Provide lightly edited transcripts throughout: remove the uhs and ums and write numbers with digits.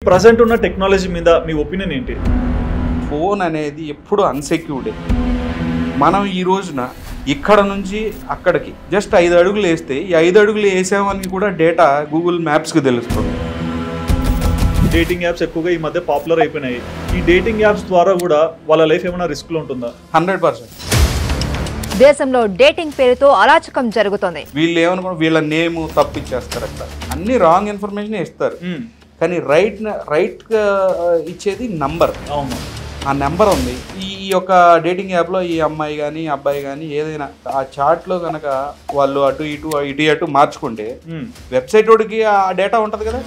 Present ఉన్న technology మీద మీ opinion ఏంటి? ఫోన్ అనేది ఎప్పుడు అన్సెక్యూర్డే. మనం ఈ రోజున ఇక్కడ నుంచి అక్కడికి జస్ట్ 5 అడుగులు వేస్తే ఈ 5 అడుగులు వేసామని కూడా డేటా గూగుల్ మ్యాప్స్కి తెలుస్తుంది. డేటింగ్ యాప్స్ ఎక్కువగా ఈ మధ్య పాపులర్ అయిపోయినాయి. ఈ డేటింగ్ యాప్స్ ద్వారా కూడా వాళ్ళ లైఫ్ ఏమైనా రిస్క్లో ఉంటుందా? 100%. దేశంలో డేటింగ్ పేరుతో అరాచకం జరుగుతుంది. వీళ్ళు ఏమనుకో వీళ్ళ నేమ్ తప్పిచ్చేస్తారు, అక్కడ అన్ని రాంగ్ ఇన్ఫర్మేషన్ ఇస్తారు. కానీ రైట్ ఇచ్చేది నంబర్. అవును, ఆ నెంబర్ ఉంది. ఈ యొక్క డేటింగ్ యాప్లో ఈ అమ్మాయి కానీ అబ్బాయి కానీ ఏదైనా ఆ చాట్లో కనుక వాళ్ళు అటు ఇటు మార్చుకుంటే వెబ్సైట్ వాడికి ఆ డేటా ఉంటుంది కదా.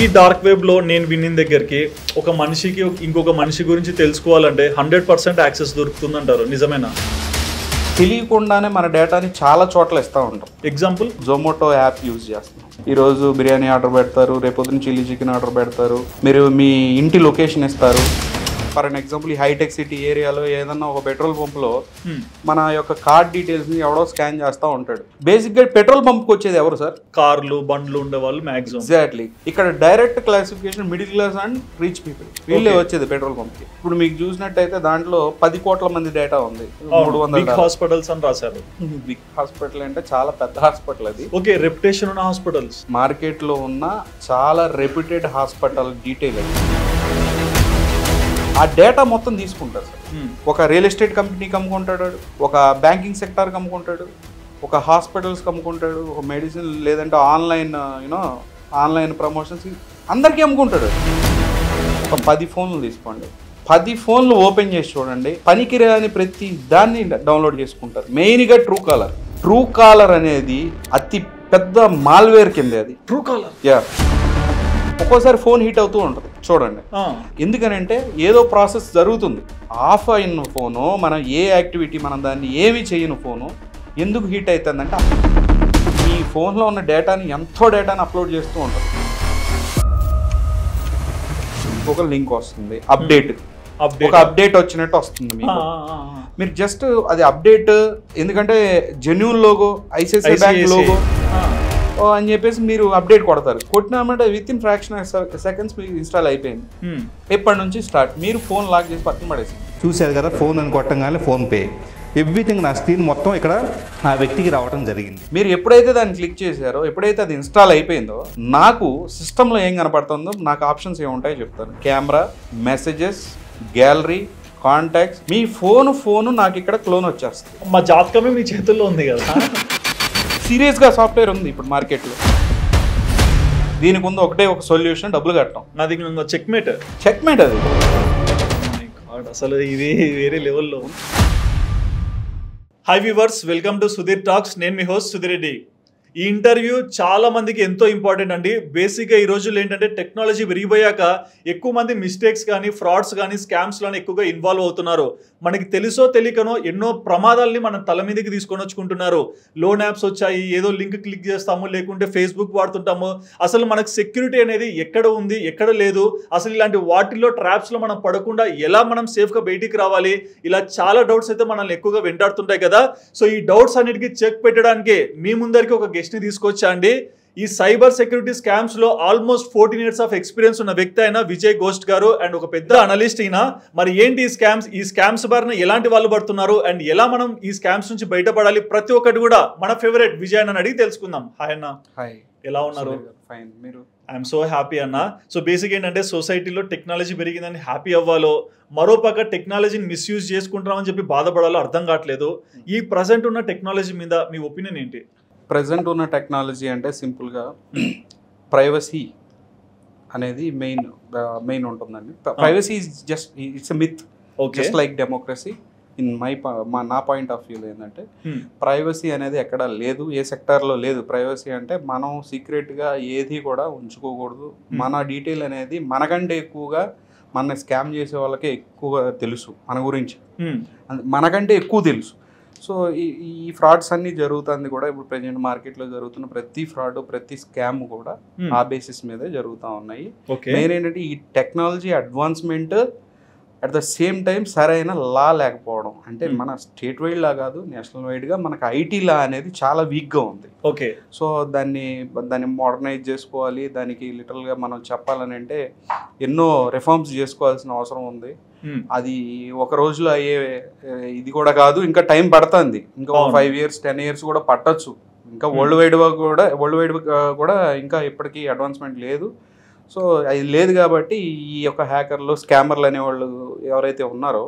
ఈ డార్క్ వెబ్లో నేను విన్న దగ్గరికి ఒక మనిషికి ఇంకొక మనిషి గురించి తెలుసుకోవాలంటే 100% యాక్సెస్ దొరుకుతుందంటారు, నిజమేనా? తెలియకుండానే మన డేటాని చాలా చోట్ల ఇస్తూ ఉంటాం. ఎగ్జాంపుల్, జొమాటో యాప్ యూజ్ చేస్తున్నాం. ఈరోజు బిర్యానీ ఆర్డర్ పెడతారు, రేపొద్దున చిల్లీ చికెన్ ఆర్డర్ పెడతారు, మీరు మీ ఇంటి లొకేషన్ ఇస్తారు. ఫర్ అన్ ఎగ్జాంపుల్, ఈ హైటెక్ సిటీ ఏరియాలో ఏదన్నా ఒక పెట్రోల్ పంప్లో మన యొక్క కార్డ్ డీటెయిల్స్ని ఎవడో స్కాన్ చేస్తూ ఉంటాడు. బేసిక్గా పెట్రోల్ పంప్కి వచ్చేది ఎవరు సార్? కార్లు బండ్లు ఉండే వాళ్ళు మ్యాక్సిమం. ఎగ్జాక్ట్లీ. ఇక్కడ direct classification middle class and rich people, వీళ్ళే వచ్చేది పెట్రోల్ పంప్కి. ఇప్పుడు మీకు చూసినట్టయితే దాంట్లో 10 కోట్ల మంది డేటా ఉంది. 300 హాస్పిటల్స్ అని రాశారు. బిగ్ హాస్పిటల్ అంటే చాలా పెద్ద హాస్పిటల్ అది. ఓకే, రెప్యుటేషన్ ఉన్న హాస్పిటల్స్, మార్కెట్లో ఉన్న చాలా రెప్యూటెడ్ హాస్పిటల్ డీటెయిల్ అది. ఆ డేటా మొత్తం తీసుకుంటారు సార్. ఒక రియల్ ఎస్టేట్ కంపెనీకి అమ్ముకుంటాడు, ఒక బ్యాంకింగ్ సెక్టార్కి అమ్ముకుంటాడు, ఒక హాస్పిటల్స్కి అమ్ముకుంటాడు, ఒక మెడిసిన్ లేదంటే ఆన్లైన్ ప్రమోషన్స్ అందరికీ అమ్ముకుంటాడు. ఒక 10 ఫోన్లు తీసుకోండి, 10 ఫోన్లు ఓపెన్ చేసి చూడండి, పనికిరాని ప్రతి దాన్ని డౌన్లోడ్ చేసుకుంటారు. మెయిన్గా ట్రూ కాలర్ అనేది అతి పెద్ద మాల్వేర్ కింద అది. Truecaller, yeah. ఒక్కోసారి ఫోన్ హీట్ అవుతూ ఉంటుంది చూడండి. ఎందుకనంటే ఏదో ప్రాసెస్ జరుగుతుంది. ఆఫ్ అయిన ఫోను, మనం ఏ యాక్టివిటీ మనం దాన్ని ఏమి చేయని ఫోను ఎందుకు హీట్ అవుతుందంటే ఈ ఫోన్లో ఉన్న డేటాని ఎంతో డేటాని అప్లోడ్ చేస్తూ ఉంటుంది. ఒక లింక్ వస్తుంది, ఒక అప్డేట్ వచ్చినట్టు వస్తుంది మీకు. మీరు జస్ట్ అది అప్డేట్, ఎందుకంటే genuine logo, ICICI bank logo అని చెప్పేసి మీరు అప్డేట్ కొడతారు. కొట్టినామంటే విత్ ఇన్ ఫ్రాక్షన్ సెకండ్స్ మీకు ఇన్స్టాల్ అయిపోయింది. ఎప్పటి నుంచి స్టార్ట్ మీరు ఫోన్ లాక్ చేసి పక్కన పడేసి చూశారు కదా, ఫోన్ అని కొట్టంగానే ఫోన్పే ఎవ్రీథింగ్ నా స్క్రీన్ మొత్తం ఇక్కడ ఆ వ్యక్తికి రావడం జరిగింది. మీరు ఎప్పుడైతే దాన్ని క్లిక్ చేశారో, ఎప్పుడైతే అది ఇన్స్టాల్ అయిపోయిందో, నాకు సిస్టంలో ఏం కనపడుతుందో నాకు ఆప్షన్స్ ఏముంటాయో చెప్తాను. Camera, messages, gallery, contacts. మీ ఫోన్ నాకు ఇక్కడ క్లోన్ వచ్చేస్తుంది. మా జాతకమే మీ చేతుల్లో ఉంది కదా. సీరియస్గా సాఫ్ట్వేర్ ఉంది ఇప్పుడు మార్కెట్లో. దీనికి ఉంది ఒకటే ఒక సొల్యూషన్, డబ్బులు కట్టడం. నాది చెక్మేట్ అది. అసలు ఇది వేరే లెవెల్లో. Hi viewers, welcome to Sudheer talks. నేను మీ హోస్ట్ సుధీర్ రెడ్డి. ఈ ఇంటర్వ్యూ చాలా మందికి ఎంతో ఇంపార్టెంట్ అండి. బేసిక్గా ఈ రోజుల్లో ఏంటంటే టెక్నాలజీ పెరిగిపోయాక ఎక్కువ మంది మిస్టేక్స్ కానీ, ఫ్రాడ్స్ కానీ, స్కామ్స్లోని ఎక్కువగా ఇన్వాల్వ్ అవుతున్నారు. మనకి తెలుసో తెలియకనో ఎన్నో ప్రమాదాలని మన తల మీదకి తీసుకొని వచ్చుకుంటున్నారు. లోన్ యాప్స్ వచ్చాయి, ఏదో లింక్ క్లిక్ చేస్తాము, లేకుంటే ఫేస్బుక్ వాడుతుంటాము. అసలు మనకు సెక్యూరిటీ అనేది ఎక్కడ ఉంది, ఎక్కడ లేదు, అసలు ఇలాంటి వాటిల్లో ట్రాప్స్లో మనం పడకుండా ఎలా మనం సేఫ్గా బయటికి రావాలి, ఇలా చాలా డౌట్స్ అయితే మనల్ని ఎక్కువగా వెంటాడుతుంటాయి కదా. సో ఈ డౌట్స్ అన్నిటికీ చెక్ పెట్టడానికి మీ ముందరికి ఒక గెస్ట్ ని తీసుకొచ్చా అండి. ఈ సైబర్ సెక్యూరిటీ స్కామ్స్ లో ఆల్మోస్ట్ 14 years ఆఫ్ ఎక్స్పీరియన్స్ ఉన్న వ్యక్తి అయిన విజయ్ ఘోష్ గారు, అండ్ ఒక పెద్ద అనలిస్ట్ అయినా. మరి ఏంటి ఈ స్కామ్స్ బారిన ఎలాంటి వాళ్ళు పడుతున్నారు, అండ్ ఎలా మనం ఈ స్కామ్స్ నుంచి బయటపడాలి, ప్రతి ఒక్కటి కూడా మన ఫేవరెట్ విజయ్ అన్న అడిగి తెలుసుకుందాం. హాయ్ అన్న. హాయ్, ఎలా ఉన్నారు? ఫైన్, మీరు? ఐఎమ్ సో హ్యాపీ అన్న. సో బేసిక్ ఏంటంటే సొసైటీలో టెక్నాలజీ పెరిగిందని హ్యాపీ అవ్వాలో, మరోపక్క టెక్నాలజీని మిస్యూజ్ చేసుకుంటున్నామని చెప్పి బాధపడాలో అర్థం కావట్లేదు. ఈ ప్రజెంట్ ఉన్న టెక్నాలజీ మీద మీ ఒపీనియన్ ఏంటి? ప్రజెంట్ ఉన్న టెక్నాలజీ అంటే సింపుల్గా ప్రైవసీ అనేది మెయిన్ ఉంటుందండి. Privacy it's a myth, just like democracy. నా పాయింట్ ఆఫ్ వ్యూలో ఏంటంటే ప్రైవసీ అనేది ఎక్కడ లేదు, ఏ సెక్టార్లో లేదు. ప్రైవసీ అంటే మనం సీక్రెట్గా ఏది కూడా ఉంచుకోకూడదు. మన డీటెయిల్ అనేది మనకంటే ఎక్కువగా మన స్కామ్ చేసే వాళ్ళకే ఎక్కువ తెలుసు, మన గురించి మనకంటే ఎక్కువ తెలుసు. సో ఈ ఫ్రాడ్స్ అన్నీ జరుగుతుంది కూడా. ఇప్పుడు ప్రెజెంట్ మార్కెట్లో జరుగుతున్న ప్రతి ఫ్రాడ్, ప్రతి స్కామ్ కూడా ఆ బేసిస్ మీదే జరుగుతూ ఉన్నాయి. మెయిన్ ఏంటంటే ఈ technology advancement at the same time సరైన లా లేకపోవడం. అంటే మన స్టేట్ వైడ్ లా కాదు, నేషనల్ వైడ్గా మనకు ఐటీ లా అనేది చాలా వీక్గా ఉంది. ఓకే. సో దాన్ని మోడర్నైజ్ చేసుకోవాలి. దానికి లిటరల్గా మనం చెప్పాలని అంటే ఎన్నో రిఫార్మ్స్ చేసుకోవాల్సిన అవసరం ఉంది. అది ఒక రోజులో అయ్యే ఇది కూడా కాదు, ఇంకా టైం పడుతుంది. ఇంకా 5 years 10 years కూడా పట్టచ్చు. ఇంకా వరల్డ్ వైడ్ కూడా ఇంకా ఇప్పటికీ అడ్వాన్స్మెంట్ లేదు. సో అది లేదు కాబట్టి ఈ యొక్క హ్యాకర్లు, స్కామర్లు అనేవాళ్ళు ఎవరైతే ఉన్నారో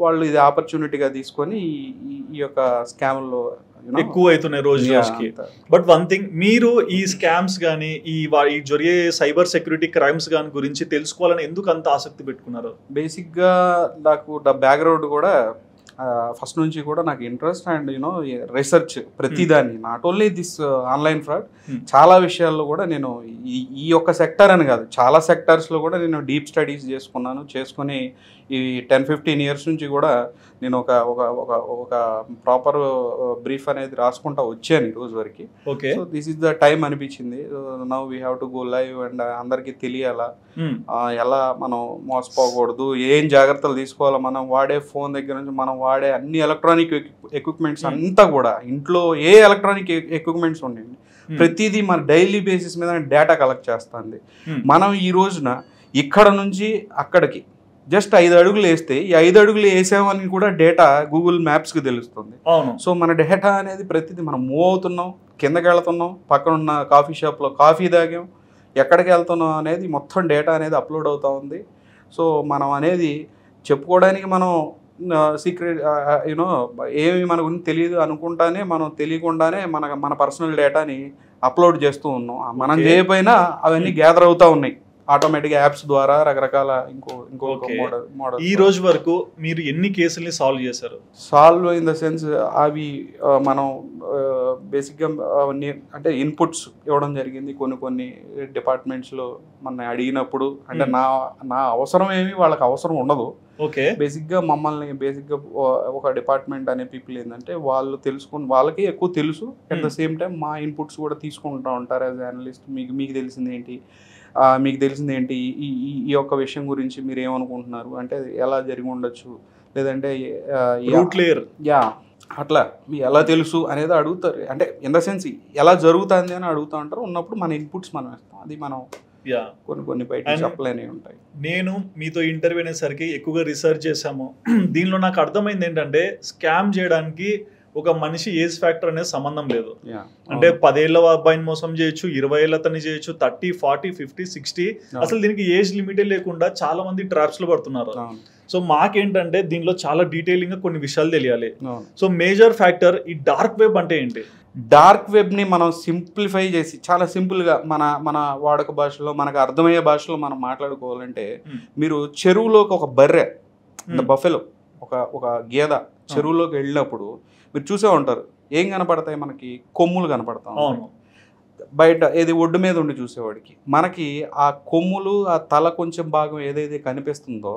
వాళ్ళు ఇది ఆపర్చునిటీగా తీసుకొని ఈ యొక్క స్కామ్లో ఎక్కువ అవుతున్నాయి రోజు రోజుకి. బట్ వన్ థింగ్, మీరు ఈ స్కామ్స్ కానీ ఈ జరిగే సైబర్ సెక్యూరిటీ క్రైమ్స్ కానీ గురించి తెలుసుకోవాలని ఎందుకు అంత ఆసక్తి పెట్టుకున్నారు? బేసిక్గా నాకు బ్యాక్గ్రౌండ్ కూడా ఫస్ట్ నుంచి కూడా నాకు ఇంట్రెస్ట్ అండ్ రీసెర్చ్ ప్రతిదాన్ని, not only this online fraud, చాలా విషయాల్లో కూడా నేను ఈ యొక్క సెక్టర్ అని కాదు చాలా సెక్టర్స్లో కూడా నేను డీప్ స్టడీస్ చేసుకొని ఈ 10-15 years నుంచి కూడా నేను ఒక ప్రాపర్ బ్రీఫ్ అనేది రాసుకుంటా వచ్చాను ఈ రోజు వరకు. Okay. So this is the time అనిపించింది. Now we have to go live and అందరికీ తెలియాలా, ఎలా మనం మోసపోకూడదు, ఏం జాగ్రత్తలు తీసుకోవాలా, మనం వాడే ఫోన్ దగ్గర నుంచి మనం వాడే అన్ని ఎలక్ట్రానిక్ ఎక్విప్మెంట్స్ అంతా కూడా, ఇంట్లో ఏ ఎలక్ట్రానిక్ ఎక్విప్మెంట్స్ ఉండండి ప్రతిదీ మన డైలీ బేసిస్ మీద డేటా కలెక్ట్ చేస్తుంది. మనం ఈ రోజున ఇక్కడ నుంచి అక్కడికి జస్ట్ 5 అడుగులు వేస్తే ఈ 5 అడుగులు వేసామని కూడా డేటా గూగుల్ మ్యాప్స్కి తెలుస్తుంది. సో మన డేటా అనేది ప్రతిదీ మనం మూవ్ అవుతున్నాం, కిందకి వెళ్తున్నాం, పక్కన ఉన్న కాఫీ షాప్లో కాఫీ తాగాం, ఎక్కడికి వెళ్తున్నాం అనేది మొత్తం డేటా అనేది అప్లోడ్ అవుతూ ఉంది. సో మనం అనేది చెప్పుకోవడానికి మనం సీక్రెట్ ఏమి మన గురించి తెలియదు అనుకుంటానే మనం తెలియకుండానే మన పర్సనల్ డేటాని అప్లోడ్ చేస్తూ ఉన్నాం. మనం చేయకపోయినా అవన్నీ గ్యాదర్ అవుతూ ఉన్నాయి ఆటోమేటిక్ యాప్స్ ద్వారా, రకరకాల ఇంకో మోడల్. ఈ రోజు వరకు మీరు ఎన్ని కేసుల్ని సాల్వ్ చేశారు? సాల్వ్ ఇన్ ద సెన్స్ అవి మనం బేసిక్గా అంటే ఇన్పుట్స్ ఇవ్వడం జరిగింది కొన్ని డిపార్ట్మెంట్స్లో మన అడిగినప్పుడు. అంటే నా అవసరం ఏమి వాళ్ళకి అవసరం ఉండదు. ఓకే. బేసిక్గా మమ్మల్ని ఒక డిపార్ట్మెంట్ అనే పీపుల్ ఏంటంటే వాళ్ళు వాళ్ళకి ఎక్కువ తెలుసు. అట్ ద సేమ్ టైం మా ఇన్పుట్స్ కూడా తీసుకుంటూ ఉంటారు యాజ్ అనలిస్ట్. మీకు తెలిసింది ఏంటి, మీకు తెలిసింది ఏంటి, ఈ యొక్క విషయం గురించి మీరు ఏమనుకుంటున్నారు, అంటే ఎలా జరిగి ఉండొచ్చు, లేదంటే అట్లా మీకు ఎలా తెలుసు అనేది అడుగుతారు. అంటే ఇన్ ద సెన్స్ ఎలా జరుగుతుంది అని అడుగుతూ ఉంటారు. ఉన్నప్పుడు మన ఇన్పుట్స్ మనం వేస్తాం. అది మనం కొన్ని బయట చెప్పలేని ఉంటాయి. నేను మీతో ఇంటర్వ్యూ అనేసరికి ఎక్కువగా రీసెర్చ్ చేశాము. దీనిలో నాకు అర్థమైంది ఏంటంటే స్కామ్ చేయడానికి ఒక మనిషి ఏజ్ ఫ్యాక్టర్ అనేది సంబంధం లేదు. అంటే 10 ఏళ్ల అబ్బాయిని మోసం చేయొచ్చు, 20 ఏళ్ళ అతన్ని చేయొచ్చు, 30, 40, 50, 60 అసలు దీనికి ఏజ్ లిమిటే లేకుండా చాలా మంది ట్రాప్స్ లో పడుతున్నారు. సో మాకేంటంటే దీనిలో చాలా డీటెయిలింగ్ గా కొన్ని విషయాలు తెలియాలి. సో మేజర్ ఫ్యాక్టర్ ఈ డార్క్ వెబ్ అంటే ఏంటి? డార్క్ వెబ్ని మనం సింప్లిఫై చేసి చాలా సింపుల్గా మన వాడుక భాషలో మనకు అర్థమయ్యే భాషలో మనం మాట్లాడుకోవాలంటే, మీరు చెరువులోకి ఒక బర్రె బఫెలో ఒక గేదె చెరువులోకి వెళ్ళినప్పుడు మీరు చూసే ఉంటారు, ఏం కనపడతాయి మనకి? కొమ్ములు కనపడతాం. బయట ఏది ఒడ్డు మీద ఉండి చూసేవాడికి మనకి ఆ కొమ్ములు, ఆ తల కొంచెం భాగం ఏదైతే కనిపిస్తుందో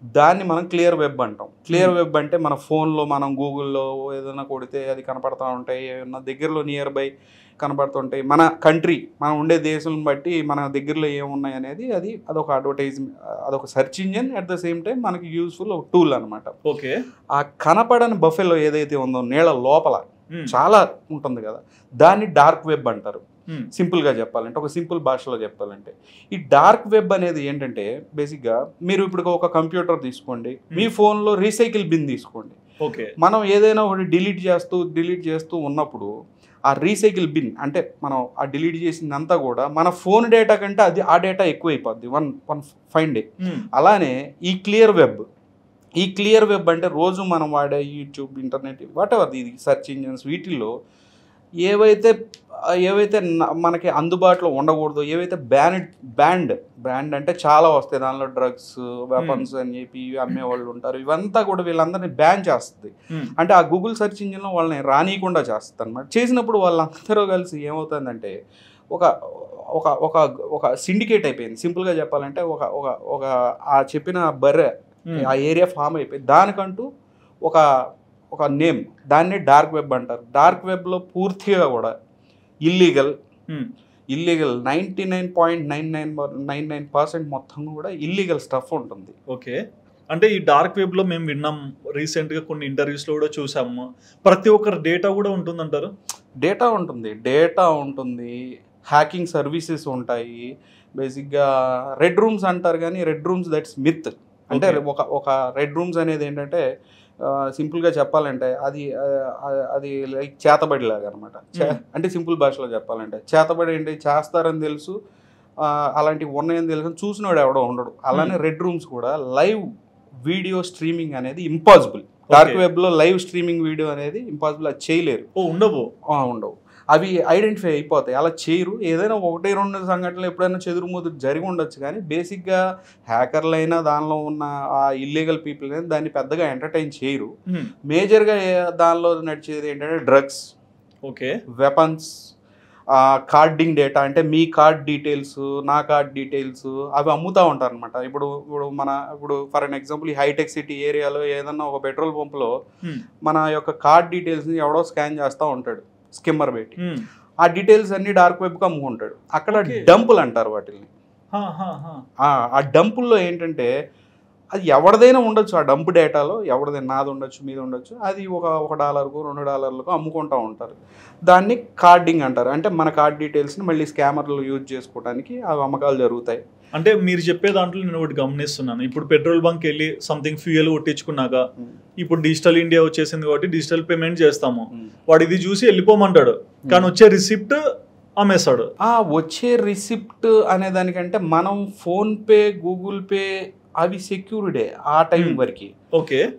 దాన్ని మనం క్లియర్ వెబ్ అంటాం. క్లియర్ వెబ్ అంటే మన ఫోన్లో మనం గూగుల్లో ఏదైనా కొడితే అది కనపడతా ఉంటాయి, ఏమన్నా దగ్గరలో నియర్ బై కనపడుతుంటాయి. మన కంట్రీ, మనం ఉండే దేశం బట్టి మన దగ్గరలో ఏమున్నాయి అనేది అదొక అడ్వర్టైజ్మెంట్, అదొక search engine. At the same time మనకి యూస్ఫుల్ ఒక టూల్ అనమాట. ఓకే. ఆ కనపడని బఫెలో ఏదైతే ఉందో నీళ్ళ లోపల చాలా ఉంటుంది కదా, దాన్ని డార్క్ వెబ్ అంటారు. సింపుల్గా చెప్పాలంటే, ఒక సింపుల్ భాషలో చెప్పాలంటే, ఈ డార్క్ వెబ్ అనేది ఏంటంటే బేసిక్గా మీరు ఇప్పుడు ఒక కంప్యూటర్ తీసుకోండి, మీ ఫోన్లో రీసైకిల్ బిన్ తీసుకోండి. ఓకే. మనం ఏదైనా ఒకటి డిలీట్ చేస్తూ ఉన్నప్పుడు ఆ రీసైకిల్ బిన్ అంటే మనం ఆ డిలీట్ చేసిందంతా కూడా మన ఫోన్ డేటా కంటే ఆ డేటా ఎక్కువైపోద్ది వన్ ఫైన్ డే. అలానే ఈ క్లియర్ వెబ్ అంటే రోజు మనం వాడే యూట్యూబ్, ఇంటర్నెట్, వాటెవర్ ఇది సెర్చ్ ఇంజిన్స్, వీటిల్లో ఏవైతే మనకి అందుబాటులో ఉండకూడదు, ఏవైతే బ్రాండ్ అంటే చాలా వస్తాయి, దానిలో డ్రగ్స్, వెపన్స్ అని చెప్పి అమ్మేవాళ్ళు ఉంటారు, ఇవంతా కూడా వీళ్ళందరినీ బ్యాన్ చేస్తుంది. అంటే ఆ గూగుల్ సెర్చ్ ఇంజిన్లో వాళ్ళని రానియకుండా చేస్తుంది అనమాట. చేసినప్పుడు వాళ్ళందరూ కలిసి ఏమవుతుందంటే ఒక సిండికేట్ అయిపోయింది. సింపుల్గా చెప్పాలంటే ఒక ఆ చెప్పిన బర్రె ఆ ఏరియా ఫామ్ అయిపోయింది. దానికంటూ ఒక నేమ్, దాన్ని డార్క్ వెబ్ అంటారు. డార్క్ వెబ్లో పూర్తిగా కూడా ఇల్లీగల్ 99.99% మొత్తం కూడా ఇల్లీగల్ స్టఫ్ ఉంటుంది. ఓకే. అంటే ఈ డార్క్ వెబ్ లో మేము విన్నాం, రీసెంట్ గా కొన్ని ఇంటర్వ్యూస్ లో కూడా చూసాము, ప్రతి ఒక్కరి డేటా కూడా ఉంటుందంటారు. డేటా ఉంటుంది, హ్యాకింగ్ సర్వీసెస్ ఉంటాయి. బేసిక్గా రెడ్ రూమ్స్ అంటారు, కానీ రెడ్ రూమ్స్ దట్స్ మిత్. అంటే ఒక రెడ్ రూమ్స్ అనేది ఏంటంటే సింపుల్గా చెప్పాలంటే అది లైక్ చేతబడిలాగా అనమాట. అంటే సింపుల్ భాషలో చెప్పాలంటే చేతబడి ఏంటి, చేస్తారని తెలుసు, అలాంటివి ఉన్నాయని తెలుసు, చూసినవాడు ఎవడో ఉండడు. అలానే రెడ్ రూమ్స్ కూడా లైవ్ వీడియో స్ట్రీమింగ్ అనేది ఇంపాసిబుల్. డార్క్ వెబ్లో లైవ్ స్ట్రీమింగ్ వీడియో అనేది ఇంపాసిబుల్, అది చేయలేరు. ఉండవు, అవి ఐడెంటిఫై అయిపోతాయి. అలా చేయరు. ఏదైనా 1-2 సంఘటనలు ఎప్పుడైనా చెదురుముదురు జరిగి ఉండొచ్చు, కానీ బేసిక్గా హ్యాకర్లైనా దానిలో ఉన్న ఆ ఇల్లీగల్ పీపుల్ అనేది దాన్ని పెద్దగా ఎంటర్టైన్ చేయరు. మేజర్గా దానిలో నడిచేది ఏంటంటే డ్రగ్స్, వెపన్స్, కార్డింగ్ డేటా, అంటే మీ కార్డ్ డీటెయిల్స్, నా కార్డ్ డీటెయిల్స్ అవి అమ్ముతూ ఉంటారు అనమాట. ఇప్పుడు ఫర్ అన్ ఎగ్జాంపుల్ ఈ హైటెక్ సిటీ ఏరియాలో ఏదన్నా ఒక పెట్రోల్ పంప్లో మన యొక్క కార్డ్ డీటెయిల్స్ని ఎవడో స్కాన్ చేస్తూ ఉంటాడు, స్కిమ్మర్ పెట్టి. ఆ డీటెయిల్స్ అన్ని డార్క్ వెబ్కి అమ్ముకుంటాడు. అక్కడ డంపులు అంటారు వాటిని. ఆ డంపుల్లో ఏంటంటే అది ఎవరిదైనా ఉండొచ్చు, ఆ డంప్ డేటాలో ఎవరిదైనా, నాది ఉండొచ్చు, మీద ఉండొచ్చు, అది $1, $2 అమ్ముకుంటూ ఉంటారు. దాన్ని కార్డింగ్ అంటారు. అంటే మన కార్డ్ డీటెయిల్స్ని మళ్ళీ స్కామర్లు యూజ్ చేసుకోవడానికి అవి అమ్మకాలు జరుగుతాయి. అంటే మీరు చెప్పే దాంట్లో నేను ఒకటి గమనిస్తున్నాను, ఇప్పుడు పెట్రోల్ బంక్ వెళ్ళి సంథింగ్ ఫ్యూయల్ కొట్టించుకున్నాక ఇప్పుడు డిజిటల్ ఇండియా వచ్చేసింది కాబట్టి డిజిటల్ పేమెంట్ చేస్తాము, వాడు ఇది చూసి వెళ్ళిపోమంటాడు, కానీ వచ్చే రిసిప్ట్ అమ్మేస్తాడు. వచ్చే రిసిప్ట్ అనే దానికంటే మనం ఫోన్పే, గూగుల్ పే అవి సెక్యూరిడే ఆ టైం వరకు.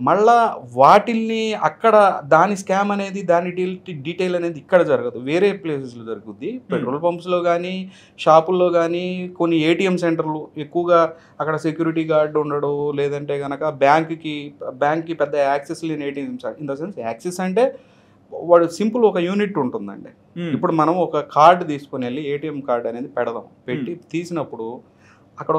మళ్ళా వాటిల్ని అక్కడ దాని స్కామ్ అనేది, దాని డీటెయిల్ అనేది ఇక్కడ జరగదు, వేరే ప్లేసెస్లో జరుగుద్ది. పెట్రోల్ పంప్స్లో కానీ, షాపుల్లో కానీ, కొన్ని ఏటీఎం సెంటర్లు ఎక్కువగా అక్కడ సెక్యూరిటీ గార్డ్ ఉండడు, లేదంటే కనుక బ్యాంక్కి పెద్ద యాక్సెస్ లేని ATM, in the sense access అంటే వాడు సింపుల్ ఒక యూనిట్ ఉంటుందండి. ఇప్పుడు మనం ఒక కార్డు తీసుకొని వెళ్ళి ఏటీఎం కార్డు అనేది పెట్టి తీసినప్పుడు అక్కడ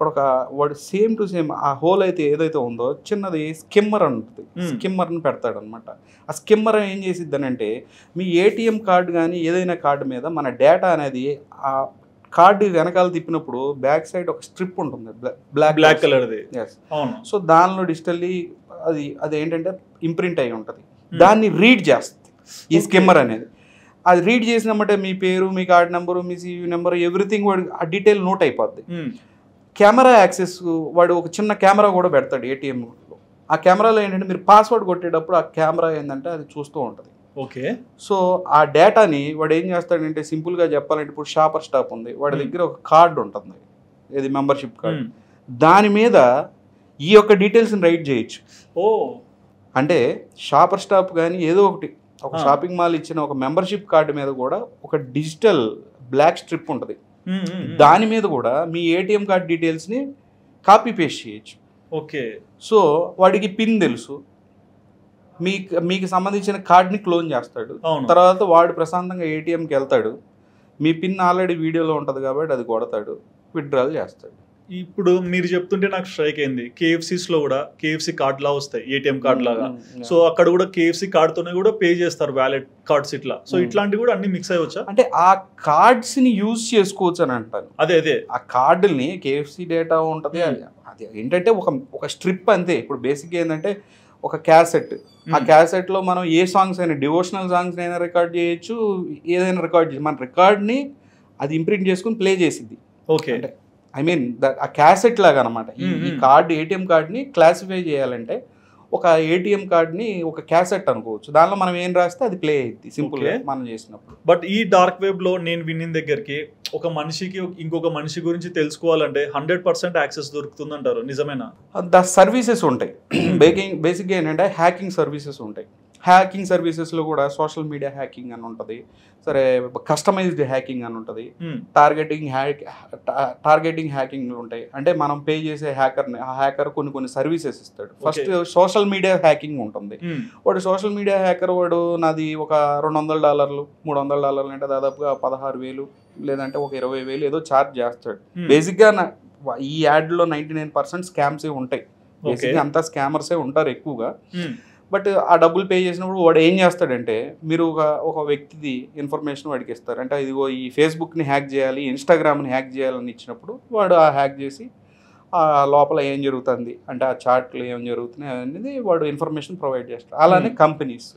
ఒక వాడు సేమ్ టు సేమ్ ఆ హోల్ అయితే ఏదైతే ఉందో చిన్నది స్కిమ్మర్ ఉంటుంది, స్కిమ్మర్ని పెడతాడు అనమాట. ఆ స్కిమ్మర్ ఏం చేసిద్దని అంటే మీ ఏటీఎం కార్డు కానీ ఏదైనా కార్డు మీద మన డేటా అనేది ఆ కార్డు వెనకాల తిప్పినప్పుడు బ్యాక్ సైడ్ ఒక స్ట్రిప్ ఉంటుంది, బ్లాక్ కలర్ది. సో దానిలో డిజిటల్లీ అది ఏంటంటే ఇంప్రింట్ అయి ఉంటుంది. దాన్ని రీడ్ చేస్తుంది ఈ స్కిమ్మర్ అనేది. అది రీడ్ చేసినమంటే మీ పేరు, మీ కార్డ్ నెంబరు, మీ సివి నెంబర్, ఎవ్రీథింగ్ వాడు ఆ డీటెయిల్ నోట్ అయిపోద్ది. కెమెరా యాక్సెస్ వాడు ఒక చిన్న కెమెరా కూడా పెడతాడు ఏటీఎంలో. ఆ కెమెరాలో ఏంటంటే మీరు పాస్వర్డ్ కొట్టేటప్పుడు ఆ కెమెరా ఏంటంటే అది చూస్తూ ఉంటుంది. సో ఆ డేటాని వాడు ఏం చేస్తాడంటే సింపుల్గా చెప్పాలంటే ఇప్పుడు షాపర్ స్టాప్ ఉంది, వాడి దగ్గర ఒక కార్డు ఉంటుంది, ఇది మెంబర్షిప్ కార్డు, దాని మీద ఈ యొక్క డీటెయిల్స్ని రైట్ చేయొచ్చు. అంటే షాపర్ స్టాప్ కానీ ఏదో ఒకటి ఒక షాపింగ్ మాల్ ఇచ్చిన ఒక మెంబర్షిప్ కార్డు మీద కూడా ఒక డిజిటల్ బ్లాక్ స్ట్రిప్ ఉంటుంది, దాని మీద కూడా మీ ఏటీఎం కార్డ్ డీటెయిల్స్ని కాపీ పేస్ట్ చేయొచ్చు. సో వాడికి పిన్ తెలుసు, మీకు సంబంధించిన కార్డ్ని క్లోన్ చేస్తాడు, తర్వాత వాడు ప్రశాంతంగా ఏటీఎంకి వెళ్తాడు, మీ పిన్ ఆల్రెడీ వీడియోలో ఉంటుంది కాబట్టి అది కొడతాడు, విత్డ్రాల్ చేస్తాడు. ఇప్పుడు మీరు చెప్తుంటే నాకు స్ట్రైక్ అయింది, కేఎఫ్సీస్లో కూడా కేఎఫ్సీ కార్డ్ లా వస్తాయి, ఏటీఎం కార్డ్ లాగా. సో అక్కడ కూడా కేఎఫ్సీ కార్డ్తోనే కూడా పే చేస్తారు, వ్యాలెట్ కార్డ్స్ ఇట్లా. సో ఇట్లాంటివి కూడా అన్ని మిక్స్ అయ్యవచ్చా? అంటే ఆ కార్డ్స్ని యూజ్ చేసుకోవచ్చు అని అంటాను. అదే ఆ కార్డుల్ని కేఎఫ్సీ డేటా ఉంటుంది, అది ఏంటంటే ఒక స్ట్రిప్ అంతే. ఇప్పుడు బేసిక్గా ఏంటంటే ఒక క్యాసెట్, ఆ క్యాసెట్లో మనం ఏ సాంగ్స్ అయినా, డివోషనల్ సాంగ్స్ అయినా రికార్డ్ చేయొచ్చు, ఏదైనా రికార్డ్ చేయొచ్చు. మన రికార్డ్ని అది ఇంప్రింట్ చేసుకుని ప్లే చేసిద్ది. అంటే ఐ మీన్ ఆ క్యాసెట్ లాగా అనమాట. ఈ కార్డు, ఏటీఎం కార్డ్ని క్లాసిఫై చేయాలంటే ఒక ఏటీఎం కార్డ్ని ఒక క్యాసెట్ అనుకోవచ్చు, దానిలో మనం ఏం రాస్తే అది ప్లే అయ్యింది సింపుల్గా మనం చేసినప్పుడు. బట్ ఈ డార్క్ వెబ్లో నేను విన్న దగ్గరికి ఒక మనిషికి ఇంకొక మనిషి గురించి తెలుసుకోవాలంటే 100% యాక్సెస్ దొరుకుతుందంటారు, నిజమేనా? ద సర్వీసెస్ ఉంటాయి. బేసిక్గా ఏంటంటే హ్యాకింగ్ సర్వీసెస్ ఉంటాయి. హ్యాకింగ్ సర్వీసెస్లో కూడా సోషల్ మీడియా హ్యాకింగ్ అని ఉంటుంది, సరే కస్టమైజ్డ్ హ్యాకింగ్ అని ఉంటుంది, టార్గెటింగ్ హ్యాకింగ్ ఉంటాయి. అంటే మనం పే చేసే హ్యాకర్ కొన్ని సర్వీసెస్ ఇస్తాడు. ఫస్ట్ సోషల్ మీడియా హ్యాకింగ్ ఉంటుంది. వాడు సోషల్ మీడియా హ్యాకర్ వాడు నాది ఒక $200, $300 అంటే దాదాపుగా 16,000 లేదంటే ఒక 20,000 ఏదో ఛార్జ్ చేస్తాడు. బేసిక్గా ఈ యాడ్లో 99% స్కామ్సే ఉంటాయి. బేసిక్గా అంతా స్కామర్సే ఉంటారు ఎక్కువగా. బట్ ఆ డబ్బులు పే చేసినప్పుడు వాడు ఏం చేస్తాడంటే, మీరు ఒక వ్యక్తిది ఇన్ఫర్మేషన్ వాడికి ఇస్తారు. అంటే ఇదిగో ఈ ఫేస్బుక్ని హ్యాక్ చేయాలి, ఇన్స్టాగ్రామ్ని హ్యాక్ చేయాలని ఇచ్చినప్పుడు వాడు ఆ హ్యాక్ చేసి ఆ లోపల ఏం జరుగుతుంది అంటే ఆ చార్ట్లో ఏం జరుగుతున్నాయి అనేది వాడు ఇన్ఫర్మేషన్ ప్రొవైడ్ చేస్తాడు. అలానే కంపెనీస్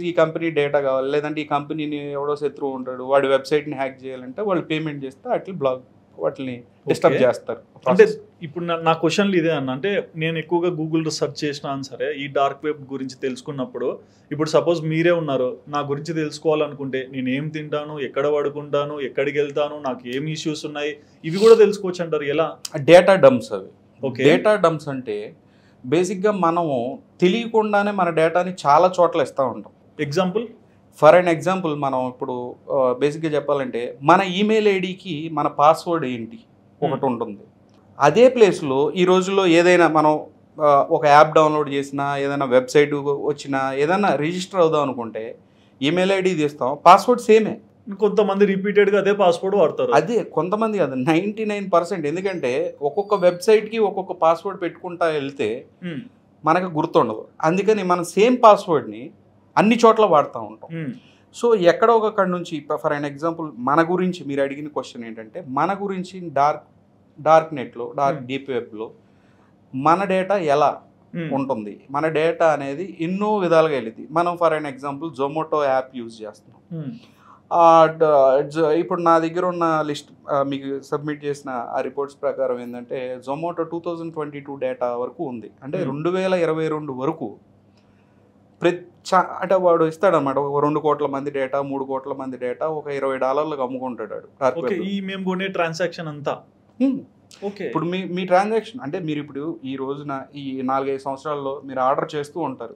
ఈ కంపెనీ డేటా కావాలి, లేదంటే ఈ కంపెనీని ఎవడో శత్రువు ఉంటాడు వాడి వెబ్సైట్ని హ్యాక్ చేయాలంటే వాళ్ళు పేమెంట్ చేస్తే అట్లా బ్లాక్ వాటిని డిస్టర్బ్ చేస్తారు. అంటే ఇప్పుడు నా క్వశ్చన్లు ఇదే అన్న, అంటే నేను ఎక్కువగా గూగుల్లో సెర్చ్ చేసినా సరే ఈ డార్క్ వెబ్ గురించి తెలుసుకున్నప్పుడు, ఇప్పుడు సపోజ్ మీరే ఉన్నారు, నా గురించి తెలుసుకోవాలనుకుంటే నేను ఏం తింటాను, ఎక్కడ పడుకుంటాను, ఎక్కడికి వెళ్తాను, నాకు ఏం ఇష్యూస్ ఉన్నాయి, ఇవి కూడా తెలుసుకోవచ్చు అంటారు. ఎలా? డేటా డంప్స్ అవి. ఓకే, డేటా డంప్స్ అంటే బేసిక్గా మనము తెలియకుండానే మన డేటాని చాలా చోట్ల ఇస్తూ ఉంటాం. ఎగ్జాంపుల్? ఫర్ అన్ ఎగ్జాంపుల్ మనం ఇప్పుడు బేసిక్గా చెప్పాలంటే మన ఈమెయిల్ ఐడికి మన పాస్వర్డ్ ఏంటి ఒకటి ఉంటుంది. అదే ప్లేస్లో ఈ రోజుల్లో ఏదైనా మనం ఒక యాప్ డౌన్లోడ్ చేసినా, ఏదైనా వెబ్సైట్ వచ్చినా, ఏదైనా రిజిస్టర్ అవుదాం అనుకుంటే ఈమెయిల్ ఐడి తీస్తాం, పాస్వర్డ్ సేమే. కొంతమంది రిపీటెడ్గా అదే పాస్వర్డ్ వాడతారు. అదే కొంతమంది కాదు, 99%. ఎందుకంటే ఒక్కొక్క వెబ్సైట్కి ఒక్కొక్క పాస్వర్డ్ పెట్టుకుంటా వెళ్తే మనకు గుర్తుండదు. అందుకని మనం సేమ్ పాస్వర్డ్ని అన్ని చోట్ల వాడుతూ ఉంటాం. సో ఎక్కడో ఒకక్కడ నుంచి ఫర్ అన్ ఎగ్జాంపుల్ మన గురించి మీరు అడిగిన క్వశ్చన్ ఏంటంటే, మన గురించి డార్క్ నెట్లో, డీప్ వెబ్లో మన డేటా ఎలా ఉంటుంది, మన డేటా అనేది ఎన్నో విధాలుగా వెళ్ళింది. మనం for an example Zomato app use చేస్తున్నాం. ఇప్పుడు నా దగ్గర ఉన్న లిస్ట్ మీకు సబ్మిట్ చేసిన ఆ రిపోర్ట్స్ ప్రకారం ఏంటంటే జొమాటో 2022 డేటా వరకు ఉంది. అంటే 2022 వరకు అంటే వాడు ఇస్తాడనమాట, ఒక 2 కోట్ల మంది డేటా, 3 కోట్ల మంది డేటా ఒక $20 అమ్ముకుంటాడు. మేము కొనే ట్రాన్సాక్షన్ అంతా. ఇప్పుడు మీ ట్రాన్సాక్షన్ అంటే మీరు ఇప్పుడు ఈ రోజున ఈ 4-5 సంవత్సరాల్లో మీరు ఆర్డర్ చేస్తూ ఉంటారు.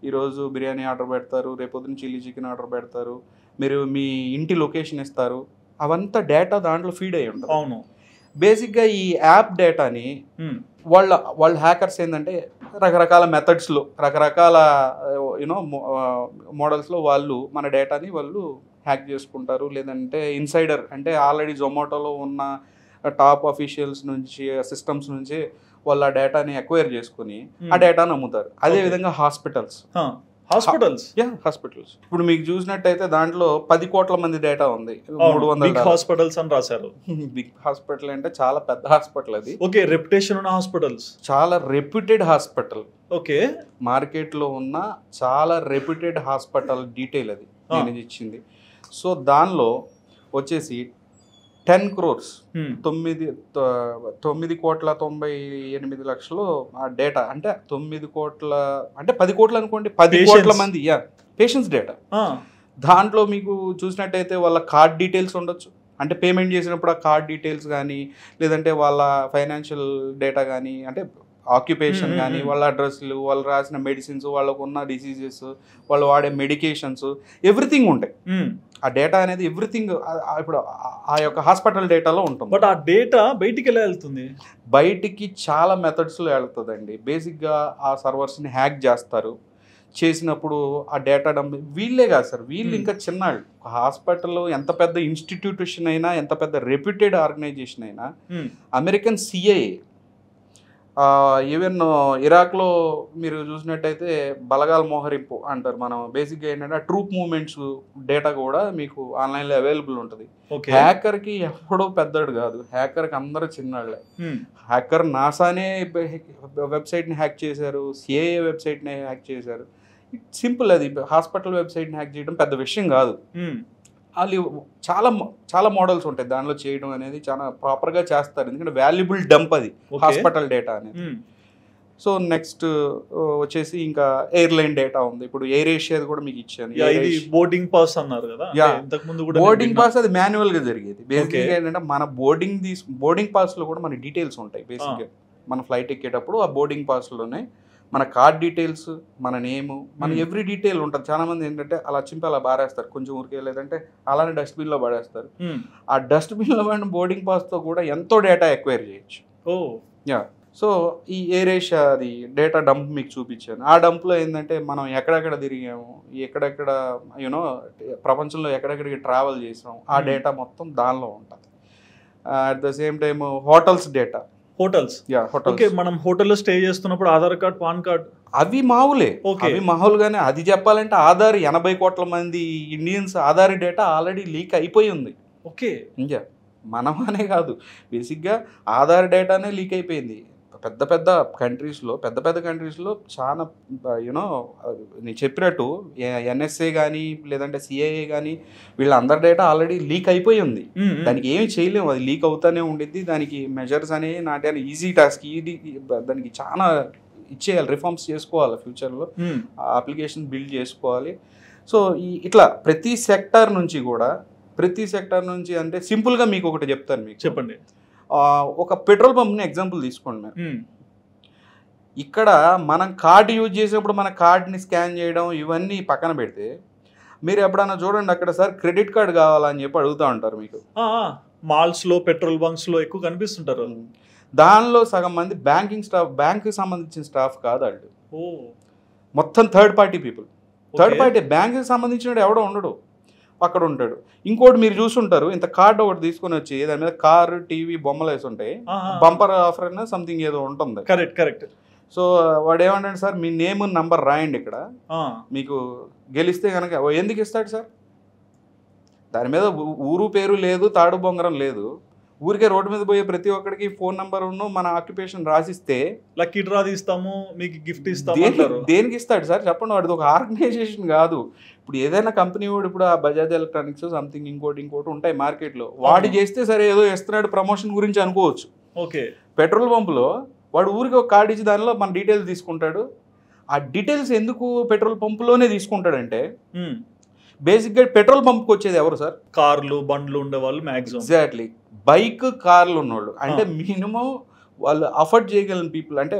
ఈరోజు బిర్యానీ ఆర్డర్ పెడతారు, రేపొద్దున చిల్లీ చికెన్ ఆర్డర్ పెడతారు, మీరు మీ ఇంటి లొకేషన్ ఇస్తారు, అవంతా డేటా దాంట్లో ఫీడ్ అయ్యి ఉంటుంది. అవును. బేసిక్గా ఈ యాప్ డేటాని వాళ్ళ హ్యాకర్స్ ఏంటంటే రకరకాల మెథడ్స్లో, రకరకాల యూనో మోడల్స్లో వాళ్ళు మన డేటాని వాళ్ళు హ్యాక్ చేసుకుంటారు. లేదంటే ఇన్సైడర్ అంటే ఆల్రెడీ జొమాటోలో ఉన్న టాప్ అఫీషియల్స్ నుంచి, సిస్టమ్స్ నుంచి వాళ్ళు ఆ డేటాని అక్వైర్ చేసుకుని ఆ డేటాని అమ్ముతారు. అదేవిధంగా హాస్పిటల్స్ ఇప్పుడు మీకు చూసినట్టయితే దాంట్లో 10 కోట్ల మంది డేటా ఉంది. 300 హాస్పిటల్స్ అని రాశారు. బిగ్ హాస్పిటల్ అంటే చాలా పెద్ద హాస్పిటల్ అది. ఓకే, రెప్యుటేషన్ ఉన్న హాస్పిటల్స్, చాలా రెప్యూటెడ్ హాస్పిటల్. ఓకే, మార్కెట్ లో ఉన్న చాలా రెప్యూటెడ్ హాస్పిటల్ డీటెయిల్ అది నేను ఇచ్చింది. సో దానిలో వచ్చేసి 10 crores 9,98,00,000 ఆ డేటా, అంటే 9 కోట్ల అంటే 10 కోట్లు అనుకోండి, 10 కోట్ల మంది పేషెంట్స్ డేటా. దాంట్లో మీకు చూసినట్టయితే వాళ్ళ కార్డ్ డీటెయిల్స్ ఉండొచ్చు, అంటే పేమెంట్ చేసినప్పుడు ఆ కార్డ్ డీటెయిల్స్ కానీ, లేదంటే వాళ్ళ ఫైనాన్షియల్ డేటా కానీ, అంటే ఆక్యుపేషన్ కానీ, వాళ్ళ అడ్రస్లు, వాళ్ళు రాసిన మెడిసిన్స్, వాళ్ళకు ఉన్న డిసీజెస్, వాళ్ళు వాడే మెడికేషన్స్, ఎవ్రీథింగ్ ఉంటాయి. ఆ డేటా అనేది ఎవ్రీథింగ్ ఇప్పుడు ఆ యొక్క హాస్పిటల్ డేటాలో ఉంటుంది. బట్ ఆ డేటా బయటికి ఎలా వెళ్తుంది? బయటికి చాలా మెథడ్స్లో వెళ్తుందండి. బేసిక్గా ఆ సర్వర్స్ని హ్యాక్ చేస్తారు. చేసినప్పుడు ఆ డేటా వీళ్ళే కాదు సార్, వీళ్ళు ఇంకా చిన్నాళ్ళు. ఒక హాస్పిటల్ ఎంత పెద్ద ఇన్స్టిట్యూషన్ అయినా, ఎంత పెద్ద రెప్యూటెడ్ ఆర్గనైజేషన్ అయినా, అమెరికన్ సిఐఏ, ఈవెన్ ఇరాక్లో మీరు చూసినట్టయితే బలగాల మోహరింపు అంటారు. మనం బేసిక్గా ఏంటంటే ట్రూప్ మూవ్మెంట్స్ డేటా కూడా మీకు ఆన్లైన్లో అవైలబుల్ ఉంటుంది. హ్యాకర్కి ఎప్పుడో పెద్దడు కాదు, హ్యాకర్కి అందరూ చిన్నాళ్ళే. హ్యాకర్ నాసానే వెబ్సైట్ని హ్యాక్ చేశారు, సిఐఏ వెబ్సైట్ని హ్యాక్ చేశారు. సింపుల్, అది హాస్పిటల్ వెబ్సైట్ని హ్యాక్ చేయడం పెద్ద విషయం కాదు. వాళ్ళు చాలా మోడల్స్ ఉంటాయి దానిలో చేయడం అనేది, చాలా ప్రాపర్గా చేస్తారు. ఎందుకంటే వాల్యుబుల్ డంప్ అది హాస్పిటల్ డేటా అనేది. సో నెక్స్ట్ వచ్చేసి ఇంకా ఎయిర్లైన్ డేటా ఉంది. ఇప్పుడు ఎయిర్ ఏషియాది కూడా మీకు ఇచ్చాను. బోర్డింగ్ పాస్ అన్నారు కదా, బోర్డింగ్ పాస్ అది మాన్యువల్ గా జరిగేది. బేసిక్గా ఏంటంటే మన బోర్డింగ్ పాస్ లో కూడా మన డీటెయిల్స్ ఉంటాయి. బేసిక్గా మన ఫ్లైట్ ఎక్కేటప్పుడు ఆ బోర్డింగ్ పాస్ లోనే మన కార్డ్ డీటెయిల్స్, మన నేము, మన ఎవ్రీ డీటెయిల్ ఉంటుంది. చాలా మంది ఏంటంటే అలా చింపి అలా బారేస్తారు కొంచెం ఊరికే, లేదంటే అలానే డస్ట్బిన్ లో పడేస్తారు. ఆ డస్ట్బిన్ లో పడిన బోర్డింగ్ పాస్ తో కూడా ఎంతో డేటా ఎక్వైర్ చేయొచ్చు. సో ఈ ఎయిర్ ఏషియా అది డేటా డంప్ మీకు చూపించాను. ఆ డంప్లో ఏంటంటే మనం ఎక్కడెక్కడ తిరిగాము, ఎక్కడెక్కడ యూనో ప్రపంచంలో ఎక్కడెక్కడికి ట్రావెల్ చేసాం, ఆ డేటా మొత్తం దానిలో ఉంటుంది. At the same time hotels data, hotels. Okay, మనం హోటల్లో స్టే చేస్తున్నప్పుడు ఆధార్ కార్డ్, పాన్ కార్డ్ అవి మామూలే. అవి మామూలుగానే. అది చెప్పాలంటే ఆధార్ 80 కోట్ల మంది Indians Aadhaar data already leak అయిపోయి ఉంది. ఓకే, మనమనే కాదు, బేసిక్గా ఆధార్ డేటానే లీక్ అయిపోయింది. పెద్ద పెద్ద కంట్రీస్లో చాలా యూనో నేను చెప్పినట్టు NSA కానీ లేదంటే CIA కానీ వీళ్ళందరి డేటా ఆల్రెడీ లీక్ అయిపోయి ఉంది. దానికి ఏమి చేయలేము, అది లీక్ అవుతూనే ఉండిద్ది. దానికి మెజర్స్ అనేవి నాటే ఈజీ టాస్క్, దానికి చాలా ఇచ్చేయాలి, రిఫార్మ్స్ చేసుకోవాలి ఫ్యూచర్లో, అప్లికేషన్ బిల్డ్ చేసుకోవాలి. సో ఇట్లా ప్రతి సెక్టార్ నుంచి అంటే సింపుల్గా మీకు ఒకటి చెప్తాను, మీకు చెప్పండి. ఒక పెట్రోల్ పంప్ని ఎగ్జాంపుల్ తీసుకోండి మీరు. ఇక్కడ మనం కార్డు యూజ్ చేసేప్పుడు మన కార్డ్ని స్కాన్ చేయడం ఇవన్నీ పక్కన పెడితే, మీరు ఎప్పుడన్నా చూడండి అక్కడ సార్ క్రెడిట్ కార్డు కావాలని చెప్పి అడుగుతూ ఉంటారు మీకు. మాల్స్లో పెట్రోల్ బంక్స్లో ఎక్కువ కనిపిస్తుంటారు. దానిలో సగం మంది బ్యాంక్కి సంబంధించిన స్టాఫ్ కాదు వాళ్ళు, మొత్తం థర్డ్ పార్టీ పీపుల్. బ్యాంక్కి సంబంధించిన ఎవడో ఉండడు, అక్కడ ఉంటాడు. ఇంకోటి మీరు చూసుంటారు, ఇంత కార్డు ఒకటి తీసుకొని వచ్చి దాని మీద కారు టీవీ బొమ్మలు వేసి ఉంటాయి, బంపర్ ఆఫర్ అయినా సంథింగ్ ఏదో ఉంటుంది. కరెక్ట్. సో వాడు ఏమంటాడు, సార్ మీ నేమ్ నంబర్ రాయండి ఇక్కడ, మీకు గెలిస్తే కనుక. ఎందుకు ఇస్తాడు సార్? దాని మీద ఊరు పేరు లేదు, తాడు బొంగరం లేదు, ఊరికే రోడ్డు మీద పోయే ప్రతి ఒక్కడికి ఫోన్ నెంబర్ మన ఆక్యుపేషన్ రాసిస్తే లక్కీ డ్రా తీస్తాము, మీకు గిఫ్ట్ ఇస్తాము. దేనికి ఇస్తాడు సార్ చెప్పండి? వాడిది ఒక ఆర్గనైజేషన్ కాదు. ఇప్పుడు ఏదైనా కంపెనీ వాడు, ఇప్పుడు ఆ బజాజ్ ఎలక్ట్రానిక్స్ సంథింగ్ ఇంకోటి ఉంటాయి మార్కెట్లో, వాడు చేస్తే సరే ఏదో ఇస్తున్నాడు ప్రమోషన్ గురించి అనుకోవచ్చు. ఓకే. పెట్రోల్ పంపులో వాడు ఊరికి ఒక కార్డు ఇచ్చి దానిలో మన డీటెయిల్స్ తీసుకుంటాడు. ఆ డీటెయిల్స్ ఎందుకు పెట్రోల్ పంపులోనే తీసుకుంటాడంటే, బేసిక్గా పెట్రోల్ పంప్కి వచ్చేది ఎవరు సార్? కార్లు బండ్లు ఉండేవాళ్ళు మ్యాక్సిమం. ఎగ్జాక్ట్లీ. బైక్ కార్లు ఉన్నవాళ్ళు, అంటే మినిమం వాళ్ళు అఫోర్డ్ చేయగలిగిన పీపుల్, అంటే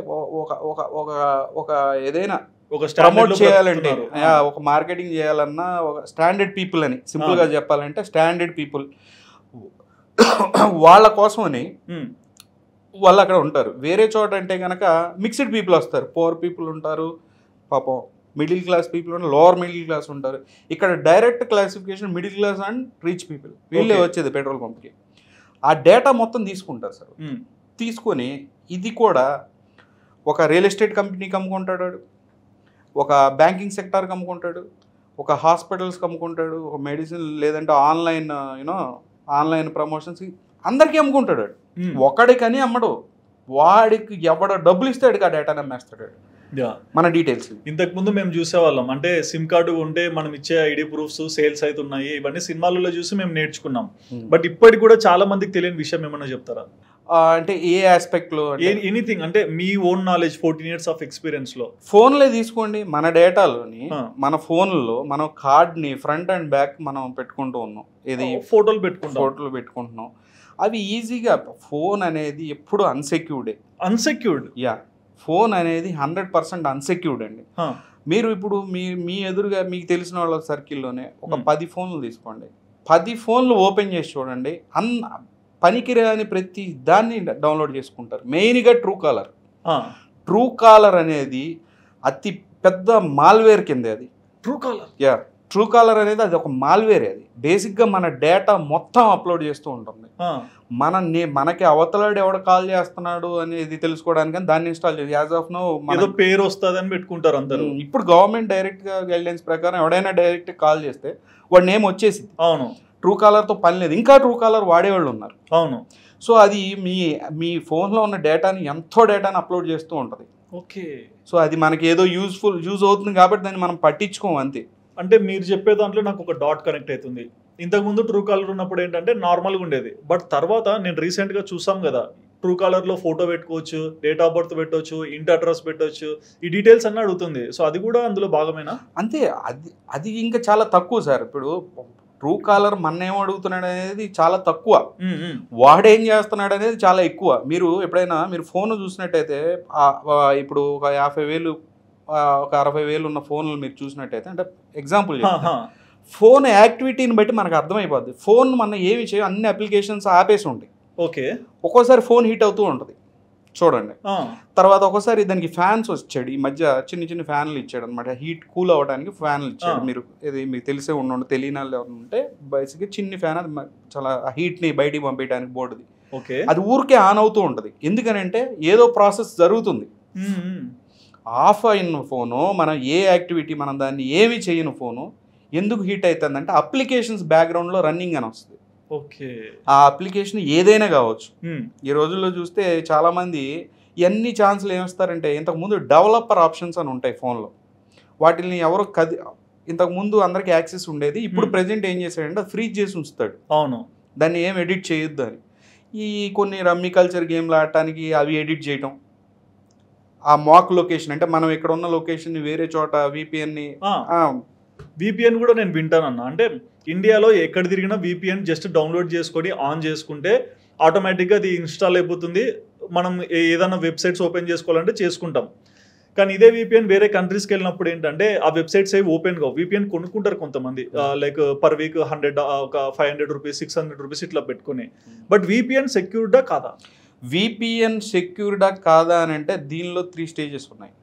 ఒక ఏదైనా ఒక ప్రమోట్ చేయాలంటే, ఒక మార్కెటింగ్ చేయాలన్నా ఒక స్టాండర్డ్ పీపుల్ అని సింపుల్గా చెప్పాలంటే స్టాండర్డ్ పీపుల్, వాళ్ళ కోసమని వాళ్ళు అక్కడ ఉంటారు. వేరే చోట అంటే కనుక మిక్స్డ్ పీపుల్ వస్తారు, పూర్ పీపుల్ ఉంటారు, పాపం మిడిల్ క్లాస్ పీపుల్ ఉంటారు, లోవర్ మిడిల్ క్లాస్ ఉంటారు. ఇక్కడ direct classification middle class and rich people, వీళ్ళే వచ్చేది పెట్రోల్ పంప్కి. ఆ డేటా మొత్తం తీసుకుంటారు సార్. తీసుకొని ఇది కూడా ఒక రియల్ ఎస్టేట్ కంపెనీకి అమ్ముకుంటాడు, ఒక బ్యాంకింగ్ సెక్టార్కి అమ్ముకుంటాడు, ఒక హాస్పిటల్స్కి అమ్ముకుంటాడు, ఒక మెడిసిన్ లేదంటే ఆన్లైన్ ప్రమోషన్స్కి అందరికీ అమ్ముకుంటాడు. ఒకడికని అమ్మడు, వాడికి ఎవడ డబ్బులు ఇస్తాడు ఆ డేటాని అమ్మేస్తాడు మన డీటెయిల్స్. ఇంతకు ముందు మేము చూసేవాళ్ళం, అంటే సిమ్ కార్డు ఉంటే మనం ఇచ్చే ఐడి ప్రూఫ్స్ సేల్స్ అవుతున్నాయి, ఇవన్నీ సినిమాలలో చూసి మేము నేర్చుకున్నాం. బట్ ఇప్పటికి కూడా చాలా మందికి తెలియని విషయం ఏమన్నా చెప్తారా? అంటే ఏ ఆస్పెక్ట్ లో? ఎనీథింగ్, అంటే మీ own knowledge, 14 years of experience లో. ఫోన్లే తీసుకోండి, మన డేటాలోని మన ఫోన్లో మనం కార్డ్ని ఫ్రంట్ అండ్ బ్యాక్ మనం పెట్టుకుంటూ ఉన్నాం, ఇది ఫోటోలు పెట్టుకుంటున్నాం. అవి ఈజీగా, ఫోన్ అనేది ఎప్పుడు అన్సెక్యూర్డ్. యా, ఫోన్ అనేది 100% అన్సెక్యూర్డ్ అండి. మీరు ఇప్పుడు మీ ఎదురుగా మీకు తెలిసిన వాళ్ళ సర్కిల్లోనే ఒక 10 ఫోన్లు తీసుకోండి, 10 ఫోన్లు ఓపెన్ చేసి చూడండి, పనికిరాని ప్రతి దాన్ని డౌన్లోడ్ చేసుకుంటారు. మెయిన్గా ట్రూ కాలర్ అనేది అతి పెద్ద మాల్వేర్ కింద. అది ట్రూ కాలర్ అనేది అది ఒక మాల్వేర్. అది బేసిక్గా మన డేటా మొత్తం అప్లోడ్ చేస్తూ ఉంటుంది. మనకి అవతలాడు ఎవడ కాల్ చేస్తున్నాడు అనేది తెలుసుకోవడానికి దాన్ని ఇన్స్టాల్ చేసి యాజ్ ఆఫ్ నో పేరు వస్తుందని పెట్టుకుంటారు అందరూ. ఇప్పుడు గవర్నమెంట్ డైరెక్ట్గా గైడ్లైన్స్ ప్రకారం ఎవడైనా డైరెక్ట్ కాల్ చేస్తే వాడి నేమ్ వచ్చేసింది. అవును, ట్రూ కాలర్తో పని లేదు. ఇంకా ట్రూ కాలర్ వాడేవాళ్ళు ఉన్నారు. అవును. సో అది మీ ఫోన్లో ఉన్న డేటాని, ఎంతో డేటాని అప్లోడ్ చేస్తూ ఉంటుంది. ఓకే. సో అది మనకి ఏదో యూజ్ అవుతుంది కాబట్టి దాన్ని మనం పట్టించుకోం అంతే. అంటే మీరు చెప్పే దాంట్లో నాకు ఒక డాట్ కనెక్ట్ అవుతుంది. ఇంతకుముందు ట్రూ కాలర్ ఉన్నప్పుడు ఏంటంటే నార్మల్గా ఉండేది, బట్ తర్వాత నేను రీసెంట్గా చూసాం కదా, ట్రూ కాలర్లో ఫోటో పెట్టుకోవచ్చు, డేట్ ఆఫ్ బర్త్ పెట్టవచ్చు, ఇంటి అడ్రస్ పెట్టవచ్చు, ఈ డీటెయిల్స్ అన్నీ అడుగుతుంది. సో అది కూడా అందులో భాగమేనా? అంతే. అది ఇంకా చాలా తక్కువ సార్. ఇప్పుడు ట్రూ కాలర్ మన ఏం అడుగుతున్నాడు అనేది చాలా తక్కువ, వాడేం చేస్తున్నాడు అనేది చాలా ఎక్కువ. మీరు ఎప్పుడైనా మీరు ఫోన్ చూసినట్టయితే, ఇప్పుడు ఒక 50,000 ఒక 60,000 ఉన్న ఫోన్లు మీరు చూసినట్టయితే, అంటే ఎగ్జాంపుల్ ఫోన్ యాక్టివిటీని బట్టి మనకు అర్థమైపోద్ది. ఫోన్ మన ఏమి చేయ అన్ని అప్లికేషన్స్ ఆపేసి ఉంటాయి. ఓకే. ఒక్కోసారి ఫోన్ హీట్ అవుతూ ఉంటుంది చూడండి. తర్వాత ఒకసారి దానికి ఫ్యాన్స్ వచ్చాడు, ఈ మధ్య చిన్న చిన్న ఫ్యాన్లు ఇచ్చాడు అనమాట, హీట్ కూల్ అవ్వడానికి ఫ్యాన్లు ఇచ్చాడు. మీరు ఇది మీకు తెలిసే తెలియని వాళ్ళు ఎవరు ఉంటే, బేసిక్గా చిన్న ఫ్యాన్, అది చాలా హీట్ని బయటికి పంపించడానికి బోర్డుది. ఓకే. అది ఊరికే ఆన్ అవుతూ ఉంటుంది. ఎందుకనంటే ఏదో ప్రాసెస్ జరుగుతుంది. ఆఫ్ అయిన ఫోను, మనం ఏ యాక్టివిటీ, మనం దాన్ని ఏమి చేయని ఫోను ఎందుకు హీట్ అవుతుందంటే అప్లికేషన్స్ బ్యాక్గ్రౌండ్లో రన్నింగ్ అని వస్తుంది. ఓకే. ఆ అప్లికేషన్ ఏదైనా కావచ్చు. ఈ రోజుల్లో చూస్తే చాలామంది ఎన్ని ఛాన్స్లు ఏమిస్తారంటే, ఇంతకుముందు డెవలపర్ ఆప్షన్స్ అని ఉంటాయి ఫోన్లో, వాటిని ఎవరో ఇంతకుముందు అందరికి యాక్సెస్ ఉండేది. ఇప్పుడు ప్రెజెంట్ ఏం చేశాడంటే అది ఫ్రీజ్ చేసి ఉంచుతాడు. అవును. దాన్ని ఏం ఎడిట్ చేయొద్దు అని. ఈ కొన్ని రమ్మీ కల్చర్ గేమ్లు ఆడటానికి అవి ఎడిట్ చేయటం, ఆ మాక్ లొకేషన్ అంటే మనం ఇక్కడ ఉన్న లొకేషన్ని వేరే చోట విపిఎన్ కూడా నేను వింటానన్నా. అంటే ఇండియాలో ఎక్కడ తిరిగినా విపిఎన్ జస్ట్ డౌన్లోడ్ చేసుకొని ఆన్ చేసుకుంటే ఆటోమేటిక్గా అది ఇన్స్టాల్ అయిపోతుంది. మనం ఏదైనా వెబ్సైట్స్ ఓపెన్ చేసుకోవాలంటే చేసుకుంటాం. కానీ ఇదే విపిఎన్ వేరే కంట్రీస్కి వెళ్ళినప్పుడు ఏంటంటే ఆ వెబ్సైట్స్ అవి ఓపెన్ కావు. విపిఎన్ కొనుక్కుంటారు కొంతమంది, లైక్ పర్ వీక్ 100 ఒక 500 రూపీస్ 600 రూపీస్ ఇట్లా పెట్టుకుని. బట్ విపిఎన్ సెక్యూర్డా కాదా? విపిఎన్ సెక్యూర్డా కాదా అని అంటే దీనిలో 3 స్టేజెస్ ఉన్నాయి.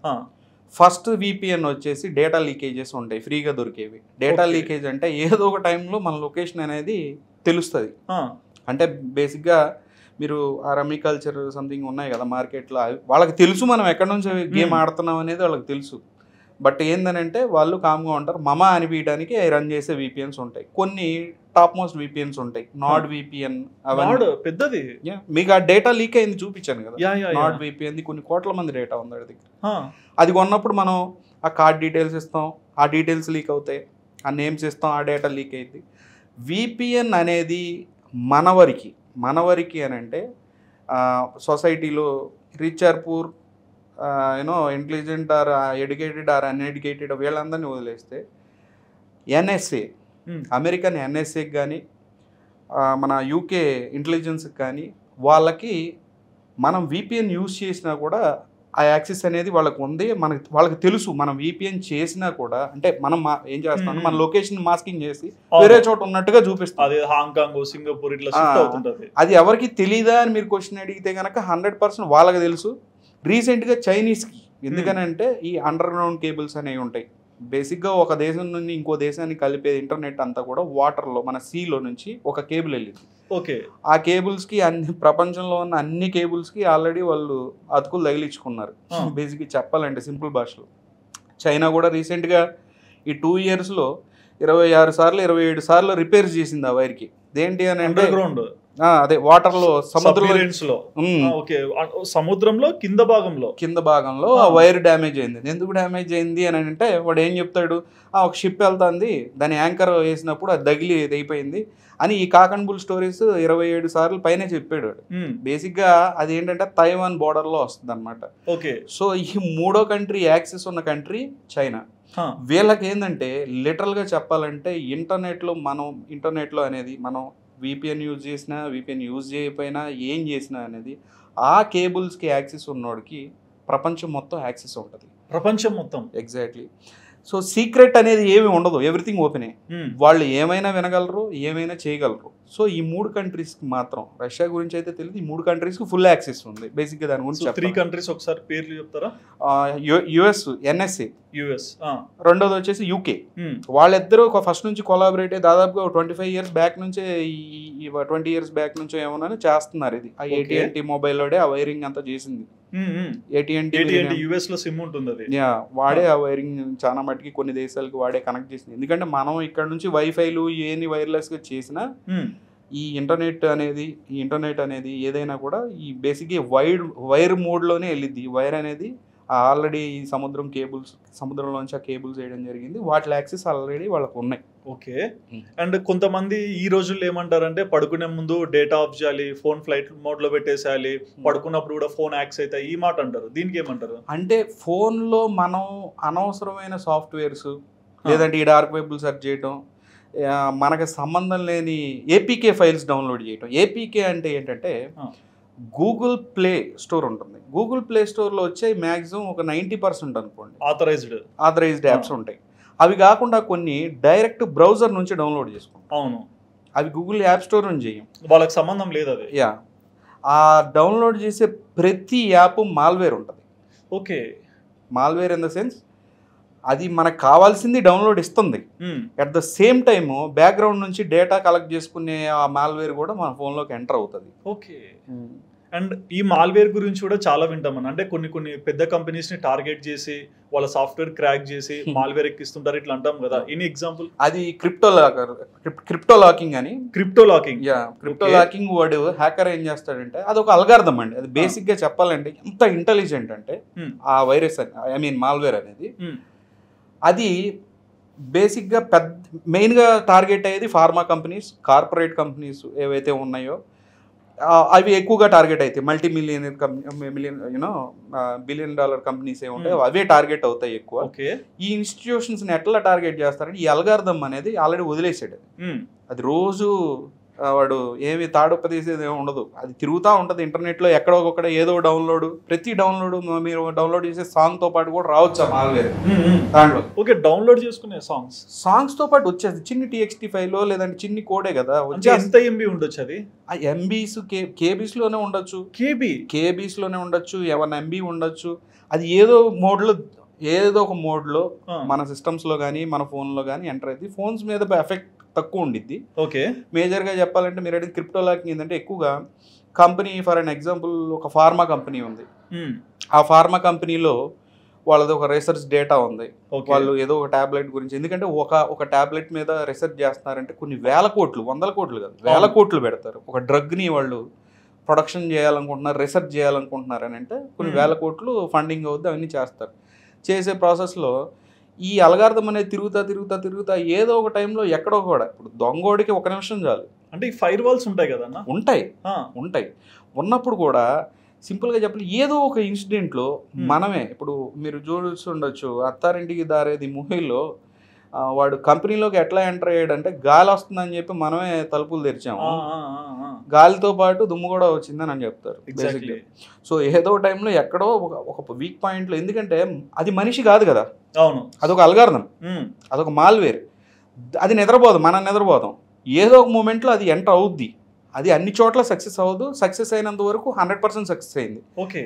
ఫస్ట్ విపిఎన్ వచ్చేసి డేటా లీకేజెస్ ఉంటాయి, ఫ్రీగా దొరికేవి. డేటా లీకేజ్ అంటే ఏదో ఒక టైంలో మన లొకేషన్ అనేది తెలుస్తుంది. అంటే బేసిక్గా మీరు ఆ రమ్మీ కల్చర్ సంథింగ్ ఉన్నాయి కదా మార్కెట్లో, వాళ్ళకి తెలుసు మనం ఎక్కడి నుంచి గేమ్ ఆడుతున్నాం అనేది వాళ్ళకి తెలుసు. బట్ ఏందనంటే వాళ్ళు కామ్గా ఉంటారు. మమా అనిపించడానికి రన్ చేసే విపిఎన్స్ ఉంటాయి. కొన్ని టాప్ మోస్ట్ విపిఎన్స్ ఉంటాయి. నాడ్ విపిఎన్ అవన్నీ పెద్దది. మీకు ఆ డేటా లీక్ అయింది చూపించాను కదా, నాడ్ విపిఎన్ కొన్ని కోట్ల మంది డేటా ఉంది అది దగ్గర. అది కొన్నప్పుడు మనం ఆ కార్డ్ డీటెయిల్స్ ఇస్తాం, ఆ డీటెయిల్స్ లీక్ అవుతాయి, ఆ నేమ్స్ ఇస్తాం, ఆ డేటా లీక్ అయింది. విపిఎన్ అనేది మనవరికి అని అంటే సొసైటీలో rich or poor, intelligent or educated or uneducated వీళ్ళందరినీ వదిలేస్తే ఎన్ఎస్ఏ, అమెరికన్ ఎన్ఎస్ఏకి కానీ మన యూకే ఇంటెలిజెన్స్కి కానీ వాళ్ళకి మనం విపిఎన్ యూజ్ చేసినా కూడా ఆ యాక్సెస్ అనేది వాళ్ళకి ఉంది. వాళ్ళకి తెలుసు మనం విపిఎన్ చేసినా కూడా, అంటే మనం ఏం చేస్తాం, మన లొకేషన్ మాస్కింగ్ చేసి వేరే చోట ఉన్నట్టుగా చూపిస్తాం. అది హాంకాంగ్, సింగపూర్ ఇట్లా షిఫ్ట్ అవుతుంటది. అది ఎవరికి తెలీదా అని మీరు క్వశ్చన్ అడిగితే కనుక 100% వాళ్ళకి తెలుసు. రీసెంట్గా చైనీస్కి, ఎందుకనంటే ఈ అండర్ గ్రౌండ్ కేబుల్స్ అనేవి ఉంటాయి. బేసిక్గా ఒక దేశం నుండి ఇంకో దేశాన్ని కలిపే ఇంటర్నెట్ అంతా కూడా వాటర్లో, మన సీలో నుంచి ఒక కేబుల్ వెళ్ళింది. ఓకే. ఆ కేబుల్స్కి ప్రపంచంలో ఉన్న అన్ని కేబుల్స్కి ఆల్రెడీ వాళ్ళు అతుకులు తగిలించుకున్నారు. బేసిక్గా చెప్పాలంటే సింపుల్ భాషలో. చైనా కూడా రీసెంట్గా ఈ 2 ఇయర్స్లో 26 సార్లు 27 సార్లు రిపేర్ చేసింది ఆ వైర్కి. దేంటి అని అంటే అదే వాటర్లో, సముద్రంలో కింద భాగంలో ఆ వైర్ డ్యామేజ్ అయింది. ఎందుకు డ్యామేజ్ అయింది అని అంటే వాడు ఏం చెప్తాడు, ఒక షిప్ వెళ్తుంది, దాని యాంకర్ వేసినప్పుడు అది తగిలి ఇది అయిపోయింది అని ఈ కాకన్బుల్ స్టోరీస్ 27 సార్లు పైనే చెప్పాడు వాడు. బేసిక్గా అది ఏంటంటే తైవాన్ బోర్డర్లో వస్తుంది అనమాట. ఓకే. సో ఈ 3వ కంట్రీ యాక్సెస్ ఉన్న కంట్రీ చైనా. వీళ్ళకి ఏంటంటే లిటరల్గా చెప్పాలంటే ఇంటర్నెట్లో అనేది మనం విపిఎన్ యూజ్ చేసినా, విపిఎన్ యూజ్ చేయకపోయినా, ఏం చేసినా అనేది ఆ కేబుల్స్కి యాక్సెస్ ఉన్నోడికి ప్రపంచం మొత్తం యాక్సెస్ ఉంటుంది. ప్రపంచం మొత్తం. ఎగ్జాక్ట్లీ. సో సీక్రెట్ అనేది ఏమి ఉండదు, ఎవ్రీథింగ్ ఓపెనే. వాళ్ళు ఏమైనా వినగలరు, ఏమైనా చేయగలరు. సో ఈ 3 కంట్రీస్కి మాత్రం, రష్యా గురించి అయితే తెలియదు, ఈ 3 కంట్రీస్కి ఫుల్ యాక్సెస్ ఉంది. బేసిక్గా దాని గురించి 3 కంట్రీస్ ఒకసారి పేర్లు చెప్తారా? US, NSA, US. రెండోది వచ్చేసి యూకే. వాళ్ళిద్దరూ ఫస్ట్ నుంచి కొలాబరేట్ అయ్యి దాదాపుగా 25 ఇయర్స్ బ్యాక్ నుంచే 20 ఇయర్స్ బ్యాక్ నుంచో ఏమన్నా చేస్తున్నారు. ఇది ఆ AT&T మొబైల్లోనే ఆ వైరింగ్ అంతా చేసింది. AT&T యుఎస్ లో సిమ్ ఉంటుంది, అది వాడే ఆ వైరింగ్ చాలా మటుకి కొన్ని దేశాలకు వాడే కనెక్ట్ చేసింది. ఎందుకంటే మనం ఇక్కడ నుంచి వైఫైలు ఏని వైర్లెస్గా చేసినా ఈ ఇంటర్నెట్ అనేది ఏదైనా కూడా ఈ బేసిక్గా వైర్ మోడ్లోనే వెళ్ళిద్ది. ఈ వైర్ అనేది ఆల్రెడీ ఈ సముద్రంలోంచి ఆ కేబుల్స్ వేయడం జరిగింది. వాటి యాక్సెస్ ఆల్రెడీ వాళ్ళకు ఉన్నాయి. ఓకే. అండ్ కొంతమంది ఈ రోజుల్లో ఏమంటారంటే పడుకునే ముందు డేటా ఆఫ్ చేయాలి, ఫోన్ ఫ్లైట్ మోడ్లో పెట్టేసేయాలి, పడుకున్నప్పుడు కూడా ఫోన్ యాక్సెస్ అవుతాయి, ఈ మాట అంటారు. దీనికి ఏమంటారు? అంటే ఫోన్లో మనం అనవసరమైన సాఫ్ట్వేర్స్ లేదంటే ఈ డార్క్ వెబ్లు సెర్చ్ చేయటం, మనకు సంబంధం లేని ఏపీకే ఫైల్స్ డౌన్లోడ్ చేయటం. ఏపీకే అంటే ఏంటంటే గూగుల్ ప్లే స్టోర్ ఉంటుంది. గూగుల్ ప్లే స్టోర్లో వచ్చే మ్యాక్సిమం ఒక 90% అనుకోండి ఆథరైజ్డ్ యాప్స్ ఉంటాయి. అవి కాకుండా కొన్ని డైరెక్ట్ బ్రౌజర్ నుంచి డౌన్లోడ్ చేసుకుంటాం. అవును. అవి గూగుల్ యాప్ స్టోర్ నుంచి చేయం, వాళ్ళకి సంబంధం లేదు అది. ఆ డౌన్లోడ్ చేసే ప్రతి యాప్ మాల్వేర్ ఉంటుంది. Okay. Malware in the sense అది మనకు కావాల్సింది డౌన్లోడ్ ఇస్తుంది. At the same time background నుంచి డేటా కలెక్ట్ చేసుకునే ఆ మాల్వేర్ కూడా మన ఫోన్లోకి ఎంటర్ అవుతుంది. ఓకే. అండ్ ఈ మాల్వేర్ గురించి కూడా చాలా వింటామని, అంటే కొన్ని పెద్ద కంపెనీస్ ని టార్గెట్ చేసి వాళ్ళ సాఫ్ట్వేర్ క్రాక్ చేసి మాల్వేర్ ఎక్కిస్తుంటారు ఇట్లా అంటాం కదా, ఎనీ ఎగ్జాంపుల్? అది క్రిప్టో లాకింగ్ అని. క్రిప్టో లాకింగ్, క్రిప్టో లాకింగ్ వాడు హ్యాకర్ ఏం చేస్తాడంటే అది ఒక అల్గారిథం అండి. అది బేసిక్ గా చెప్పాలంటే ఎంత ఇంటెలిజెంట్ అంటే ఆ వైరస్ ఐ మీన్ మాల్వేర్ అనేది, అది బేసిక్గా మెయిన్గా టార్గెట్ అయ్యేది ఫార్మా కంపెనీస్, కార్పొరేట్ కంపెనీస్ ఏవైతే ఉన్నాయో అవి ఎక్కువగా టార్గెట్ అవుతాయి. బిలియన్ డాలర్ కంపెనీస్ ఏ ఉంటాయో అవే టార్గెట్ అవుతాయి ఎక్కువ. ఈ ఇన్స్టిట్యూషన్స్ని ఎట్లా టార్గెట్ చేస్తారంటే ఈ అల్గారిథం అనేది ఆల్రెడీ వదిలేసాడు. అది రోజు వాడు ఏమి తాడొప్పదీసేది ఏమి ఉండదు, అది తిరుగుతూ ఉంటుంది ఇంటర్నెట్లో ఎక్కడో ఒకక్కడ ఏదో డౌన్లోడ్, ప్రతి డౌన్లోడ్ మీరు డౌన్లోడ్ చేసే సాంగ్తో పాటు కూడా రావచ్చు ఆ మాల్వేర్ దాంట్లో. ఓకే, డౌన్లోడ్ చేసుకునే సాంగ్స్తో పాటు వచ్చేది చిన్ని TXT ఫైల్లో లేదంటే చిన్ని కోడే కదా. ఎంత MB ఉండొచ్చు అది? ఆ MBs KBsలోనే ఉండొచ్చు, KBsలోనే ఉండొచ్చు, 1 MB ఉండొచ్చు. అది ఏదో ఒక మోడ్లో మన సిస్టమ్స్లో కానీ మన ఫోన్లో కానీ ఎంటర్ అయితే ఫోన్స్ మీద ఎఫెక్ట్ తక్కువ ఉండిద్ది. ఓకే, మేజర్గా చెప్పాలంటే మీరు అడిగిన క్రిప్టో లాకింగ్ ఏంటంటే ఎక్కువగా కంపెనీ, ఫర్ అన్ ఎగ్జాంపుల్ ఒక ఫార్మా కంపెనీ ఉంది. ఆ ఫార్మా కంపెనీలో వాళ్ళది ఒక రీసెర్చ్ డేటా ఉంది. వాళ్ళు ఏదో ఒక టాబ్లెట్ గురించి, ఎందుకంటే ఒక టాబ్లెట్ మీద రీసెర్చ్ చేస్తున్నారంటే కొన్ని వేల కోట్లు, వందల కోట్లు కాదు వేల కోట్లు పెడతారు. ఒక డ్రగ్ని వాళ్ళు ప్రొడక్షన్ చేయాలనుకుంటున్నారు, రీసెర్చ్ చేయాలనుకుంటున్నారు అని అంటే కొన్ని వేల కోట్లు ఫండింగ్ అవుద్ది, అవన్నీ చేస్తారు. చేసే ప్రాసెస్లో ఈ అల్గారిథం అనేది తిరుగుతా ఏదో ఒక టైంలో ఎక్కడో కూడా, ఇప్పుడు దొంగోడికి 1 నిమిషం చాలు. అంటే ఈ ఫైర్ వాల్స్ ఉంటాయి కదా? ఉంటాయి. ఉన్నప్పుడు కూడా సింపుల్గా చెప్పాలి, ఏదో ఒక ఇన్సిడెంట్లో మనమే, ఇప్పుడు మీరు చూస్తుండొచ్చు అత్తారింటికి దారేది మూవీలో వాడు కంపెనీలోకి ఎట్లా ఎంటర్ అయ్యాడంటే గాలి వస్తుందని చెప్పి మనమే తలుపులు తెరిచాము, గాలితో పాటు దుమ్ము కూడా వచ్చిందని అని చెప్తారు బేసిక్లీ. సో ఏదో టైంలో ఎక్కడో ఒక వీక్ పాయింట్లో, ఎందుకంటే అది మనిషి కాదు కదా, అదొక అల్గారిథం, అదొక మాల్వేర్, అది నిద్రపోదు, మనం నిద్రపోతాం. ఏదో ఒక మూమెంట్లో అది ఎంటర్ అవుద్ది, అది అన్ని చోట్ల సక్సెస్ అవ్వదు, సక్సెస్ అయినంత వరకు 100% సక్సెస్ అయింది. ఓకే,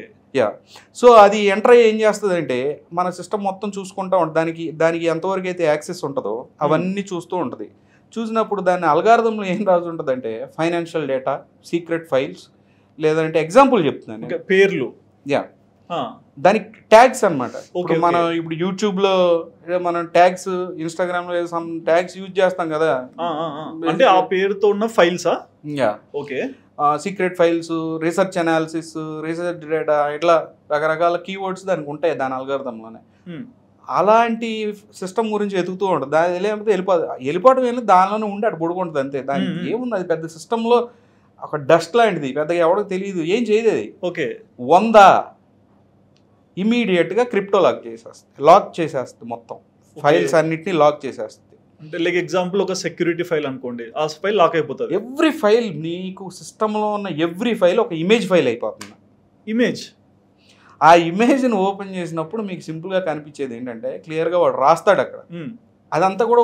సో అది ఎంటర్ అయ్యి ఏం చేస్తుంది అంటే మన సిస్టమ్ మొత్తం చూసుకుంటూ ఉంటుంది, దానికి ఎంతవరకు అయితే యాక్సెస్ ఉంటుందో అవన్నీ చూస్తూ ఉంటుంది. చూసినప్పుడు దాని అల్గారిథంలో ఏం రాసి ఉంటుంది అంటే ఫైనాన్షియల్ డేటా, సీక్రెట్ ఫైల్స్, లేదంటే ఎగ్జాంపుల్ చెప్తున్నాను పేర్లు, దానికి ట్యాగ్స్ అనమాట. ఇప్పుడు మనం ఇప్పుడు యూట్యూబ్లో మనం ట్యాగ్స్, ఇన్స్టాగ్రామ్లో సమ్ ట్యాగ్స్ యూజ్ చేస్తాం కదా, అంటే ఆ పేరుతో ఉన్న ఫైల్సా? Okay, secret files, research analysis, research data, ఇట్లా రకరకాల కీవర్డ్స్ దానికి ఉంటాయి దాని అల్గారిథంలోనే. అలాంటి సిస్టమ్ గురించి ఎదుగుతూ ఉంటుంది. దాని వెళ్ళిపోవడం వెళ్ళి దానిలోనే ఉండి అటు పడుకుంటుంది అంతే. దానికి ఏముంది, అది పెద్ద సిస్టంలో ఒక డస్ట్ లాంటిది, పెద్దగా ఎవరికి తెలియదు, ఏం చేయదు అది. ఓకే, 100 ఇమీడియట్గా క్రిప్టో లాక్ చేసేస్తుంది మొత్తం ఫైల్స్ అన్నిటిని లాక్ చేసేస్తుంది. అంటే లైక్ ఎగ్జాంపుల్ ఒక సెక్యూరిటీ ఫైల్ అనుకోండి, ఆ ఫైల్ లాక్ అయిపోతుంది. ఎవ్రీ ఫైల్, నీకు సిస్టంలో ఉన్న ఎవ్రీ ఫైల్ ఒక ఇమేజ్ ఫైల్ అయిపోతుంది. ఆ ఇమేజ్ని ఓపెన్ చేసినప్పుడు మీకు సింపుల్గా కనిపించేది ఏంటంటే క్లియర్గా వాడు రాస్తాడు అక్కడ, అదంతా కూడా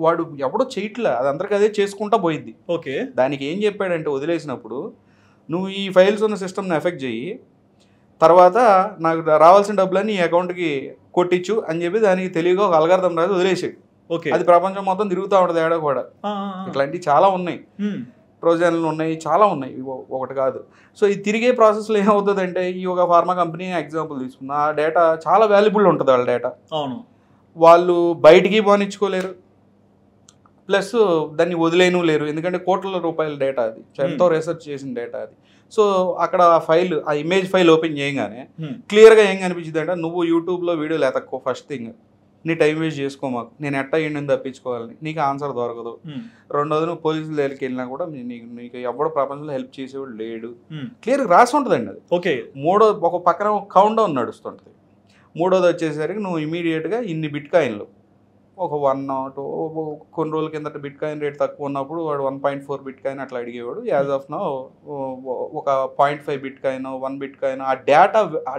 వాడు ఎవడో చేయట్లే, అదంతా అదే చేసుకుంటా పోయిద్ది. ఓకే, దానికి ఏం చెప్పాడంటే వదిలేసినప్పుడు నువ్వు ఈ ఫైల్స్ ఉన్న సిస్టమ్ని ఎఫెక్ట్ చేయి, తర్వాత నాకు రావాల్సిన డబ్బులన్నీ ఈ అకౌంట్కి కొట్టించు అని చెప్పి దానికి తెలియగా ఒక అల్గారిథం రాసి వదిలేసాడు. అది ప్రపంచం మొత్తం తిరుగుతూ ఉంటుంది ఏడా కూడా. ఇట్లాంటివి చాలా ఉన్నాయి, ట్రోజన్లు ఉన్నాయి, చాలా ఉన్నాయి, ఒకటి కాదు. సో ఈ తిరిగే ప్రాసెస్లో ఏమవుతుందంటే ఈ ఒక ఫార్మా కంపెనీ ఎగ్జాంపుల్ తీసుకున్నా, ఆ డేటా చాలా వాల్యుబుల్ ఉంటుంది వాళ్ళ డేటా. వాళ్ళు బయటికి పోనిచ్చుకోలేరు, ప్లస్ దాన్ని వదిలేను లేరు, ఎందుకంటే కోట్ల రూపాయల డేటా అది, ఎంతో రీసెర్చ్ చేసిన డేటా అది. సో అక్కడ ఆ ఇమేజ్ ఫైల్ ఓపెన్ చేయగానే క్లియర్గా ఏం కనిపించింది అంటే, నువ్వు యూట్యూబ్లో వీడియోలు ఎతక్కో, ఫస్ట్ థింగ్ నీ టైం వేస్ట్ చేసుకో, మాకు నేను ఎట్టా ఏంటని తప్పించుకోవాలని, నీకు ఆన్సర్ దొరకదు. రెండోది నువ్వు పోలీసుల దగ్గరికి వెళ్ళినా కూడా నీకు ఎవడో ప్రపంచంలో హెల్ప్ చేసేవాడు లేడు, క్లియర్గా రాసి ఉంటుందండి అది. ఓకే, ఒక పక్కన కౌంట్ డౌన్ నడుస్తుంటుంది. మూడోది వచ్చేసరికి నువ్వు ఇమీడియట్గా ఇన్ని బిట్ కాయిన్లు, ఒక 1 కొన్ని రోజుల కిందట బిట్ కాయిన్ రేట్ తక్కువ ఉన్నప్పుడు వాడు 1.4 బిట్ కాయిన్ అట్లా అడిగేవాడు. యాజ్ ఆఫ్ నౌ ఒక 0.5 బిట్ కాయిన్, 1 బిట్ కాయిన్, ఆ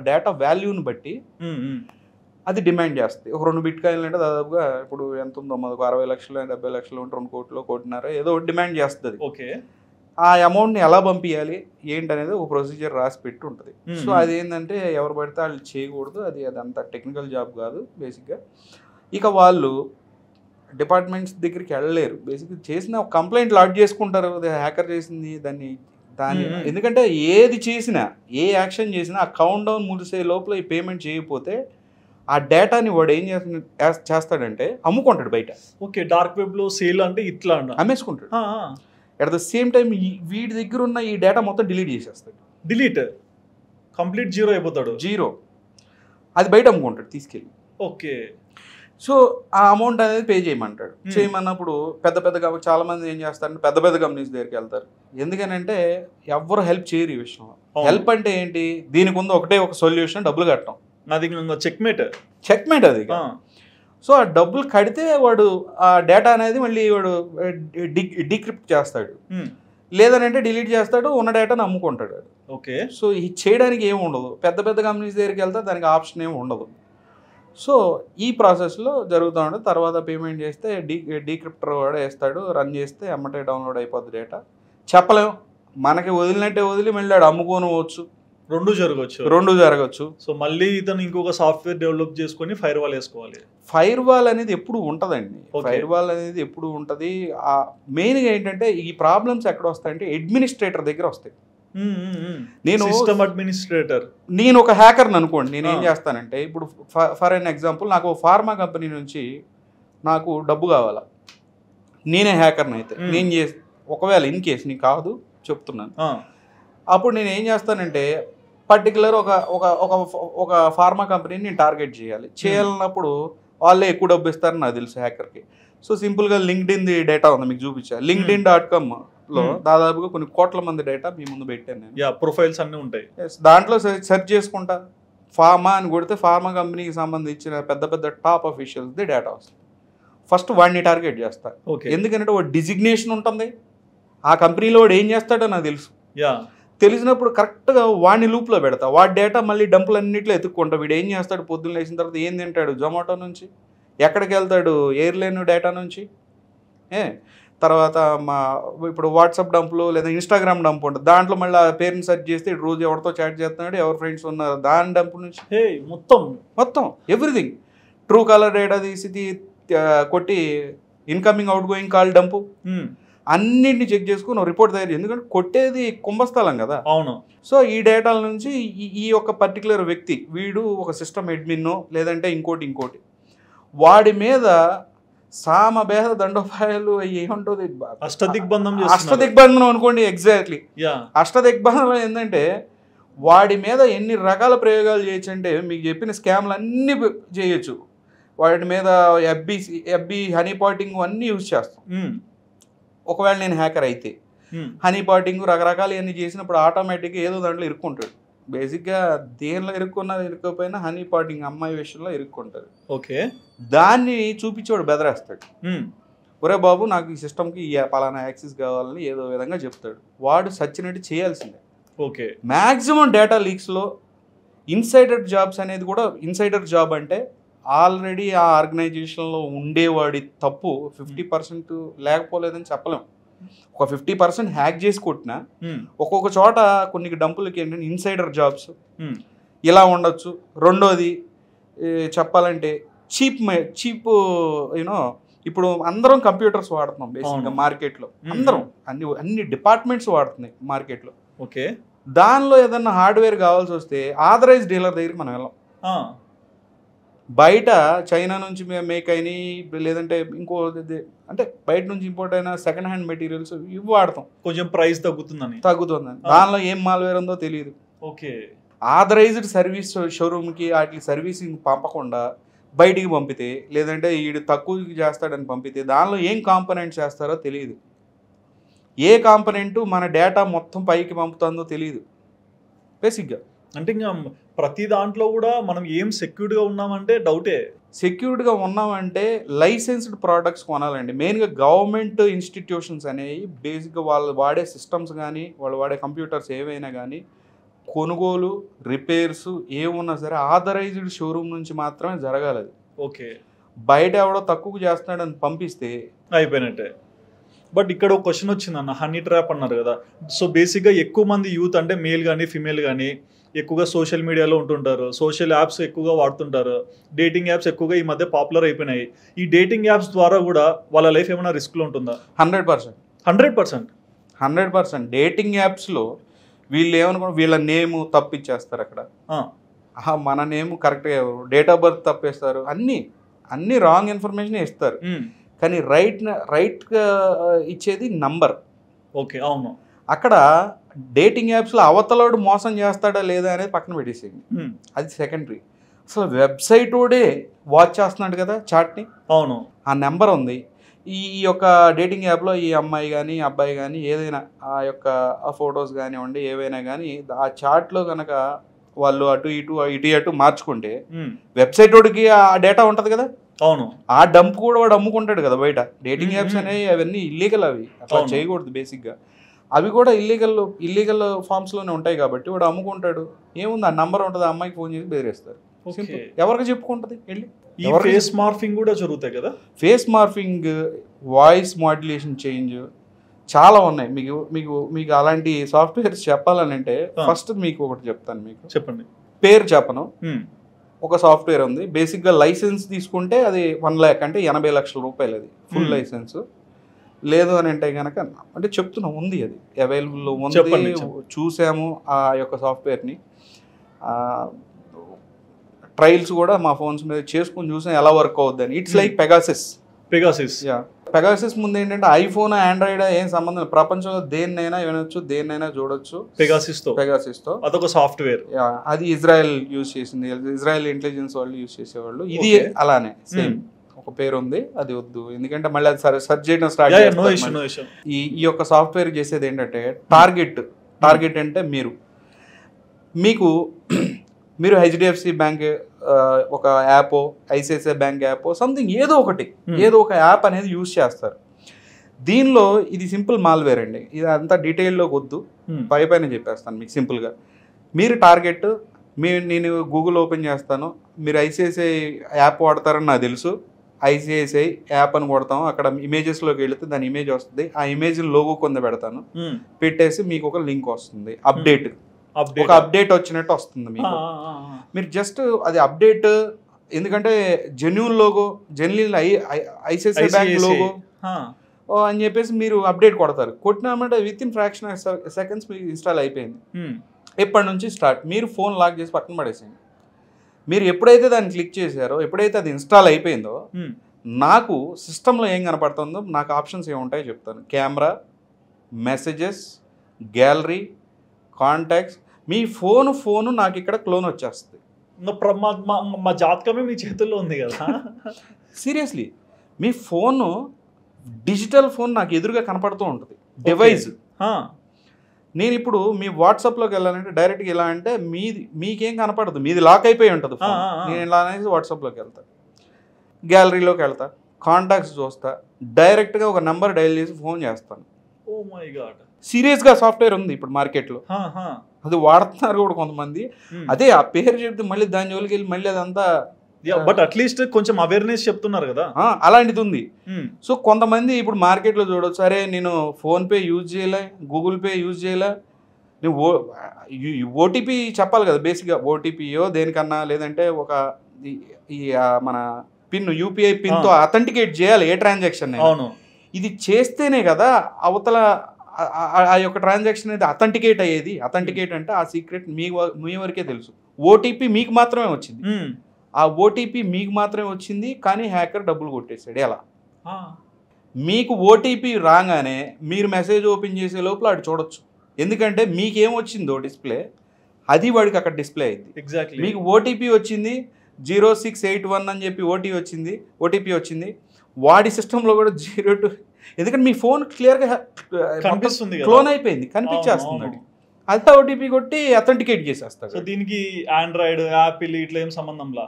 డేటా వాల్యూని బట్టి అది డిమాండ్ చేస్తుంది. ఒక 2 బిట్ కాయిన్లు అంటే దాదాపుగా ఇప్పుడు ఎంత ఉందో మనకు 60 లక్షలు 70 లక్షలు 2 కోట్లు 1.5 కోటి ఏదో డిమాండ్ చేస్తుంది. ఓకే, ఆ అమౌంట్ని ఎలా పంపించాలి ఏంటనేది ఒక ప్రొసీజర్ రాసి పెట్టి ఉంటుంది. సో అదేంటంటే ఎవరు పడితే వాళ్ళు చేయకూడదు, అదంత టెక్నికల్ జాబ్ కాదు బేసిక్గా. ఇక వాళ్ళు డిపార్ట్మెంట్స్ దగ్గరికి వెళ్ళలేరు, బేసిక్గా చేసిన కంప్లైంట్ లాడ్జ్ చేసుకుంటారు, హ్యాకర్ చేసింది, దాన్ని దాని ఎందుకంటే ఏది చేసినా ఏ యాక్షన్ చేసినా ఆ కౌంట్ డౌన్ ముగిసే లోపల ఈ పేమెంట్ చేయకపోతే ఆ డేటాని వాడు ఏం చేస్తాడంటే అమ్ముకుంటాడు బయట. ఓకే, డార్క్ వెబ్ లో సేల్ అంటే ఇట్లా అమ్మేసుకుంటాడు. అట్ ద సేమ్ టైం వీడి దగ్గర ఉన్న ఈ డేటా మొత్తం డిలీట్ చేసేస్తాడు. డిలీట్ కంప్లీట్ జీరో అయిపోతాడు. జీరో. అది బయట అమ్ముకుంటాడు తీసుకెళ్ళి. ఓకే. సో ఆ అమౌంట్ అనేది పే చేయమంటాడు. చేయమన్నప్పుడు పెద్ద చాలా మంది ఏం చేస్తారంటే పెద్ద కంపెనీస్ దగ్గరికి వెళ్తారు. ఎందుకనంటే ఎవరు హెల్ప్ చేయరు ఈ విషయంలో. హెల్ప్ అంటే ఏంటి, దీనికి ఉంది ఒకటే ఒక సొల్యూషన్, డబ్బులు కట్టడం. అది చెక్మేట్ అది. సో ఆ డబ్బులు కడితే వాడు ఆ డేటా అనేది మళ్ళీ వాడు డీక్రిప్ట్ చేస్తాడు, లేదనంటే డిలీట్ చేస్తాడు, ఉన్న డేటాను అమ్ముకుంటాడు. ఓకే. సో ఇది చేయడానికి ఏమి ఉండదు. పెద్ద కంపెనీస్ దగ్గరికి వెళ్తే దానికి ఆప్షన్ ఏమి ఉండదు. సో ఈ ప్రాసెస్లో జరుగుతూ ఉంటుంది. తర్వాత పేమెంట్ చేస్తే డీక్రిప్టర్ కూడా వేస్తాడు, రన్ చేస్తే అమ్మటే డౌన్లోడ్ అయిపోద్ది డేటా. చెప్పలేం, మనకి వదిలినట్టే వదిలి మళ్ళీ ఆడు అమ్ముకోవచ్చు. రెండు జరగచ్చు. సో మళ్ళీ ఇతను ఇంకొక సాఫ్ట్వేర్ డెవలప్ చేసుకొని ఫైర్ వాల్ వేసుకోవాలి. ఫైర్ వాల్ అనేది ఎప్పుడు ఉంటుందండి. ఫైర్ వాల్ అనేది ఎప్పుడు ఉంటుంది. మెయిన్గా ఏంటంటే ఈ ప్రాబ్లమ్స్ ఎక్కడ వస్తాయంటే అడ్మినిస్ట్రేటర్ దగ్గర వస్తాయి. నేను సిస్టమ్ అడ్మినిస్ట్రేటర్, నేను ఒక హ్యాకర్ని అనుకోండి. నేను ఏం చేస్తానంటే ఇప్పుడు ఫర్ ఎన్ ఎగ్జాంపుల్ నాకు ఫార్మా కంపెనీ నుంచి నాకు డబ్బు కావాలా, నేనే హ్యాకర్ని అయితే నేను ఒకవేళ ఇన్ కేస్ నీకు కాదు చెప్తున్నాను, అప్పుడు నేను ఏం చేస్తానంటే పర్టికులర్ ఒక ఫార్మా కంపెనీని నేను టార్గెట్ చేయాలన్నప్పుడు వాళ్ళే ఎక్కువ డబ్బు ఇస్తారని నాకు తెలుసు హ్యాకర్కి. సో సింపుల్గా లింక్డ్ఇన్ డేటా ఉంది మీకు చూపించా. linkedin.com లో దాదాపుగా కొన్ని కోట్ల మంది డేటా మీ ముందు పెట్టాను నేను. ప్రొఫైల్స్ అన్నీ ఉంటాయి. దాంట్లో సెర్చ్ చేసుకుంటా ఫార్మా అని కొడితే ఫార్మా కంపెనీకి సంబంధించిన పెద్ద టాప్ అఫీషియల్స్ది డేటా వస్తుంది. ఫస్ట్ వాడిని టార్గెట్ చేస్తా. ఎందుకంటే వాడు డిజిగ్నేషన్ ఉంటుంది, ఆ కంపెనీలో వాడు ఏం చేస్తాడో నాకు తెలుసు. తెలిసినప్పుడు కరెక్ట్గా వాడిని లూప్లో పెడతా. వాడి డేటా మళ్ళీ డంపులు అన్నింటిలో ఎత్తుక్కుంటా. వీడు ఏం చేస్తాడు, పొద్దున్న లేచిన తర్వాత ఏం తింటాడు, జొమాటో నుంచి ఎక్కడికి వెళ్తాడు, ఎయిర్లైన్ డేటా నుంచి, తర్వాత ఇప్పుడు వాట్సాప్ డంపులు లేదా ఇన్స్టాగ్రామ్ డంప్ ఉంటుంది, దాంట్లో మళ్ళీ ఆ పేరుని సెర్చ్ చేస్తే రోజు ఎవరితో చాట్ చేస్తున్నాడు, ఎవరు ఫ్రెండ్స్ ఉన్నారు, దాని డంపు నుంచి మొత్తం ఎవ్రీథింగ్. ట్రూ కాలర్ డేటా తీసి కొట్టి incoming out going call dump అన్నింటిని చెక్ చేసుకుని రిపోర్ట్ తయారు చేయాలి. ఎందుకంటే కొట్టేది కుంభస్థలం కదా. అవును. సో ఈ డేటాల నుంచి ఈ యొక్క పర్టికులర్ వ్యక్తి వీడు ఒక సిస్టమ్ అడ్మిన్నో లేదంటే ఇంకోటి వాడి మీద సామభేద దండోపాయాలు ఏముంటుంది, అష్టదిగ్బంధనం అనుకోండి. ఎగ్జాక్ట్లీ. అష్టదిగ్బంధనం ఏంటంటే వాడి మీద ఎన్ని రకాల ప్రయోగాలు చేయొచ్చు అంటే మీకు చెప్పిన స్కామ్లు అన్నీ చేయొచ్చు. వాటి మీద ఎఫ్బి హనీ పాటింగ్ అన్నీ యూజ్ చేస్తాం. ఒకవేళ నేను హ్యాకర్ అయితే హనీ పాటింగ్ రకరకాలు ఇవన్నీ చేసినప్పుడు ఆటోమేటిక్గా ఏదో దాంట్లో ఇరుక్కుంటాడు. బేసిక్గా దేనిలో ఇరుక్కపోయినా హనీ పాటింగ్ అమ్మాయి విషయంలో ఇరుక్కుంటారు. ఓకే. దాన్ని చూపించేవాడు బెదరేస్తాడు. ఒరే బాబు నాకు ఈ సిస్టమ్కి పలానా యాక్సెస్ కావాలని ఏదో విధంగా చెప్తాడు. వాడు సచ్చినట్టు చేయాల్సిందే. ఓకే. మ్యాక్సిమం డేటా లీక్స్లో ఇన్సైడర్ జాబ్స్ అనేది కూడా, ఇన్సైడర్ జాబ్ అంటే ఆల్రెడీ ఆ ఆర్గనైజేషన్లో ఉండేవాడి తప్పు 50% లేకపోలేదని చెప్పలేం. ఒక 50% హ్యాక్ చేసి కొట్టినా ఒక్కొక్క చోట కొన్ని డంపులకి ఏంటంటే ఇన్సైడర్ జాబ్స్ ఇలా ఉండొచ్చు. రెండోది చెప్పాలంటే చీప్ యూనో ఇప్పుడు అందరం కంప్యూటర్స్ వాడుతున్నాం బేసిక్గా మార్కెట్లో. అందరం అన్ని డిపార్ట్మెంట్స్ వాడుతున్నాయి మార్కెట్లో. ఓకే. దానిలో ఏదన్నా హార్డ్వేర్ కావాల్సి వస్తే ఆథరైజ్ డీలర్ దగ్గరికి మనం వెళ్ళాం. బయట చైనా నుంచి మేక్ అయినాయి లేదంటే ఇంకో అంటే బయట నుంచి ఇంపోర్ట్ అయిన సెకండ్ హ్యాండ్ మెటీరియల్స్ ఇవి వాడతాం. కొంచెం ప్రైస్ తగ్గుతుందని. దానిలో ఏం మాల్వేర్ ఉందో తెలియదు. ఓకే. ఆథరైజ్డ్ సర్వీస్ షోరూమ్కి వాటి సర్వీసింగ్ పంపకుండా బయటికి పంపితే లేదంటే వీడు తక్కువకి చేస్తాడని పంపితే దానిలో ఏం కాంపోనెంట్స్ చేస్తారో తెలియదు. ఏ కాంపోనెంట్ మన డేటా మొత్తం పైకి పంపుతుందో తెలియదు బేసిక్గా. అంటే ఇంకా ప్రతి దాంట్లో కూడా మనం ఏం సెక్యూర్డ్గా ఉన్నామంటే డౌటే. సెక్యూర్డ్గా ఉన్నామంటే లైసెన్స్డ్ ప్రోడక్ట్స్ కొనాలండి. మెయిన్గా గవర్నమెంట్ ఇన్స్టిట్యూషన్స్ అనేవి బేసిక్గా వాళ్ళు వాడే సిస్టమ్స్ కానీ వాళ్ళు వాడే కంప్యూటర్స్ ఏవైనా కానీ కొనుగోలు రిపేర్స్ ఏమున్నా సరే ఆథరైజ్డ్ షోరూమ్ నుంచి మాత్రమే జరగాలి. అది ఓకే. బయట ఎవడో తక్కువ చేస్తున్నాడని పంపిస్తే అయిపోయినట్టే. బట్ ఇక్కడ ఒక క్వశ్చన్ వచ్చింది అన్న, హనీ ట్రాప్ అన్నారు కదా. సో బేసిక్గా ఎక్కువ మంది యూత్ అంటే మేల్ కానీ ఫిమేల్ కానీ ఎక్కువగా సోషల్ మీడియాలో ఉంటుంటారు, సోషల్ యాప్స్ ఎక్కువగా వాడుతుంటారు, డేటింగ్ యాప్స్ ఎక్కువగా ఈ మధ్య పాపులర్ అయిపోయినాయి. ఈ డేటింగ్ యాప్స్ ద్వారా కూడా వాళ్ళ లైఫ్ ఏమైనా రిస్క్లో ఉంటుందా? 100%. 100%. డేటింగ్ యాప్స్లో వీళ్ళు ఏమనుకో వీళ్ళ నేము తప్పిచ్చేస్తారు అక్కడ, మన నేమ్ కరెక్ట్గా డేట్ ఆఫ్ బర్త్ తప్పేస్తారు, అన్నీ రాంగ్ ఇన్ఫర్మేషన్ ఇస్తారు. కానీ రైట్గా ఇచ్చేది నంబర్. ఓకే, అవును. అక్కడ డేటింగ్ యాప్స్లో అవతలోడు మోసం చేస్తాడా లేదా అనేది పక్కన పెట్టేసేయండి, అది సెకండరీ. అసలు వెబ్సైట్ వాడే వాచ్ చేస్తున్నాడు కదా చాట్ని. అవును, ఆ నెంబర్ ఉంది. ఈ యొక్క డేటింగ్ యాప్లో ఈ అమ్మాయి కానీ అబ్బాయి కానీ ఏదైనా ఆ యొక్క ఫొటోస్ కానివ్వండి ఏవైనా కానీ ఆ చాట్లో కనుక వాళ్ళు అటు ఇటు మార్చుకుంటే వెబ్సైట్ వాడికి ఆ డేటా ఉంటుంది కదా. అవును, ఆ డంప్ కూడా వాడు అమ్ముకుంటాడు కదా బయట. డేటింగ్ యాప్స్ అనేవి అవన్నీ ఇల్లీగల్, అవి అట్లా చేయకూడదు బేసిక్గా. అవి కూడా ఇల్లీగల్ ఫామ్స్లోనే ఉంటాయి కాబట్టి వాడు అమ్ముకుంటాడు. ఏముంది, ఆ నంబర్ ఉంటుంది, ఆ అమ్మాయికి ఫోన్ చేసి బెదిరేస్తారు. ఎవరికి చెప్పుకుంటుంది వెళ్ళి. ఫేస్ మార్ఫింగ్ కూడా జరుగుతాయి కదా. Face morphing, voice modulation change చాలా ఉన్నాయి. మీకు అలాంటి సాఫ్ట్వేర్స్ చెప్పాలని అంటే ఫస్ట్ మీకు ఒకటి చెప్తాను. మీకు చెప్పండి, పేరు చెప్పను. ఒక సాఫ్ట్వేర్ ఉంది, బేసిక్గా లైసెన్స్ తీసుకుంటే అది 1 lakh అంటే 80 లక్షల రూపాయలు, అది ఫుల్ లైసెన్స్. లేదు అని అంటే కనుక అంటే చెప్తున్నా, ఉంది, అది అవైలబుల్లో ఉంది, చూసాము ఆ యొక్క సాఫ్ట్వేర్ని. ట్రయల్స్ కూడా మా ఫోన్స్ మీద చేసుకుని చూసాం ఎలా వర్క్ అవుద్దని. ఇట్స్ లైక్ పెగాసిస్ ముందు ఏంటంటే ఐఫోన్ ఆండ్రాయిడ్ ఏం సంబంధం, ప్రపంచంలో దేన్నైనా వినొచ్చు, దేన్నైనా చూడొచ్చు పెగాసిస్తో. అదొక సాఫ్ట్వేర్, అది ఇజ్రాయెల్ యూజ్ చేసింది, ఇజ్రాయెల్ ఇంటెలిజెన్స్ వాళ్ళు యూజ్ చేసేవాళ్ళు. ఇది అలానే సేమ్ ఒక పేరు ఉంది, అది వద్దు ఎందుకంటే మళ్ళీ అది సెర్చ్ చేయడం స్టార్ట్ చేస్తారు. ఈ యొక్క సాఫ్ట్వేర్ చేసేది ఏంటంటే టార్గెట్ అంటే మీరు హెచ్డిఎఫ్సి బ్యాంక్ ఒక app, ICICI bank app, something ఏదో ఒక యాప్ అనేది యూజ్ చేస్తారు. దీనిలో ఇది సింపుల్ మాల్వేర్ అండి, ఇది అంతా డీటెయిల్లోకి వద్దు, పైన చెప్పేస్తాను మీకు సింపుల్గా. మీరు టార్గెట్, నేను గూగుల్ ఓపెన్ చేస్తాను, మీరు ఐసిఐసిఐ యాప్ వాడతారని నాకు తెలుసు, ఐసిఐసిఐ యాప్ అని కొడతాము, అక్కడ ఇమేజెస్లోకి వెళితే దాని ఇమేజ్ వస్తుంది, ఆ ఇమేజ్ లోగో కొంత పెడతాను, పెట్టేసి మీకు ఒక లింక్ వస్తుంది, ఒక అప్డేట్ వచ్చినట్టు వస్తుంది మీకు. మీరు జస్ట్ అది అప్డేట్, ఎందుకంటే జెన్యున్ ఐసిఐసిఐ బ్యాంక్ లోగో అని చెప్పేసి మీరు అప్డేట్ కొడతారు. కొట్టినామంటే within fraction of seconds మీకు ఇన్స్టాల్ అయిపోయింది. ఎప్పటి నుంచి స్టార్ట్, మీరు ఫోన్ లాక్ చేసి పక్కన పడేసేయండి. మీరు ఎప్పుడైతే దాన్ని క్లిక్ చేశారో, ఎప్పుడైతే అది ఇన్స్టాల్ అయిపోయిందో, నాకు సిస్టంలో ఏం కనపడుతుందో నాకు ఆప్షన్స్ ఏముంటాయో చెప్తాను. Camera, messages, gallery, contacts. మీ ఫోను నాకు ఇక్కడ క్లోన్ వచ్చేస్తుంది. మా జాతకమే మీ చేతుల్లో ఉంది కదా. సీరియస్లీ, మీ ఫోను డిజిటల్ ఫోన్ నాకు ఎదురుగా కనపడుతూ ఉంటుంది, డివైస్. నేను ఇప్పుడు మీ వాట్సాప్లోకి వెళ్ళాలంటే డైరెక్ట్గా ఎలా అంటే మీకేం కనపడదు, మీది లాక్ అయిపోయి ఉంటుంది ఫోన్. నేను ఇలా అనేసి వాట్సాప్లోకి వెళ్తాను, గ్యాలరీలోకి వెళ్తా, కాంటాక్ట్స్ చూస్తా, డైరెక్ట్గా ఒక నెంబర్ డైల్ చేసి ఫోన్ చేస్తాను. ఓ మై గాడ్, సీరియస్గా సాఫ్ట్వేర్ ఉంది ఇప్పుడు మార్కెట్లో, అది వాడుతున్నారు కూడా కొంతమంది. అదే ఆ పేరు చెప్తే మళ్ళీ దాని జోలికి వెళ్ళి మళ్ళీ అదంతా, బట్ అట్లీస్ట్ కొంచెం అవేర్నెస్ చెప్తున్నారు కదా, అలాంటిది ఉంది. సో కొంతమంది ఇప్పుడు మార్కెట్లో చూడవచ్చు, సరే నేను ఫోన్పే యూజ్ చేయలే, గూగుల్ పే యూజ్ చేయలే, నువ్వు ఓటీపీ చెప్పాలి కదా బేసిక్గా, ఓటీపీయో దేనికన్నా, లేదంటే ఒక ఈ మన పిన్, యూపీఐ పిన్తో అథెంటికేట్ చేయాలి ఏ ట్రాన్సాక్షన్. ఇది చేస్తేనే కదా అవతల ఆ యొక్క ట్రాన్సాక్షన్ అనేది అథెంటికేట్ అయ్యేది. అథెంటికేట్ అంటే ఆ సీక్రెట్ మీ వరకే తెలుసు, ఓటీపీ మీకు మాత్రమే వచ్చింది, ఆ ఓటీపీ మీకు మాత్రమే వచ్చింది, కానీ హ్యాకర్ డబ్బులు కొట్టేశాడు. ఎలా? మీకు ఓటీపీ రాగానే మీరు మెసేజ్ ఓపెన్ చేసే లోపల వాడు చూడొచ్చు, ఎందుకంటే మీకేం వచ్చిందో డిస్ప్లే అది వాడికి అక్కడ డిస్ప్లే అయింది. ఎగ్జాక్ట్లీ. మీకు ఓటీపీ వచ్చింది 0681 అని చెప్పి ఓటీపీ వచ్చింది, వాడి సిస్టంలో కూడా 02, ఎందుకంటే మీ ఫోన్ క్లియర్గా కనిపిస్తుంది, క్లోన్ అయిపోయింది, కనిపించేస్తుంది. అదే ఓటీపీ కొట్టి అథెంటికేట్ చేసేస్తాడు. సో దీనికి ఆండ్రాయిడ్, యాపిల్ ఇట్లా ఏం సంబంధంలా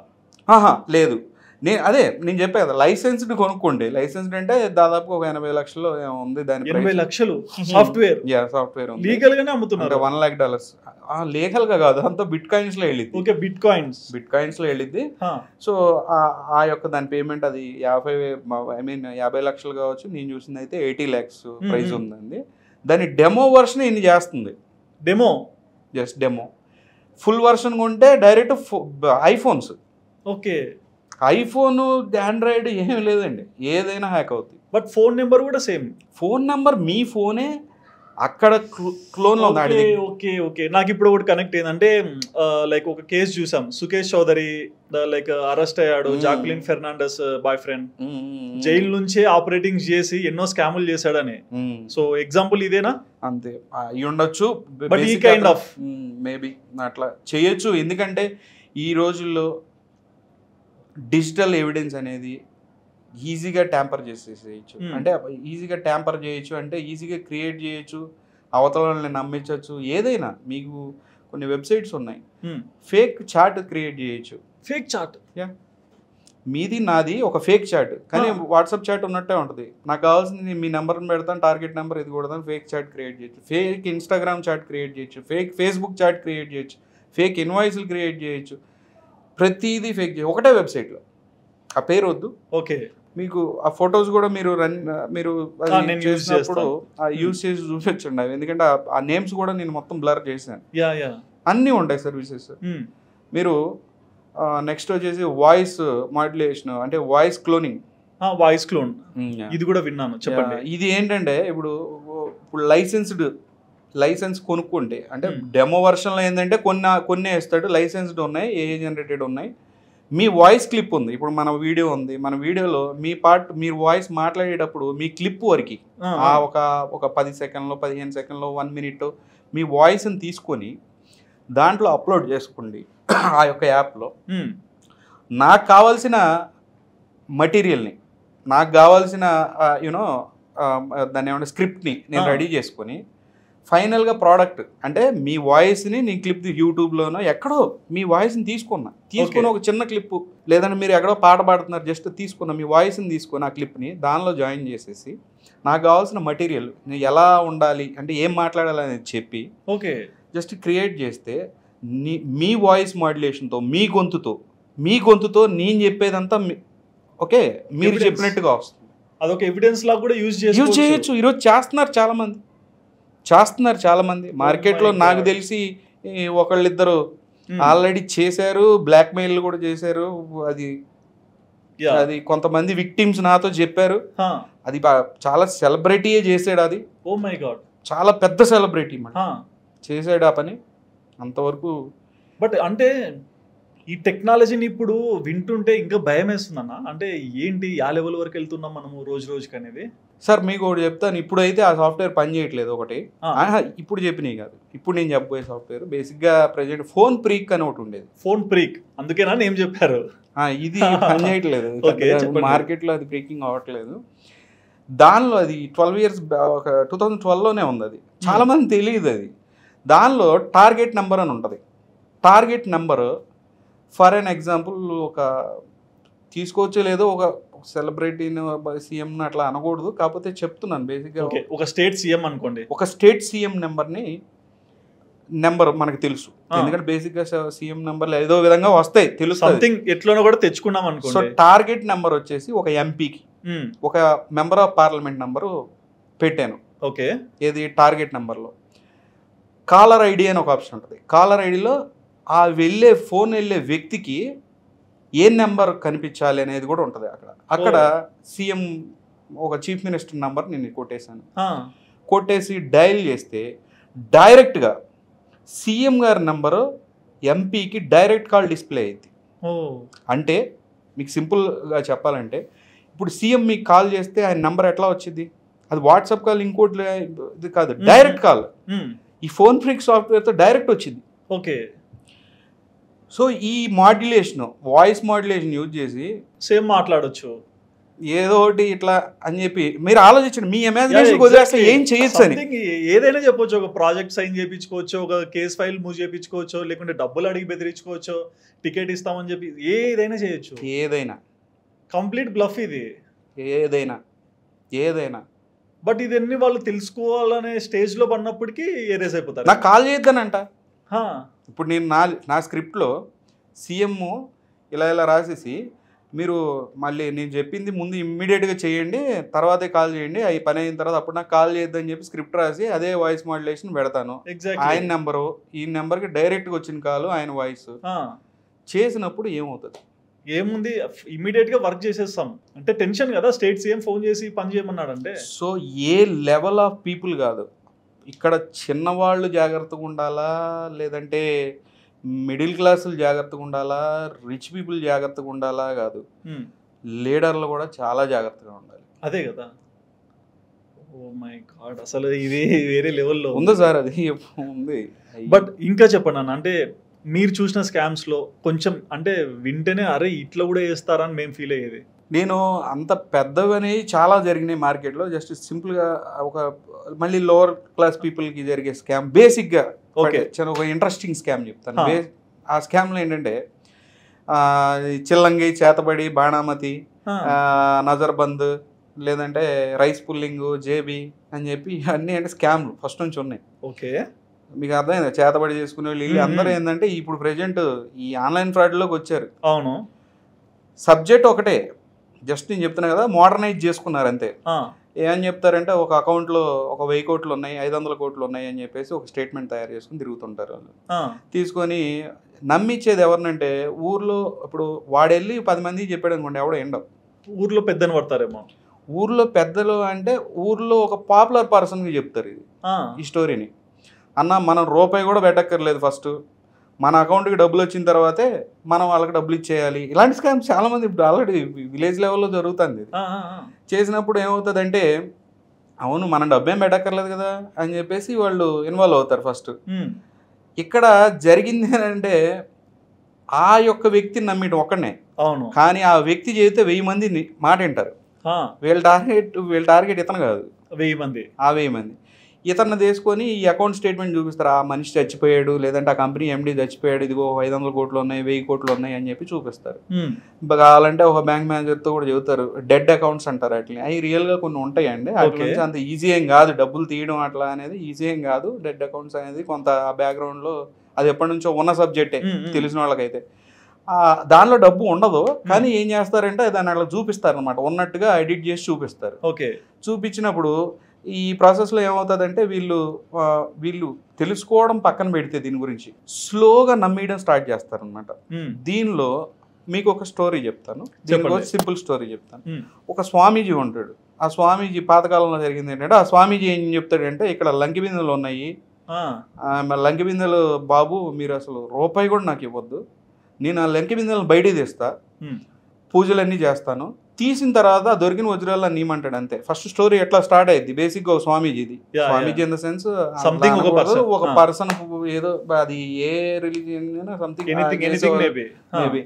లేదు. నేను చెప్పే కదా, లైసెన్స్డ్ కొనుక్కోండి. లైసెన్స్డ్ అంటే దాదాపు ఒక 80 లక్షలు ఉంది. దాని 80 లక్షలు సాఫ్ట్వేర్ లీగల్ గానే అమ్ముతున్నారు. $1 lakh. లీగల్ గా కాదు, అంతా బిట్ కాయిన్స్ లో వెళ్ళింది. ఓకే, బిట్ కాయిన్స్ లో వెళ్ళింది. సో ఆ యొక్క దాని పేమెంట్ అది 50 లక్షలు కావచ్చు, నేను చూసింది అయితే 80 lakhs ప్రైస్ ఉందండి. దాని డెమో వర్షన్ ఇన్ని చేస్తుంది. Just demo. ఫుల్ వర్షన్ కొంటే direct iPhones. Okay, iPhone, Android ఏమీ లేదండి, ఏదైనా హ్యాక్ అవుతుంది. బట్ ఫోన్ నెంబర్ కూడా సేమ్. ఫోన్ నెంబర్ మీ ఫోనే అక్కడ క్లోన్ లో ఉంది. ఓకే ఓకే నాకు ఇప్పుడు ఒకటి కనెక్ట్ ఏంటంటే లైక్ ఒక కేసు చూసాం, సుకేష్ చౌదరి లైక్ అరెస్ట్ అయ్యాడు, Jacqueline Fernandes boy friend jail నుంచే ఆపరేటింగ్ చేసి ఎన్నో స్కాములు చేశాడని. సో ఎగ్జాంపుల్ ఇదేనా? అంతే అయి ఉండొచ్చు, బట్ ఈ కైండ్ ఆఫ్ మేబీ అట్లా చేయొచ్చు. ఎందుకంటే ఈ రోజుల్లో డిజిటల్ ఎవిడెన్స్ అనేది ఈజీగా ట్యాంపర్ చేసేసేయచ్చు. అంటే ఈజీగా ట్యాంపర్ చేయొచ్చు, అంటే ఈజీగా క్రియేట్ చేయొచ్చు, అవతలని నమ్మించవచ్చు. ఏదైనా మీకు కొన్ని వెబ్సైట్స్ ఉన్నాయి, ఫేక్ చాట్ క్రియేట్ చేయొచ్చు. Fake chat? మీది నాది ఒక ఫేక్ చాట్, కానీ వాట్సాప్ చాట్ ఉన్నట్టే ఉంటుంది. నాకు కావాల్సింది మీ నెంబర్ని పెడతాను, టార్గెట్ నెంబర్ ఇది కూడా ఫేక్ చాట్ క్రియేట్ చేయొచ్చు, ఫేక్ ఇన్స్టాగ్రామ్ చాట్ క్రియేట్ చేయొచ్చు, ఫేక్ ఫేస్బుక్ చాట్ క్రియేట్ చేయొచ్చు, ఫేక్ ఇన్వాయిస్లు క్రియేట్ చేయొచ్చు. ప్రతిదీ ఫేక్ చేయొచ్చు ఒకటే వెబ్సైట్లో. ఆ పేరు వద్దు, ఓకే. మీకు ఆ ఫొటోస్ కూడా మీరు చేసినప్పుడు యూజ్ చేసి చూపించండి అవి, ఎందుకంటే ఆ నేమ్స్ కూడా నేను మొత్తం బ్లర్ చేశాను. అన్నీ ఉంటాయి సర్వీసెస్. మీరు నెక్స్ట్ వచ్చేసి వాయిస్ మాడ్యులేషన్, అంటే వాయిస్ క్లోనింగ్. వాయిస్ క్లోన్ ఇది కూడా విన్నాను, చెప్పండి. ఇది ఏంటంటే ఇప్పుడు లైసెన్స్ కొనుక్కుంటే, అంటే డెమో వర్షన్లో ఏంటంటే కొన్ని వేస్తాడు, లైసెన్స్డ్ ఉన్నాయి, ఏఏ జనరేటెడ్ ఉన్నాయి. మీ వాయిస్ క్లిప్ ఉంది, ఇప్పుడు మన వీడియో ఉంది, మన వీడియోలో మీరు వాయిస్ మాట్లాడేటప్పుడు మీ క్లిప్ వరకు ఒక 10 సెకండ్లో 15 సెకండ్లో 1 మినిట్ మీ వాయిస్ని తీసుకొని దాంట్లో అప్లోడ్ చేసుకోండి ఆ యొక్క యాప్లో. నాకు కావాల్సిన మటీరియల్ని, నాకు కావాల్సిన దాన్ని ఏమన్నా స్క్రిప్ట్ని నేను రెడీ చేసుకొని ఫైనల్గా ప్రోడక్ట్, అంటే మీ వాయిస్ని నేను క్లిప్ యూట్యూబ్లోనో ఎక్కడో మీ వాయిస్ని తీసుకుని ఒక చిన్న క్లిప్, లేదంటే మీరు ఎక్కడో పాట పాడుతున్నారు, జస్ట్ తీసుకున్న మీ వాయిస్ని తీసుకొని ఆ క్లిప్ని దానిలో జాయిన్ చేసేసి నాకు కావాల్సిన మటీరియల్ నేను ఎలా ఉండాలి, అంటే ఏం మాట్లాడాలి అనేది చెప్పి ఓకే జస్ట్ క్రియేట్ చేస్తే మీ వాయిస్ మాడ్యులేషన్తో మీ గొంతుతో నేను చెప్పేదంతా ఓకే మీరు చెప్పినట్టుగా వస్తుంది. అదొక ఎవిడెన్స్ లాగా కూడా యూజ్ చేయొచ్చు. ఈరోజు చేస్తున్నారు చాలా మంది మార్కెట్లో. నాకు తెలిసి ఒకళ్ళిద్దరు ఆల్రెడీ చేశారు, బ్లాక్ మెయిల్ కూడా చేశారు. అది కొంతమంది విక్టిమ్స్ నాతో చెప్పారు. అది చాలా సెలబ్రిటీయే చేసాడు, అది ఓ మై గాడ్ చాలా పెద్ద సెలబ్రిటీ చేసాడు ఆ పని అంతవరకు. బట్ అంటే ఈ టెక్నాలజీని ఇప్పుడు వింటుంటే ఇంకా భయం వేస్తుందన్న. అంటే ఏంటి ఆ లెవెల్ వరకు వెళ్తున్నాం మనము రోజుకి అనేది. సార్ మీకు ఒకటి చెప్తాను, ఇప్పుడైతే ఆ సాఫ్ట్వేర్ పని చేయట్లేదు ఒకటి. ఇప్పుడు చెప్పినవి కాదు, ఇప్పుడు నేను చెప్పబోయే సాఫ్ట్వేర్ బేసిక్గా ప్రెజెంట్ ఫోన్ ప్రీక్ అని ఒకటి ఉండేది. ఫోన్ ప్రీక్ అందుకేనా నేమ్ చెప్పారు? ఇది పని చేయట్లేదు మార్కెట్లో, అది బ్రేకింగ్ అవ్వట్లేదు. దానిలో అది 12 years 2012లోనే ఉంది. అది చాలా మంది తెలియదు. అది దానిలో టార్గెట్ నెంబర్ అని ఉంటుంది. Target number for an example ఒక తీసుకోవచ్చో లేదో ఒక సెలబ్రిటీని సీఎంని అట్లా అనకూడదు, కాకపోతే చెప్తున్నాను బేసిక్గా. ఒక స్టేట్ సీఎం అనుకోండి, ఒక స్టేట్ సీఎం నెంబర్ మనకు తెలుసు, ఎందుకంటే బేసిక్గా సీఎం నెంబర్లు ఏదో విధంగా వస్తాయి తెలుసు, సంథింగ్ ఎట్లనో కూడా తెచ్చుకున్నాం అనుకో. సో టార్గెట్ నెంబర్ వచ్చేసి ఒక ఎంపీకి ఒక మెంబర్ ఆఫ్ పార్లమెంట్ నెంబరు పెట్టాను. ఓకే, ఏది టార్గెట్ నెంబర్లో కాలర్ ఐడి అని ఒక ఆప్షన్ ఉంటుంది. కాలర్ ఐడిలో ఆ ఫోన్ వెళ్ళే వ్యక్తికి ఏ నెంబర్ కనిపించాలి అనేది కూడా ఉంటుంది. అక్కడ సీఎం ఒక చీఫ్ మినిస్టర్ నెంబర్ నేను కొట్టేసి డయల్ చేస్తే డైరెక్ట్గా సీఎం గారి నెంబరు ఎంపీకి డైరెక్ట్ కాల్ డిస్ప్లే అయింది. అంటే మీకు సింపుల్గా చెప్పాలంటే ఇప్పుడు సీఎం మీకు కాల్ చేస్తే ఆయన నెంబర్ ఎట్లా వచ్చింది, అది వాట్సాప్ కాల్ ఇంకోటి ఇది కాదు, డైరెక్ట్ కాల్. ఈ ఫోన్ ఫ్రీక్ సాఫ్ట్వేర్తో డైరెక్ట్ వచ్చింది. ఓకే, సో ఈ మాడ్యులేషన్, వాయిస్ మాడ్యులేషన్ యూజ్ చేసి సేమ్ మాట్లాడొచ్చు ఏదో ఒకటి ఇట్లా అని చెప్పి మీరు ఆలోచించండి. మీ ఇమాజినేషన్ వదిలేస్తే ఏం చేయొచ్చు అని ఏదైనా చెప్పొచ్చు. ఒక ప్రాజెక్ట్ సైన్ చేయించుకోవచ్చు, ఒక కేస్ ఫైల్ మూవ్ చేయించుకోవచ్చు, లేకుంటే డబ్బులు అడిగి బెదిరించుకోవచ్చు, టికెట్ ఇస్తామని చెప్పి ఏదైనా చేయొచ్చు. ఏదైనా కంప్లీట్ బ్లఫ్ ఇది. ఏదైనా బట్ ఇదన్నీ వాళ్ళు తెలుసుకోవాలనే స్టేజ్లో పడినప్పటికీ ఎరేజ్ అయిపోతారు. నాకు కాల్ చేయొద్దనంట. ఇప్పుడు నేను నా స్క్రిప్ట్లో సీఎం ఇలా రాసేసి మీరు మళ్ళీ నేను చెప్పింది ముందు ఇమ్మీడియట్గా చేయండి, తర్వాతే కాల్ చేయండి, అవి పని అయిన తర్వాత అప్పుడు నాకు కాల్ చేయొద్దని చెప్పి స్క్రిప్ట్ రాసి అదే వాయిస్ మాడ్యులేషన్ పెడతాను. ఆయన నెంబరు ఈ నెంబర్కి డైరెక్ట్గా వచ్చిన కాల్ ఆయన వాయిస్ చేసినప్పుడు ఏముంది ఇమ్మీడియట్గా వర్క్ చేసేస్తాం. అంటే టెన్షన్ కదా, స్టేట్ సీఎం ఫోన్ చేసి పని చేయమన్నాడంటే. సో ఏ లెవెల్ ఆఫ్ పీపుల్ కాదు, ఇక్కడ చిన్నవాళ్ళు జాగ్రత్తగా ఉండాలా, లేదంటే మిడిల్ క్లాసులు జాగ్రత్తగా ఉండాలా, రిచ్ పీపుల్ జాగ్రత్తగా ఉండాలా కాదు, లీడర్లు కూడా చాలా జాగ్రత్తగా ఉండాలి. అదే కదా. ఓ మై గాడ్, అసలు ఇది వేరే లెవెల్లో ఉందా సార్? అది ఉంది. బట్ ఇంకా చెప్పండి అన్న, అంటే మీరు చూసిన స్కామ్స్లో కొంచెం అంటే వింటేనే అరే ఇట్లా కూడా చేస్తారని మేము ఫీల్ అయ్యేది. నేను అంత పెద్దవని చాలా జరిగినాయి మార్కెట్లో. జస్ట్ సింపుల్గా మళ్ళీ లోవర్ క్లాస్ పీపుల్కి జరిగే స్కామ్ బేసిక్గా ఓకే ఒక ఇంట్రెస్టింగ్ స్కామ్ చెప్తాను. ఆ స్కామ్లో ఏంటంటే చిల్లంగి, చేతబడి, బాణామతి, నజర్బంద్, లేదంటే రైస్ పుల్లింగ్, జేబీ అని చెప్పి అన్నీ అంటే స్కామ్లు ఫస్ట్ నుంచి ఉన్నాయి. ఓకే, మీకు అర్థమైందా? చేతబడి చేసుకునే వీళ్ళు అందరూ ఏంటంటే ఇప్పుడు ప్రెజెంట్ ఈ ఆన్లైన్ ఫ్రాడ్లోకి వచ్చారు. అవును, సబ్జెక్ట్ ఒకటే, జస్ట్ నేను చెప్తున్నా కదా, మోడర్నైజ్ చేసుకున్నారు అంతే. ఏమని చెప్తారంటే ఒక అకౌంట్లో ఒక 1000 కోట్లు ఉన్నాయి, 500 కోట్లు ఉన్నాయి అని చెప్పేసి ఒక స్టేట్మెంట్ తయారు చేసుకుని తిరుగుతుంటారు వాళ్ళు. తీసుకొని నమ్మిచ్చేది ఎవరినంటే ఊర్లో ఇప్పుడు వాడెళ్ళి 10 మందికి చెప్పాడు అనుకోండి, ఎవడో ఎండవు. ఊర్లో పెద్దని పడతారేమో. ఊర్లో పెద్దలు అంటే ఊర్లో ఒక పాపులర్ పర్సన్కి చెప్తారు ఇది ఈ స్టోరీని. అన్న మనం రూపాయి కూడా పెట్టక్కర్లేదు, ఫస్ట్ మన అకౌంట్కి డబ్బులు వచ్చిన తర్వాతే మనం వాళ్ళకి డబ్బులు ఇచ్చేయాలి. ఇలాంటి స్కామ్స్ చాలామంది ఇప్పుడు ఆల్రెడీ విలేజ్ లెవెల్లో జరుగుతుంది. చేసినప్పుడు ఏమవుతుందంటే అవును మనం డబ్బేం పెట్టక్కర్లేదు కదా అని చెప్పేసి వాళ్ళు ఇన్వాల్వ్ అవుతారు ఫస్ట్. ఇక్కడ జరిగింది ఏంటంటే ఆ యొక్క వ్యక్తిని నమ్మేయడం ఒక్కడనే. అవును, కానీ ఆ వ్యక్తి చేస్తే 1000 మంది మాట వింటారు. వీళ్ళ టార్గెట్ ఇతను కాదు, 1000 మంది. ఆ 1000 మంది ఇతన్ని తీసుకొని ఈ అకౌంట్ స్టేట్మెంట్ చూపిస్తారు. ఆ మనిషి చచ్చిపోయాడు, లేదంటే ఆ కంపెనీ ఎండి చచ్చిపోయాడు, ఇదిగో 500 కోట్లు ఉన్నాయి, 1000 కోట్లు ఉన్నాయి అని చెప్పి చూపిస్తారు. కావాలంటే ఒక బ్యాంక్ మేనేజర్తో కూడా చెబుతారు, డెడ్ అకౌంట్స్ అంటారు. అట్లా అవి రియల్గా కొన్ని ఉంటాయండి. వాటి నుంచి అంత ఈజీ ఏం కాదు, డబ్బులు తీయడం అట్లా అనేది ఈజీ ఏం కాదు. డెడ్ అకౌంట్స్ అనేది కొంత ఆ బ్యాక్గ్రౌండ్లో అది ఎప్పటి నుంచో ఉన్న సబ్జెక్టే తెలిసిన వాళ్ళకైతే. దానిలో డబ్బు ఉండదు, కానీ ఏం చేస్తారంటే దాన్ని అట్లా చూపిస్తారు అనమాట, ఉన్నట్టుగా ఎడిట్ చేసి చూపిస్తారు. ఓకే, చూపించినప్పుడు ఈ ప్రాసెస్లో ఏమవుతుందంటే వీళ్ళు తెలుసుకోవడం పక్కన పెడితే దీని గురించి స్లోగా నమ్మేయడం స్టార్ట్ చేస్తారనమాట. దీనిలో మీకు ఒక స్టోరీ చెప్తాను, సింపుల్ స్టోరీ చెప్తాను. ఒక స్వామీజీ ఉంటాడు. ఆ స్వామీజీ పాతకాలంలో జరిగింది ఏంటంటే, ఆ స్వామీజీ ఏం చెప్తాడంటే, ఇక్కడ లంకి బిందెలు ఉన్నాయి, లంకి బిందెలు బాబు మీరు అసలు రూపాయి కూడా నాకు ఇవ్వద్దు, నేను ఆ లంకి బిందెలను బయటికి తీస్తా, పూజలన్నీ చేస్తాను, తీసిన తర్వాత దొరికిన వజ్రాల్లో నీమంటాడు అంతే. ఫస్ట్ స్టోరీ ఎట్లా స్టార్ట్ అయ్యింది బేసిక్గా స్వామీజీది. స్వామీజీ ఇన్ ద సెన్స్ ఒక పర్సన్, ఏదో అది ఏ రిలీజియన్ సంథింగ్ మేబీ.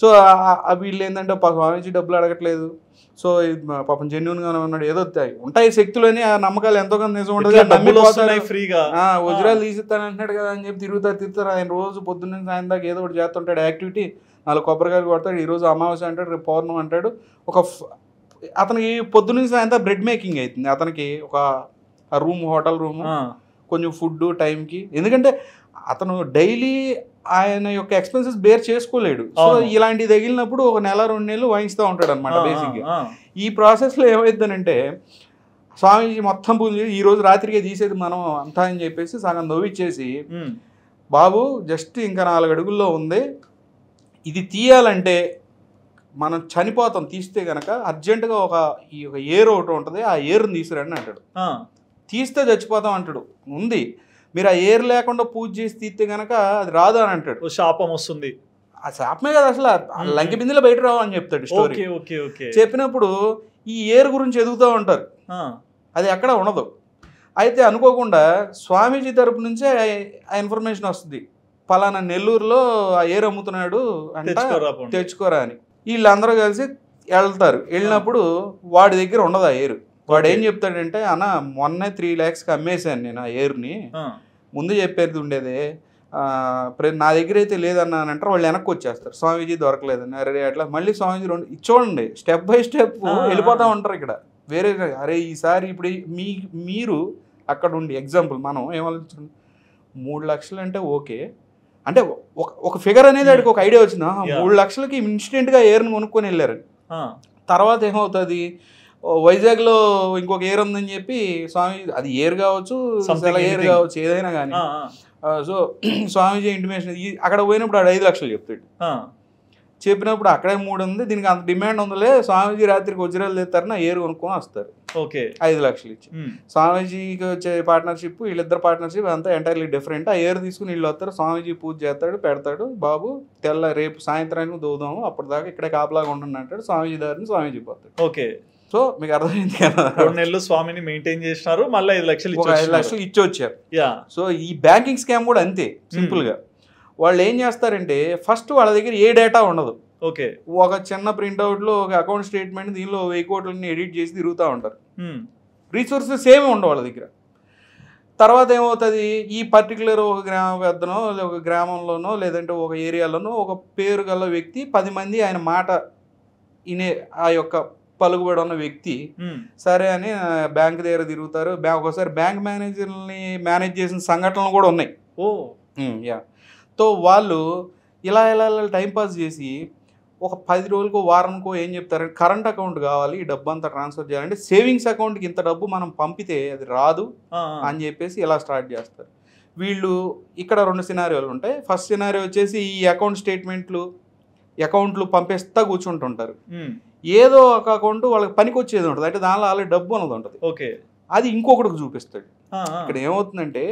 సో వీళ్ళు ఏంటంటే స్వామీజీ డబ్బులు అడగట్లేదు, సో పాపం జెన్యూన్గానే ఉన్నాడు, ఏదో ఉంటాయి శక్తులని, ఆ నమ్మకాలు ఎంతో కొంత నిజం ఉంటుంది, ఫ్రీగా వజ్రాలు తీసిస్తాను అంటున్నాడు కదా అని చెప్పి తిరుగుతారు. ఆయన రోజు పొద్దున్న సాయం దాకా ఏదో ఒకటి చేస్తుంటాడు యాక్టివిటీ. 4 కొబ్బరికాయలు కొడతాడు, ఈరోజు అమావాస్య అంటాడు, రేపు పౌర్ణం అంటాడు. అతనికి పొద్దున్న సాయంత్రం బ్రెడ్ మేకింగ్ అవుతుంది. అతనికి ఒక రూమ్, హోటల్ రూమ్, కొంచెం ఫుడ్ టైంకి, ఎందుకంటే అతను డైలీ ఆయన యొక్క ఎక్స్పెన్సెస్ బేర్ చేసుకోలేడు. సో ఇలాంటివి తగిలినప్పుడు ఒక 1-2 నెలలు వాయిస్తూ ఉంటాడు అనమాట బేసిక్గా. ఈ ప్రాసెస్లో ఏమైందనంటే స్వామీజీ మొత్తం పూజ ఈ రోజు రాత్రికే తీసేది మనం అంతా అని చెప్పేసి సగం నవ్విచ్చేసి, బాబు జస్ట్ ఇంకా 4 అడుగుల్లో ఉంది, ఇది తీయాలంటే మనం చనిపోతాం, తీస్తే కనుక అర్జెంటుగా ఒక ఏరు ఒకటి ఉంటుంది, ఆ ఏరుని తీసుకురండి అంటాడు. తీస్తే చచ్చిపోతాం అంటాడు. ఉంది, మీరు ఆ ఏరు లేకుండా పూజ చేసి తీస్తే కనుక అది రాదు అని అంటాడు. శాపం వస్తుంది. ఆ శాపమే కదా, అసలు లంకి బిందెలో బయట రావు అని చెప్తాడు స్టోరీ. చెప్పినప్పుడు ఈ ఏరు గురించి ఎదుగుతూ ఉంటారు, అది ఎక్కడ ఉండదు. అయితే అనుకోకుండా స్వామీజీ తరపు నుంచే ఆ ఇన్ఫర్మేషన్ వస్తుంది, పలానా నెల్లూరులో ఆ ఏరు అమ్ముతున్నాడు అంటే తెచ్చుకోరా అని. వీళ్ళందరూ కలిసి వెళ్తారు. వెళ్ళినప్పుడు వాడి దగ్గర ఉండదు ఆ ఏరు. వాడు ఏం చెప్తాడంటే, అన్న మొన్నే 3 lakhsకి అమ్మేశాను నేను ఆ ఏరుని, ముందు చెప్పేది ఉండేదే, నా దగ్గర అయితే లేదన్నా అని అంటారు. వాళ్ళు వెనక్కి వచ్చేస్తారు, స్వామీజీ దొరకలేదని. అరే అట్లా మళ్ళీ స్వామీజీ చూడండి స్టెప్ బై స్టెప్ వెళ్ళిపోతూ ఉంటారు. ఇక్కడ వేరే అరే ఈసారి ఇప్పుడు మీరు అక్కడ ఉండి ఎగ్జాంపుల్ మనం ఏమాలోచించండి, 3 లక్షలు అంటే ఓకే అంటే ఒక ఫిగర్ అనేది వాడికి ఒక ఐడియా వచ్చింది, 3 లక్షలకి ఇన్స్టెంట్గా ఎయిర్ని కొనుక్కొని వెళ్ళారు. తర్వాత ఏమవుతుంది, వైజాగ్లో ఇంకొక ఎయిర్ ఉందని చెప్పి స్వామి, అది ఎయిర్ కావచ్చు, ఎయిర్ కావచ్చు, ఏదైనా కానీ. సో స్వామీజీ ఇంటిమేషన్ అక్కడ పోయినప్పుడు 5 లక్షలు చెప్తాడు. చెప్పినప్పుడు అక్కడే 3 ఉంది, దీనికి అంత డిమాండ్ ఉందిలే, స్వామీజీ రాత్రికి వజ్రాలు తెస్తారని ఆ ఏరు కొనుక్కొని వస్తారు. ఓకే 5 లక్షలు ఇచ్చి. స్వామీజీకి వచ్చే పార్ట్నర్షిప్, వీళ్ళిద్దరు పార్ట్నర్షిప్ అంతా ఎంటైర్లీ డిఫరెంట్. ఆ ఏరు తీసుకుని వీళ్ళు వస్తారు, స్వామీజీ పూజ చేస్తాడు, పెడతాడు, బాబు రేపు సాయంత్రానికి దూదాము, అప్పటిదాకా ఇక్కడే కాపలాగా ఉండండి అంటాడు. స్వామీజీ దారిని స్వామీజీ పోతాడు. ఓకే, సో మీకు అర్థమైంది కదా, 2 నెలలు స్వామిని మెయింటైన్ చేసినారు, మళ్ళీ 5 లక్షలు 5 లక్షలు ఇచ్చి వచ్చారు. సో ఈ బ్యాంకింగ్ స్కామ్ కూడా అంతే సింపుల్ గా. వాళ్ళు ఏం చేస్తారంటే ఫస్ట్ వాళ్ళ దగ్గర ఏ డేటా ఉండదు. ఓకే, ఒక చిన్న ప్రింట్అవుట్లో ఒక అకౌంట్ స్టేట్మెంట్, దీనిలో 1000 కోట్లని ఎడిట్ చేసి తిరుగుతూ ఉంటారు. రీసోర్సెస్ ఏమి ఉండవు వాళ్ళ దగ్గర. తర్వాత ఏమవుతుంది, ఈ పర్టికులర్ ఒక గ్రామ పెద్దనో ఒక గ్రామంలోనో లేదంటే ఒక ఏరియాలోనో ఒక పేరు గల వ్యక్తి 10 మంది ఆయన మాట ఇనే ఆ యొక్క పలుకుబడి ఉన్న వ్యక్తి సరే అని బ్యాంక్ దగ్గర తిరుగుతారు. ఒకసారి బ్యాంక్ మేనేజర్ని మేనేజ్ చేసిన సంఘటనలు కూడా ఉన్నాయి. యా. సో వాళ్ళు ఇలా టైంపాస్ చేసి ఒక 10 రోజులకో వారానికో ఏం చెప్తారంటే కరెంట్ అకౌంట్ కావాలి, ఈ డబ్బు అంతా ట్రాన్స్ఫర్ చేయాలంటే సేవింగ్స్ అకౌంట్కి ఇంత డబ్బు మనం పంపితే అది రాదు అని చెప్పేసి ఇలా స్టార్ట్ చేస్తారు. వీళ్ళు ఇక్కడ 2 సినారియోలు ఉంటాయి. ఫస్ట్ సినారియో వచ్చేసి ఈ అకౌంట్లు పంపేస్తా కూర్చుంటుంటారు. ఏదో ఒక అకౌంట్ వాళ్ళకి పనికి వచ్చేది ఉంటుంది, అంటే దానిలో ఆల్రెడీ డబ్బు అన్నది ఉంటుంది. ఓకే, అది ఇంకొకటికి చూపిస్తాడు. ఇక్కడ ఏమవుతుందంటే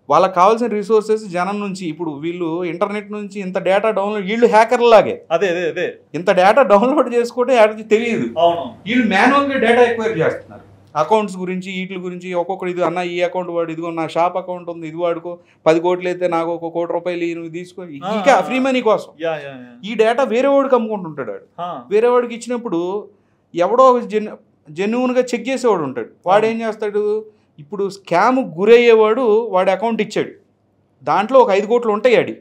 వాళ్ళకి కావాల్సిన రిసోర్సెస్ జనం నుంచి, ఇప్పుడు వీళ్ళు ఇంటర్నెట్ నుంచి ఇంత డేటా డౌన్లోడ్, వీళ్ళు హ్యాకర్ లాగే అదే ఇంత డేటా డౌన్లోడ్ చేసుకుంటే వాటికి తెలియదు. వీళ్ళు మాన్యువల్గా డేటా ఎక్వైర్ చేస్తున్నారు అకౌంట్స్ గురించి, వీటి గురించి. ఒక్కొక్కరు ఇది అన్న ఈ అకౌంట్ వాడు, ఇదిగో నా షాప్ అకౌంట్ ఉంది, ఇది వాడుకో, 10 కోట్లు అయితే నాకు 1 కోటి రూపాయలు నువ్వు తీసుకో, ఇంకా ఫ్రీ మనీ కోసం. ఈ డేటా వేరే వాడికి అమ్ముకుంటుంటాడు. వేరే వాడికి ఇచ్చినప్పుడు ఎవడో జెన్యున్గా చెక్ చేసేవాడు ఉంటాడు. వాడు ఏం చేస్తాడు, ఇప్పుడు స్కామ్ గురయ్యేవాడు వాడి అకౌంట్ ఇచ్చాడు, దాంట్లో ఒక 5 కోట్లు ఉంటాయి.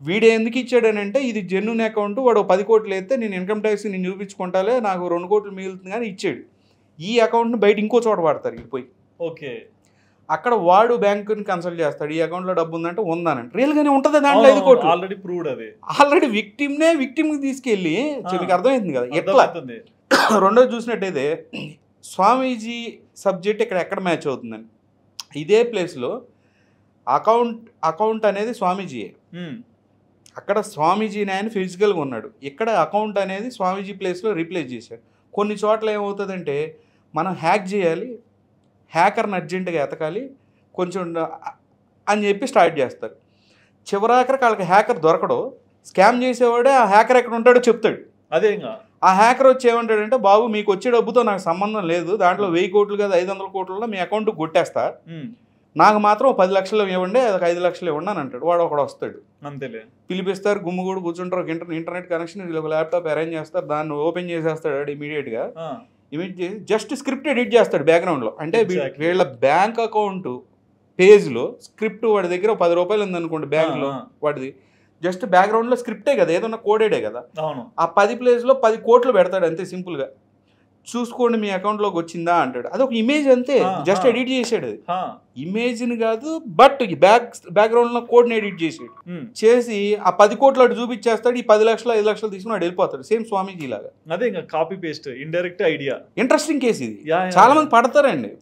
వీడు ఎందుకు ఇచ్చాడని అంటే ఇది జెన్యున్ అకౌంట్, వాడు 10 కోట్లు అయితే నేను ఇన్కమ్ ట్యాక్స్ నేను చూపించుకుంటాలే, నాకు 2 కోట్లు మిగులుతుంది కానీ ఇచ్చాడు. ఈ అకౌంట్ని బయట ఇంకో చోట వాడతారు వెళ్ళిపోయి. ఓకే, అక్కడ వాడు బ్యాంకుని కన్సల్ట్ చేస్తాడు, ఈ అకౌంట్లో డబ్బు ఉందంటే ఉందానంటే రియల్గానే ఉంటుంది దాంట్లో 5 కోట్లు. ఆల్రెడీ ప్రూవ్డ్, అది ఆల్రెడీ విక్టిమ్కి తీసుకెళ్ళి మీకు అర్థమైంది కదా ఎట్లా. రెండోది చూసినట్టయితే స్వామీజీ సబ్జెక్ట్ ఎక్కడ మ్యాచ్ అవుతుందని, ఇదే ప్లేస్లో అకౌంట్ అనేది స్వామీజీయే. అక్కడ స్వామీజీని ఆయన ఫిజికల్గా ఉన్నాడు, ఇక్కడ అకౌంట్ అనేది స్వామీజీ ప్లేస్లో రీప్లేస్ చేశాడు. కొన్ని చోట్ల ఏమవుతుందంటే మనం హ్యాక్ చేయాలి, హ్యాకర్ని అర్జెంటుగా ఎతకాలి కొంచెం అని చెప్పి స్టార్ట్ చేస్తారు. చివరాఖరికి వాళ్ళకి హ్యాకర్ దొరకడు, స్కామ్ చేసేవాడే ఆ హ్యాకర్ ఎక్కడ ఉంటాడో చెప్తాడు. అదే ఆ హ్యాకర్ వచ్చి ఏమంటాడంటే, బాబు మీకు వచ్చే డబ్బుతో నాకు సంబంధం లేదు, దాంట్లో 1000 కోట్లు కాదు 500 కోట్లలో మీ అకౌంట్కి కొట్టేస్తా, నాకు మాత్రం 10 లక్షలు ఇవ్వండి, అది 5 లక్షలు ఇవ్వండి అని అంటాడు. వాడు ఒకడు వస్తాడు, అంతేలే, పిలిపిస్తారు, గుమ్ముగూడు కూర్చుంటారు, ఇంటర్నెట్ కనెక్షన్ ఒక ల్యాప్టాప్ అరేంజ్ చేస్తారు, దాన్ని ఓపెన్ చేసేస్తాడు ఇమీడియట్గా. ఇమీడియట్ చేసి జస్ట్ స్క్రిప్ట్ ఎడిట్ చేస్తాడు బ్యాక్గ్రౌండ్లో. అంటే వీళ్ళ బ్యాంక్ అకౌంట్ పేజ్లో స్క్రిప్ట్ వాడి దగ్గర 10 రూపాయలు ఉందనుకోండి బ్యాంక్లో, వాడిది జస్ట్ బ్యాక్గ్రౌండ్లో స్క్రిప్టే కదా, ఏదన్నా కోడేడే కదా. ఆ 10 ప్లేస్లో 10 కోట్లు పెడతాడు అంతే సింపుల్గా. చూసుకోండి మీ అకౌంట్లోకి వచ్చిందా అంటాడు. అది ఒక ఇమేజ్ అంతే, జస్ట్ ఎడిట్ చేసాడు. అది ఇమేజ్ని కాదు, బట్ బ్యాక్గ్రౌండ్లో కోడ్ని ఎడిట్ చేసాడు. చేసి ఆ 10 కోట్లు అటు చూపించేస్తాడు, ఈ 10 లక్షలు 5 లక్షలు తీసుకుని వాడు వెళ్ళిపోతాడు. సేమ్ స్వామీజీ లాగా. అదే copy paste, indirect idea. Interesting case ఇది. చాలా మంది పడతారండి,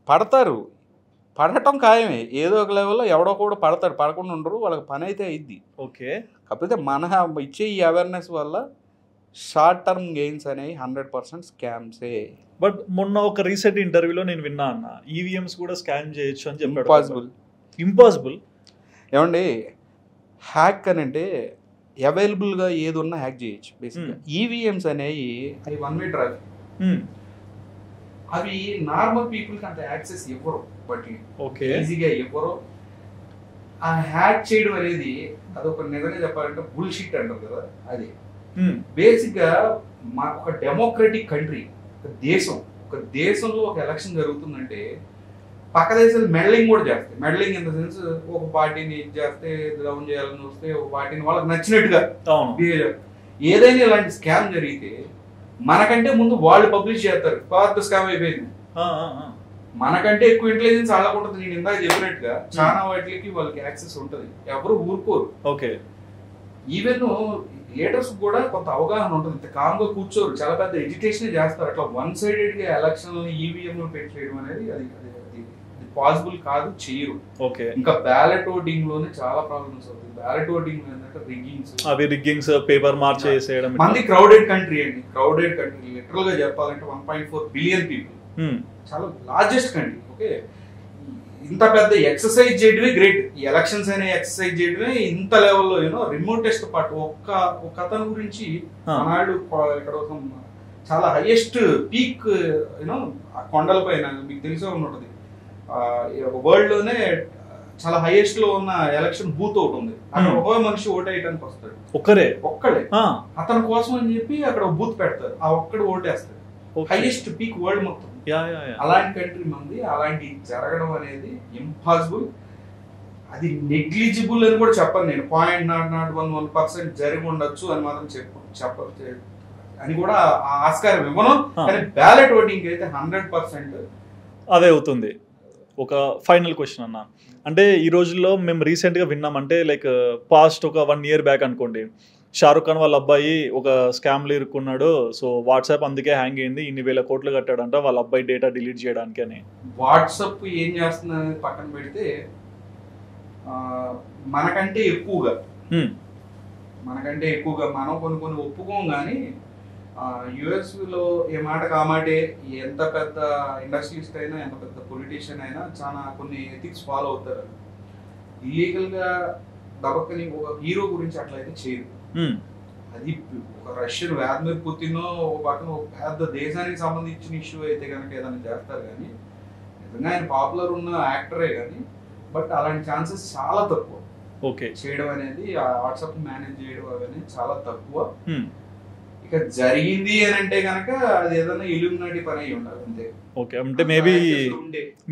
పడతారు, పడటం ఖాయమే. ఏదో ఒక లెవెల్లో ఎవడో కూడా పడతాడు, పడకుండా ఉండరు, వాళ్ళకి పని అయితే అయింది. ఓకే, కాకపోతే మన ఇచ్చే ఈ అవేర్నెస్ వల్ల షార్ట్ టర్మ్ గెయిన్స్ అనేవి 100% స్కామ్సే. బట్ మొన్న ఒక రీసెంట్ ఇంటర్వ్యూలో నేను విన్నా అన్న, ఈవీఎంస్ కూడా స్కామ్ చేయొచ్చు అని చెప్పాడు. ఇంపాసిబుల్ ఏమండి, హ్యాక్ అని అంటే అవైలబుల్గా ఏది ఉన్నా హ్యాక్ చేయొచ్చు బేసిక్గా. ఈవీఎంస్ అనేవి అవి 1 వే ట్రాఫిక్, అవి నార్మల్ పీపుల్కి అంత యాక్సెస్ ఇవ్వరు, బట్ ఈజీగా ఇవ్వరు. ఆ హ్యాక్ చేయడం అనేది అదొక నిజంగా చెప్పాలంటే బుల్షిట్ అంటారు కదా. అది బేసిక్ గా మాకు ఒక డెమోక్రటిక్ కంట్రీ, ఒక దేశంలో ఒక ఎలక్షన్ జరుగుతుందంటే పక్క దేశాలు మెడలింగ్ కూడా చేస్తాయి. మెడలింగ్ ఇన్ ద సెన్స్ ఒక పార్టీని చేస్తే డౌన్ చేయాలని వస్తే ఒక పార్టీని వాళ్ళకి నచ్చినట్టుగా బిహేవ్. ఏదైనా ఇలాంటి స్కామ్ జరిగితే మనకంటే ముందు వాళ్ళు పబ్లిష్ చేస్తారు, పార్ట్ స్కామ్ అయిపోయింది. మనకంటే ఎక్కువ ఇంటెలిజెన్స్ వాళ్ళకు ఉంటుంది. నేను ఇందాక చెప్పినట్టుగా చాలా వాటికి వాళ్ళకి యాక్సెస్ ఉంటుంది, ఎవరు ఊరుకోరు. ఓకే, ఈవెన్ లీడర్స్ కూడా కొంత అవగాహన ఉంటుంది, ఇంత కామ్గా కూర్చోరు, చాలా పెద్ద ఎడ్యుకేషన్ చేస్తారు. అట్లా 1 సైడెడ్గా ఎలక్షన్లు ఈవీఎంలు పెట్టేయడం అనేది అది పాసిబుల్ కాదు, చేయరు. ఓకే. ఇంకా బ్యాలెట్ ఓటింగ్ లోనే చాలా ప్రాబ్లమ్స్ అవుతుంది. బ్యాలెట్ ఓటింగ్ ఏంటంటే రిగ్గింగ్స్ పేపర్ మార్చేసేయడం. మంది క్రౌడెడ్ కంట్రీ అండి, క్రౌడెడ్ కంట్రీ లిటరల్ గా చెప్పాలంటే 1.4 బిలియన్ పీపుల్, చాలా లార్జెస్ట్ కంట్రీ. ఓకే, ఇంత పెద్ద ఎక్సర్సైజ్ చేయడమే గ్రేట్. ఈ ఎలక్షన్స్ అనే ఎక్సర్సైజ్ చేయడమే ఇంత లెవెల్లో యూనో రిమోటెస్ట్ పార్ట్. ఒక అతని గురించి ఆనాడు ఇక్కడ చాలా హైయెస్ట్ పీక్ యూనో ఆ కొండల పైన మీకు తెలిసే ఉంటుంది, వరల్డ్ లోనే చాలా హైయెస్ట్ లో ఉన్న ఎలక్షన్ బూత్ ఒకటి ఉంది. అక్కడ ఒకే మనిషి ఓటు వేయడానికి వస్తాడు, ఒక్కడే. అతని కోసం అని చెప్పి అక్కడ బూత్ పెడతారు, ఆ ఒక్కడు ఓటేస్తాడు. హైయెస్ట్ పీక్ వరల్డ్ మొత్తం. అలాంటి కంట్రీ మంది. అలాంటి జరగడం అనేది ఇంపాసిబుల్. అది నెగ్లిజిబుల్ అని కూడా చెప్పను నేను. 0.001% జరిగి ఉండొచ్చు అని మాత్రం చెప్ప అని కూడా ఆస్కారం ఇవ్వను. కానీ బ్యాలెట్ ఓటింగ్ అయితే 100% అదే అవుతుంది. ఒక ఫైనల్ క్వశ్చన్ అన్న, అంటే ఈ రోజుల్లో మేము రీసెంట్గా విన్నాం, అంటే లైక్ పాస్ట్ ఒక 1 year బ్యాక్ అనుకోండి, షారుఖ్ ఖాన్ వాళ్ళ అబ్బాయి ఒక స్కామ్లో ఇరుక్కున్నాడు. సో వాట్సాప్ అందుకే హ్యాంగ్ అయింది, ఇన్ని వేల కోట్లు కట్టాడంట వాళ్ళ అబ్బాయి డేటా డిలీట్ చేయడానికి అని. వాట్సాప్ ఏం చేస్తుంది అనేది పక్కన పెడితే, మనకంటే ఎక్కువగా మనం కొన్ని ఒప్పుకోం. కానీ యుఎస్లో ఏ మాట కామాటే ఎంత పెద్ద ఇండస్ట్రియలిస్ట్ అయినా, ఎంత పెద్ద పొలిటీషియన్ అయినా చాలా కొన్ని ఎథిక్స్ ఫాలో అవుతారు. ఇల్లీగల్గా దబక్కని ఒక హీరో గురించి అట్లయితే చేయరు. అది ఒక రష్యన్ వ్లాదిమిర్ పుతిన్ ఒక పక్కన ఒక పెద్ద దేశానికి సంబంధించిన ఇష్యూ అయితే కనుక ఏదైనా చేస్తారు. కానీ నిజంగా ఆయన పాపులర్ ఉన్న యాక్టరే కానీ, బట్ అలాంటి ఛాన్సెస్ చాలా తక్కువ. ఓకే, చేయడం అనేది వాట్సాప్ మేనేజ్ చేయడం అనేది చాలా తక్కువ. ఇక జరిగింది అని అంటే కనుక అది ఏదైనా ఇల్యూమినాటి పని అయి ఉండాలి అంతే. ఓకే, అంటే మేబీ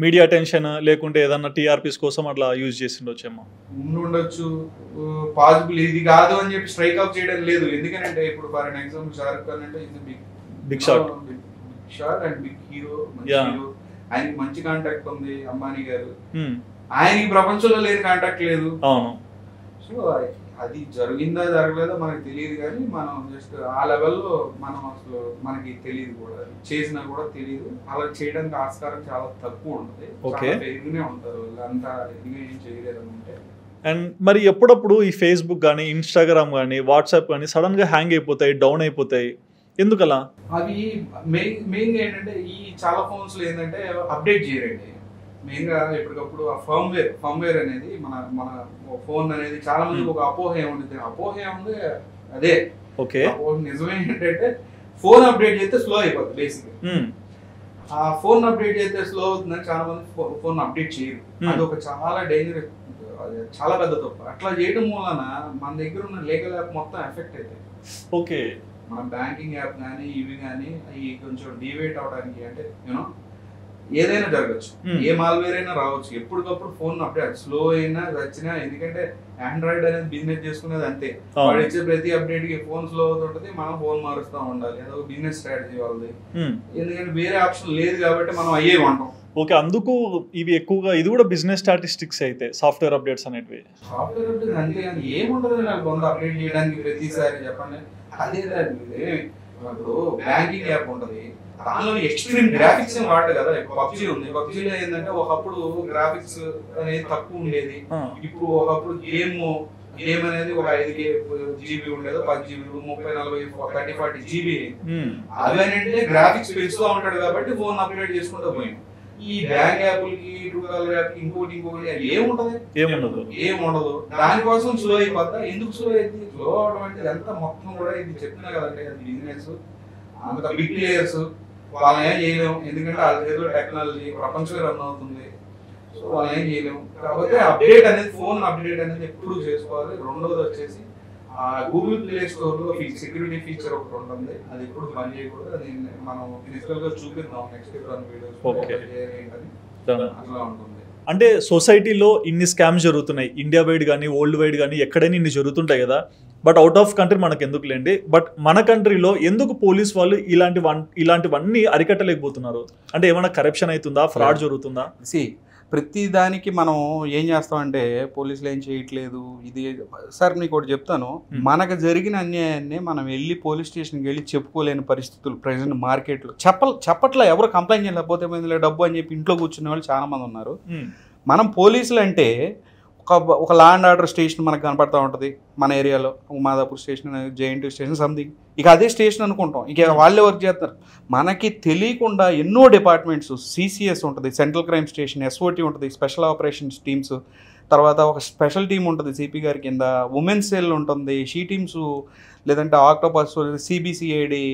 మీడియా అటెన్షన్ లేకుంటే ఏదన్నా టీఆర్పీస్ కోసం అట్లా యూజ్ చేసిండొచ్చేమో. ఉండొచ్చు, పాసిబుల్. ఇది కాదు అని చెప్పి స్ట్రైక్ అవుట్ చేయడం లేదు. ఎందుకంటే ఇప్పుడు for an example Shahrukh Khan అంటే big shot and big hero. ఆయనకి మంచి కాంటాక్ట్ ఉంది అంబానీ గారు. ఆయనకి ప్రపంచంలో లేని కాంటాక్ట్ లేదు. అవును. సో అది జరిగిందా జరగలేదా మనకు తెలియదు. కానీ మనం జస్ట్ ఆ లెవెల్లో మనం అసలు మనకి తెలియదు, కూడా చేసినా కూడా తెలియదు. అలా చేయడానికి ఆస్కారం చాలా తక్కువ ఉంటుంది. ఎదిగినే ఉంటారు అంతా, ఎదిగా ఏం చేయలేదు అంటే. అండ్ మరి ఎప్పుడప్పుడు ఈ ఫేస్బుక్ కానీ, ఇన్స్టాగ్రామ్ కానీ, వాట్సాప్ కానీ సడన్ గా హ్యాంగ్ అయిపోతాయి, డౌన్ అయిపోతాయి, ఎందుకలా? అవి మెయిన్గా ఏంటంటే ఈ చాలా ఫోన్స్ లో ఏంటంటే అప్డేట్ చేయరండి. మెయిన్ గా ఎప్పటికప్పుడు ఆ ఫర్మ్వేర్ అనేది మన ఫోన్ అనేది చాలా మందికి ఒక అపోహ ఏముంది. అపోహ ఏముంది అదే. ఓకే, నిజమే ఏంటంటే ఫోన్ అప్డేట్ చేస్తే స్లో అయిపోతుంది బేసిక్. ఆ ఫోన్ అప్డేట్ చేస్తే స్లో అవుతుందని చాలా మంది ఫోన్ అప్డేట్ చేయరు. అది ఒక చాలా డేంజరస్, చాలా పెద్ద తప్పు. అట్లా చేయడం మూలన మన దగ్గర ఉన్న లీగల్ యాప్ మొత్తం ఎఫెక్ట్ అవుతాయి. ఓకే, మన బ్యాంకింగ్ యాప్ కానీ ఇవి కానీ అవి కొంచెం డివేట్ అవడానికి, అంటే యూనో ఏదైనా జరగచ్చు, ఏ మాల్వేర్ అయినా రావచ్చు. ఎప్పటికప్పుడు ఫోన్ అప్డేట్ స్లో అయినా వచ్చినా, ఎందుకంటే ఆండ్రాయిడ్ అనేది బిజినెస్ చేసుకునేది అంతే. వాడు ఇచ్చే ప్రతి అప్డేట్ కి ఫోన్ స్లో అవుతుంటది, మనం ఫోన్ మారుస్తూ ఉండాలి. అదొక బిజినెస్ స్ట్రాటజీ వాళ్ళది. ఎందుకంటే వేరే ఆప్షన్ లేదు కాబట్టి మనం అయ్యే కొంటాం. ఓకే, అందుకు ఇవి ఎక్కువగా ఇది కూడా బిజినెస్ స్టాటిస్టిక్స్ అయితే సాఫ్ట్వేర్ అప్డేట్స్ అనేటివి. సాఫ్ట్వేర్ అప్డేట్స్ అంతే, కానీ ఏముంటది నాకు కొంత అప్డేట్ చేయడానికి ప్రతిసారి చెప్పండి. అదే ఇప్పుడు బ్యాంకింగ్ యాప్ ఉంటది, దానిలో ఎక్స్ట్రీమ్ గ్రాఫిక్స్ వాడదు కదా. పబ్జీ ఉంది, పబ్జీలో ఏంటంటే ఒకప్పుడు గ్రాఫిక్స్ అనేది తక్కువ ఉండేది. ఇప్పుడు ఒకప్పుడు గేమ్ అనేది ఒక 5 GB ఉండేది, 10 GB, 30, 40, 30, 40 GB. అవేంటంటే గ్రాఫిక్స్ పెంచుతూ ఉంటాడు కాబట్టి ఫోన్ అప్డేట్ చేసుకుంటూ పోయాం. ఈ బ్యాంక్ యాప్లకి, ట్రూకాలర్ యాప్ ఇంకోటి ఏముండదు. దానికోసం స్లో అయిపోతా. ఎందుకు స్లో అయింది? స్లో అవడం అంటే ఇదంతా మొత్తం కూడా ఇది చెప్తున్నా కదండి, అది బిజినెస్. అంత బిగ్ ప్లేయర్స్ వాళ్ళని ఏం చేయలేము, ఎందుకంటే వాళ్ళ చేతిలో టెక్నాలజీ ప్రపంచం రన్ అవుతుంది. సో వాళ్ళని ఏం చేయలేము. కాకపోతే అప్డేట్ అనేది, ఫోన్ అప్డేట్ అనేది ఎప్పుడు చేసుకోవాలి. రెండోది వచ్చేసి గూగుల్ ప్లే స్టోర్ లో సెక్యూరిటీ ఫీచర్ ఒకటి ఉంటుంది, అది ఎప్పుడు పని చేయకూడదు. అది మనం ఫిజికల్ గా చూపిద్దాం నెక్స్ట్ వీడియోస్. అట్లా ఉంటుంది. అంటే సొసైటీలో ఇన్ని స్కామ్స్ జరుగుతున్నాయి, ఇండియా వైడ్ కానీ వరల్డ్ వైడ్ కానీ ఎక్కడైనా ఇన్ని జరుగుతుంటాయి కదా. బట్ అవుట్ ఆఫ్ కంట్రీ మనకు ఎందుకు లేండి, బట్ మన కంట్రీలో ఎందుకు పోలీస్ వాళ్ళు ఇలాంటివన్నీ అరికట్టలేకపోతున్నారు? అంటే ఏమైనా కరప్షన్ అవుతుందా, ఫ్రాడ్ జరుగుతుందా? ప్రతి దానికి మనం ఏం చేస్తామంటే పోలీసులు ఏం చేయట్లేదు ఇది. సార్ మీకు ఒకటి చెప్తాను, మనకు జరిగిన అన్యాయాన్ని మనం వెళ్ళి పోలీస్ స్టేషన్కి వెళ్ళి చెప్పుకోలేని పరిస్థితులు ప్రజెంట్ మార్కెట్లో. చెప్పట్లా, ఎవరు కంప్లైంట్ చేయలేకపోతే డబ్బు అని చెప్పి ఇంట్లో కూర్చునే వాళ్ళు చాలా మంది ఉన్నారు. మనం పోలీసులు అంటే ఒక లా అండ్ ఆర్డర్ స్టేషన్ మనకు కనపడతా ఉంటుంది మన ఏరియాలో, Madhapur station, JNT station, something. ఇక అదే స్టేషన్ అనుకుంటాం, ఇక వాళ్ళే వర్క్ చేస్తారు. మనకి తెలియకుండా ఎన్నో డిపార్ట్మెంట్స్, సిసిఎస్ ఉంటుంది, సెంట్రల్ క్రైమ్ స్టేషన్, ఎస్ఓటీ ఉంటుంది, స్పెషల్ ఆపరేషన్స్ టీమ్స్, తర్వాత ఒక స్పెషల్ టీం ఉంటుంది సిపి గారి కింద, ఉమెన్స్ సెల్ ఉంటుంది, షీ టీమ్స్, లేదంటే ఆక్టోపస్, సిబిసిఐడి,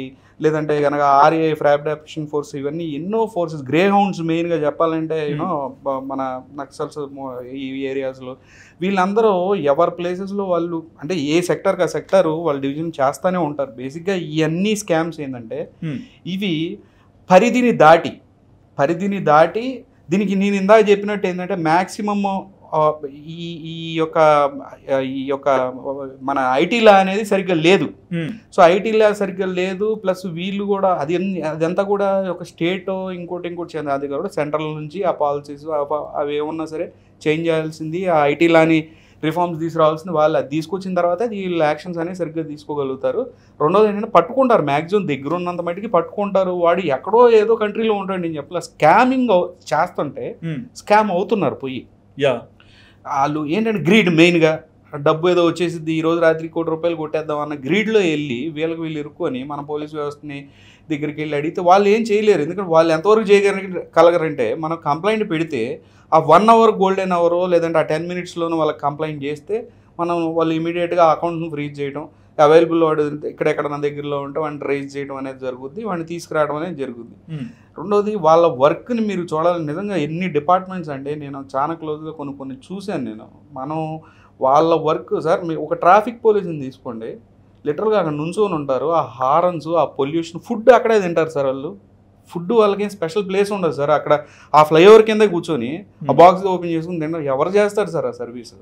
లేదంటే కనుక ఆర్ఏ ర్యాపిడ్ యాక్షన్ ఫోర్స్, ఇవన్నీ ఎన్నో ఫోర్సెస్. గ్రే హౌండ్స్ మెయిన్గా చెప్పాలంటే యూనో మన నక్సల్స్ ఈ ఏరియాస్లో. వీళ్ళందరూ ఎవరి ప్లేసెస్లో వాళ్ళు, అంటే ఏ సెక్టర్కి ఆ సెక్టర్ వాళ్ళు డివిజన్ చేస్తూనే ఉంటారు. బేసిక్గా ఇవన్నీ స్కామ్స్ ఏంటంటే ఇవి పరిధిని దాటి దీనికి నేను ఇందాక చెప్పినట్టు ఏంటంటే మ్యాక్సిమమ్ ఈ యొక్క మన ఐటీ లా అనేది సరిగ్గా లేదు. సో ఐటీ లా సరిగ్గా లేదు, ప్లస్ వీళ్ళు కూడా అదంతా కూడా ఒక స్టేట్ ఇంకోటి చెంది, అది కూడా సెంట్రల్ నుంచి ఆ పాలసీస్ అవి ఏమన్నా సరే చేంజ్ చేయాల్సింది, ఆ ఐటీ లాని రిఫార్మ్స్ తీసుకురావాల్సింది. వాళ్ళు అది తీసుకొచ్చిన తర్వాత వీళ్ళు యాక్షన్స్ అనేది సరిగ్గా తీసుకోగలుగుతారు. రెండోది ఏంటంటే పట్టుకుంటారు, మ్యాక్సిమం దగ్గర ఉన్నంత మటుకి పట్టుకుంటారు. వాడు ఎక్కడో ఏదో కంట్రీలో ఉంటాడు, నేను చెప్పలే. స్కామింగ్ చేస్తుంటే స్కామ్ అవుతున్నారు పోయి. వాళ్ళు ఏంటంటే గ్రీడ్ మెయిన్గా, డబ్బు ఏదో వచ్చేసింది ఈరోజు రాత్రి ₹1 కోటి కొట్టేద్దాం అన్న గ్రీడ్లో వెళ్ళి వీళ్ళు ఇరుక్కొని మన పోలీస్ వ్యవస్థని దగ్గరికి వెళ్ళి అడిగితే వాళ్ళు ఏం చేయలేరు. ఎందుకంటే వాళ్ళు ఎంతవరకు చేయగలగరంటే, మనం కంప్లైంట్ పెడితే ఆ 1 అవర్ గోల్డెన్ అవరో లేదంటే ఆ 10 మినిట్స్లోనూ వాళ్ళకి కంప్లైంట్ చేస్తే వాళ్ళు ఇమీడియట్గా అకౌంట్ను ఫ్రీజ్ చేయడం, అవైలబుల్ వాడు ఇక్కడెక్కడ నా దగ్గరలో ఉంటే వాడిని రైజ్ చేయడం అనేది జరుగుద్ది, వాడిని తీసుకురావడం అనేది జరుగుద్ది. రెండోది వాళ్ళ వర్క్ని మీరు చూడాలి. నిజంగా ఎన్ని డిపార్ట్మెంట్స్ అంటే నేను చాలా క్లోజ్గా కొన్ని చూశాను నేను. మనం వాళ్ళ వర్క్ సార్, మీరు ఒక ట్రాఫిక్ పోలీసుని తీసుకోండి, లిటరల్గా అక్కడ నుంచొని ఉంటారు. ఆ హారన్స్, ఆ పొల్యూషన్, ఫుడ్ అక్కడే తింటారు సార్ వాళ్ళు. ఫుడ్ వాళ్ళకి స్పెషల్ ప్లేస్ ఉండదు సార్, అక్కడ ఆ ఫ్లైఓవర్ కింద కూర్చొని ఆ బాక్స్ ఓపెన్ చేసుకుని తింటారు. ఎవరు చేస్తారు సార్ ఆ సర్వీస్?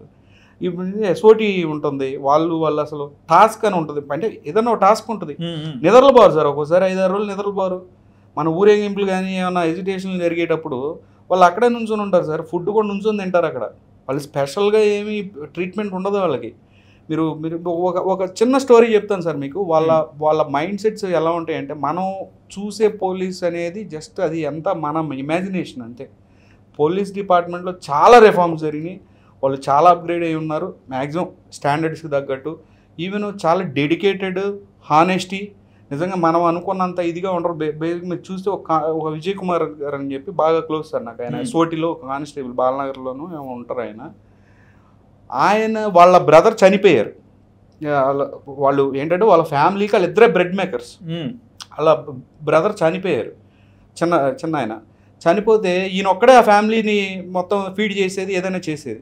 ఇప్పుడు ఎస్ఓటీ ఉంటుంది, వాళ్ళు అసలు టాస్క్ అని ఉంటుంది, అంటే ఏదన్నా ఒక టాస్క్ ఉంటుంది. నిద్రపోరు సార్, ఒక్కోసారి 5-6 రోజులు నిద్రపోరు. మన ఊరేగింపులు కానీ ఏమైనా ఎజిటేషన్లు జరిగేటప్పుడు వాళ్ళు అక్కడే నుంచొని ఉంటారు సార్. ఫుడ్ కూడా నుంచొని తింటారు అక్కడ. వాళ్ళు స్పెషల్గా ఏమీ ట్రీట్మెంట్ ఉండదు వాళ్ళకి. మీరు ఒక చిన్న స్టోరీ చెప్తాను సార్ మీకు. వాళ్ళ మైండ్ సెట్స్ ఎలా ఉంటాయంటే, మనం చూసే పోలీస్ అనేది జస్ట్ అది ఎంత మన ఇమాజినేషన్ అంతే. పోలీస్ డిపార్ట్మెంట్లో చాలా రిఫార్మ్స్ జరిగినాయి, వాళ్ళు చాలా అప్గ్రేడ్ అయి ఉన్నారు మ్యాక్సిమం స్టాండర్డ్స్కి తగ్గట్టు. ఈవెన్ చాలా డెడికేటెడ్, హానెస్టీ, నిజంగా మనం అనుకున్నంత ఇదిగా ఉండరు. బేసిక్ మీరు చూస్తే ఒక విజయ్ కుమార్ గారు అని చెప్పి బాగా క్లోజ్ సార్ నాకు. ఆయన సోటిలో ఒక కానిస్టేబుల్, బాలనగర్లోనూ ఏమో ఉంటారు ఆయన వాళ్ళ బ్రదర్ చనిపోయారు. వాళ్ళు ఏంటంటే వాళ్ళ ఫ్యామిలీకి వాళ్ళిద్దరే బ్రెడ్ మేకర్స్. వాళ్ళ బ్రదర్ చనిపోయారు, చిన్న ఆయన చనిపోతే ఈయన ఒక్కడే ఆ ఫ్యామిలీని మొత్తం ఫీడ్ చేసేది, ఏదైనా చేసేది.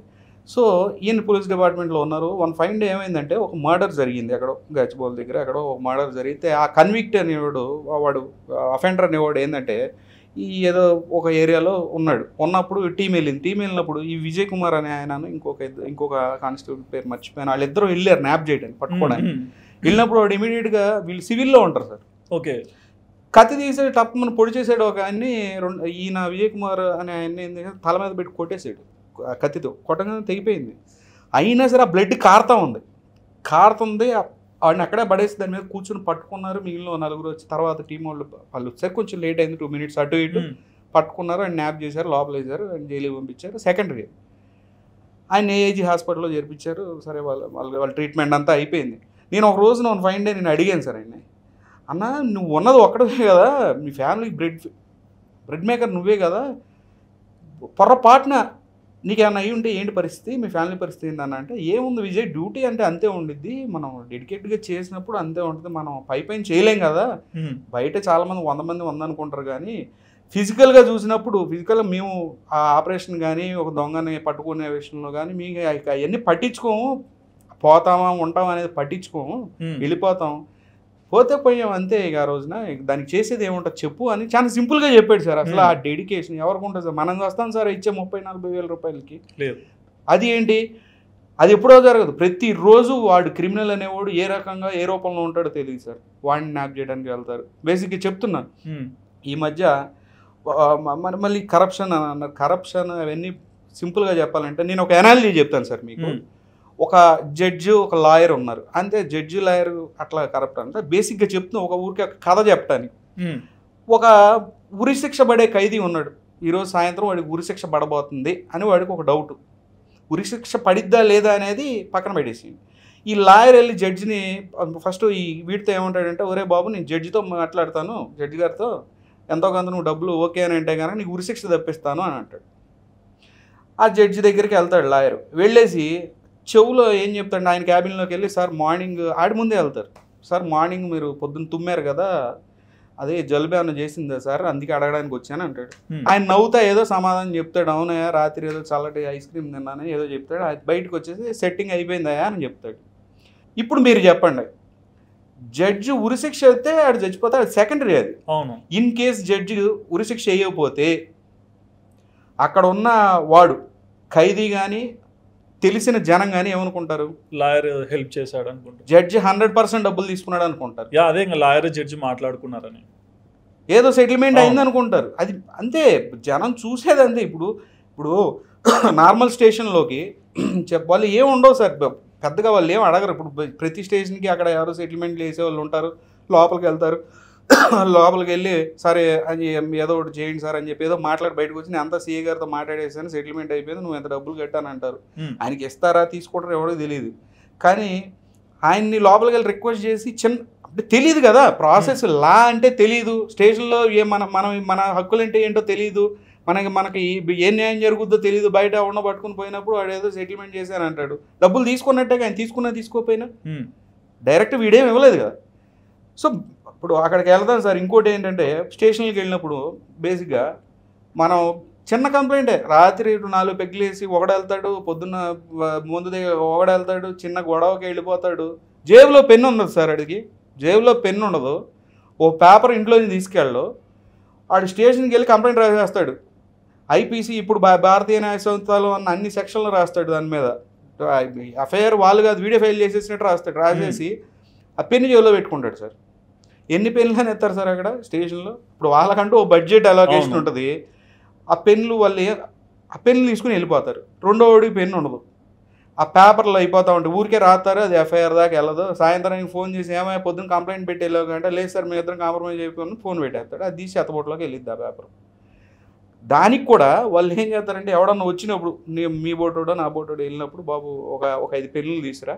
సో ఈయన పోలీస్ డిపార్ట్మెంట్లో ఉన్నారు. వన్ ఫైన్ డే ఏమైందంటే ఒక మర్డర్ జరిగింది ఎక్కడో గచ్చిబౌలి దగ్గర, ఎక్కడో ఒక మర్డర్ జరిగితే ఆ కన్విక్ట్ అనేవాడు, వాడు అఫెండర్ అనేవాడు ఏంటంటే ఈ ఏదో ఒక ఏరియాలో ఉన్నప్పుడు టీం వెళ్ళినప్పుడు ఈ విజయ్ కుమార్ అనే ఆయన ఇంకొక కానిస్టేబుల్ పేరు మర్చిపోయాను, వాళ్ళిద్దరూ వెళ్ళారు న్యాప్ చేయడానికి, పట్టుకోవడానికి. వెళ్ళినప్పుడు వాడు ఇమీడియట్గా వీళ్ళు సివిల్లో ఉంటారు సార్. ఓకే, కత్తి తీసాడు, టప్ పొడి చేసాడు ఒక ఆయన్ని. ఈయన విజయ్ కుమార్ అనే ఆయన్ని తల మీద పెట్టి కొట్టేసాడు కత్తితో. కొట్టగానే తెగిపోయింది. అయినా సరే ఆ బ్లడ్ కారుతుంది. వాడిని అక్కడే పడేసి దాని మీద కూర్చొని పట్టుకున్నారు. మిగిలిన 4 వచ్చి తర్వాత టీం వాళ్ళు వచ్చారు. కొంచెం లేట్ అయింది, 2 minutes అటు ఇటు పట్టుకున్నారు. ఆయన న్యాప్ చేశారు, లోపల వేశారు, ఆయన జైలుకి పంపించారు. సెకండరీ ఆయన ఏజీ హాస్పిటల్లో చేర్పించారు. సరే వాళ్ళ ట్రీట్మెంట్ అంతా అయిపోయింది. నేను ఒక రోజు వన్ ఫైన్ డే నేను అడిగాను సార్ ఆయన, అన్న నువ్వు ఉన్నది ఒక్కడే కదా, మీ ఫ్యామిలీకి బ్రెడ్ మేకర్ నువ్వే కదా, పొరపాటున నీకేమన్నా అయ్యి ఉంటే ఏంటి పరిస్థితి, మీ ఫ్యామిలీ పరిస్థితి ఏంటన్నా అంటే, ఏముంది విజయ్, డ్యూటీ అంటే అంతే ఉండిద్ది, మనం డెడికేట్గా చేసినప్పుడు అంతే ఉంటుంది, మనం పైన చేయలేం కదా. బయట చాలామంది 100 మంది అనుకుంటారు, కానీ ఫిజికల్గా చూసినప్పుడు మేము ఆ ఆపరేషన్ కానీ ఒక దొంగని పట్టుకునే విషయంలో కానీ మీకు అవన్నీ పట్టించుకోము, పోతామా ఉంటామా అనేది పట్టించుకోము, వెళ్ళిపోతాం, పోతే పోయాం అంతే. ఇక ఆ రోజున దానికి చేసేది ఏముంటుంది చెప్పు అని చాలా సింపుల్గా చెప్పాడు సార్. అసలు ఆ డెడికేషన్ ఎవరికి ఉంటుంది సార్? మనం వస్తాం సార్ ఇచ్చే 30-40 వేల రూపాయలకి, అది ఏంటి, అది ఎప్పుడో జరగదు. ప్రతిరోజు వాడు క్రిమినల్ అనేవాడు ఏ రకంగా ఏ రూపంలో ఉంటాడో తెలియదు సార్. వాడిని న్యాప్ చేయడానికి వెళ్తారు. బేసిక్గా చెప్తున్నాను, ఈ మధ్య మళ్ళీ కరప్షన్ అని అన్నారు. కరప్షన్ అవన్నీ సింపుల్గా చెప్పాలంటే నేను ఒక ఎనాలజీ చెప్తాను సార్ మీకు. ఒక జడ్జి ఒక లాయర్ ఉన్నారు, అంతే. జడ్జి లాయర్ అట్లా కరప్ట్ అంటే బేసిక్గా చెప్తున్నా, ఒక ఊరికి ఒక కథ చెప్పడానికి. ఒక ఉరిశిక్ష పడే ఖైదీ ఉన్నాడు, ఈరోజు సాయంత్రం వాడికి ఉరిశిక్ష పడబోతుంది అని వాడికి ఒక డౌట్. ఉరిశిక్ష పడిద్దా లేదా అనేది పక్కన పెట్టేసి ఈ లాయర్ వెళ్ళి జడ్జిని ఫస్ట్ ఈ వీటితో ఏమంటాడంటే, ఒరే బాబు నేను జడ్జితో మాట్లాడతాను, జడ్జి గారితో ఎంతో కొంత నువ్వు డబ్బులు ఓకే అని అంటే కనుక నీకు ఉరిశిక్ష తప్పిస్తాను అని అంటాడు. ఆ జడ్జి దగ్గరికి వెళ్తాడు లాయర్, వెళ్ళేసి చెవులో ఏం చెప్తాడు, ఆయన క్యాబిన్లోకి వెళ్ళి సార్ మార్నింగ్ ఆడి ముందే వెళ్తారు, సార్ మార్నింగ్ మీరు పొద్దున్న తుమ్మారు కదా, అదే జలుబు ఏమన్నా చేసిందా సార్, అందుకే అడగడానికి వచ్చాను అంటాడు. ఆయన నవ్వుతా ఏదో సమాధానం చెప్తాడు, అవునయ్యా రాత్రి ఏదో చల్లటి ఐస్ క్రీమ్ తిన్నాను ఏదో చెప్తాడు. అది బయటకు వచ్చేసి సెట్టింగ్ అయిపోయిందయా అని చెప్తాడు. ఇప్పుడు మీరు చెప్పండి, జడ్జి ఉరిశిక్ష అయితే ఆడు చచ్చిపోతే అది సెకండరీ. అది ఇన్ కేస్ జడ్జి ఉరిశిక్ష వేయకపోతే అక్కడ ఉన్న వాడు ఖైదీ కానీ తెలిసిన జనం కానీ ఏమనుకుంటారు, లాయర్ హెల్ప్ చేశాడు అనుకుంటారు, జడ్జి 100% డబ్బులు తీసుకున్నాడు అనుకుంటారు. అదే ఇంకా లాయర్ జడ్జి మాట్లాడుకున్నారని ఏదో సెటిల్మెంట్ అయింది అనుకుంటారు. అది అంతే, జనం చూసేది అంతే. ఇప్పుడు నార్మల్ స్టేషన్లోకి వాళ్ళు ఏం ఉండవు సార్, పెద్దగా వాళ్ళు ఏం అడగరు. ఇప్పుడు ప్రతి స్టేషన్కి అక్కడ ఎవరో సెటిల్మెంట్లు వేసే వాళ్ళు ఉంటారు, లోపలికి వెళ్తారు, లోపలికి వెళ్ళి సరే అని ఏదో ఒకటి చేయండి సార్ అని చెప్పి ఏదో మాట్లాడి బయటకు వచ్చి నేను అంతా సీఏ గారితో మాట్లాడేసాను, సెటిల్మెంట్ అయిపోయింది, నువ్వు ఎంత డబ్బులు కట్టాను అంటారు. ఆయనకి ఇస్తారా తీసుకుంటారా ఎవడో తెలియదు. కానీ ఆయన్ని లోపలికి వెళ్ళి రిక్వెస్ట్ చేసి అంటే తెలియదు కదా ప్రాసెస్, లా అంటే తెలియదు, స్టేషన్లో మన హక్కులు అంటే ఏంటో తెలియదు, మనకి ఏ న్యాయం జరుగుద్దో తెలియదు. బయట ఉన్న పట్టుకుని పోయినప్పుడు వాడు ఏదో సెటిల్మెంట్ చేశాను అంటాడు, డబ్బులు తీసుకున్నట్టే ఆయన తీసుకోకపోయినా డైరెక్ట్ వీడేం ఇవ్వలేదు కదా. సో ఇప్పుడు అక్కడికి వెళ్దాం సార్. ఇంకోటి ఏంటంటే స్టేషన్కి వెళ్ళినప్పుడు బేసిక్గా మనం చిన్న కంప్లైంటే, రాత్రి 4 పెగ్గులు వేసి ఒకడెళ్తాడు, పొద్దున్న ముందు దగ్గర ఒకడెళ్తాడు, చిన్న గొడవకి వెళ్ళిపోతాడు, జేబులో పెన్ను ఉండదు సార్, అడిగి జేబులో పెన్ను ఉండదు, ఓ పేపర్ ఇంట్లోంచి తీసుకెళ్ళడు, వాడు స్టేషన్కి వెళ్ళి కంప్లైంట్ రాసేస్తాడు. ఐపీసీ ఇప్పుడు భారతీయ న్యాయ సంస్థలు అన్న అన్ని సెక్షన్లు రాస్తాడు, దాని మీద ఎఫ్ఐఆర్ వాళ్ళు కాదు వీడియో ఫైల్ చేసేసినట్టు రాస్తాడు. రాసేసి ఆ పెన్ను జేబులో పెట్టుకుంటాడు సార్. ఎన్ని పెన్నులు అని ఎత్తారు సార్ అక్కడ స్టేషన్లో? ఇప్పుడు వాళ్ళకంటూ ఓ బడ్జెట్ అలొకేషన్ ఉంటుంది. ఆ పెన్నులు వాళ్ళు ఆ పెన్నులు తీసుకుని వెళ్ళిపోతారు, రెండో వాడికి పెన్ను ఉండదు, ఆ పేపర్లు అయిపోతూ ఉంటాయి, ఊరికే రాస్తారు, అది ఎఫ్ఐఆర్ దాకా వెళ్ళదు. సాయంత్రానికి ఫోన్ చేసి ఏమైనా పొద్దున్న కంప్లైంట్ పెట్టి వెళ్ళావు అంటే, లేదు సార్ మీ ఇద్దరం కాంప్రమైజ్ అయిపోయిన ఫోన్ పెట్టేస్తాడు, అది తీసి చెత్తబొట్టులోకి వెళ్ళిద్ది ఆ పేపర్. దానికి కూడా వాళ్ళు ఏం చేస్తారంటే, ఎవడన్నా వచ్చినప్పుడు మీ బోటోడో నా బోటోడో వెళ్ళినప్పుడు బాబు ఒక 5 పెన్నులు తీసుకురా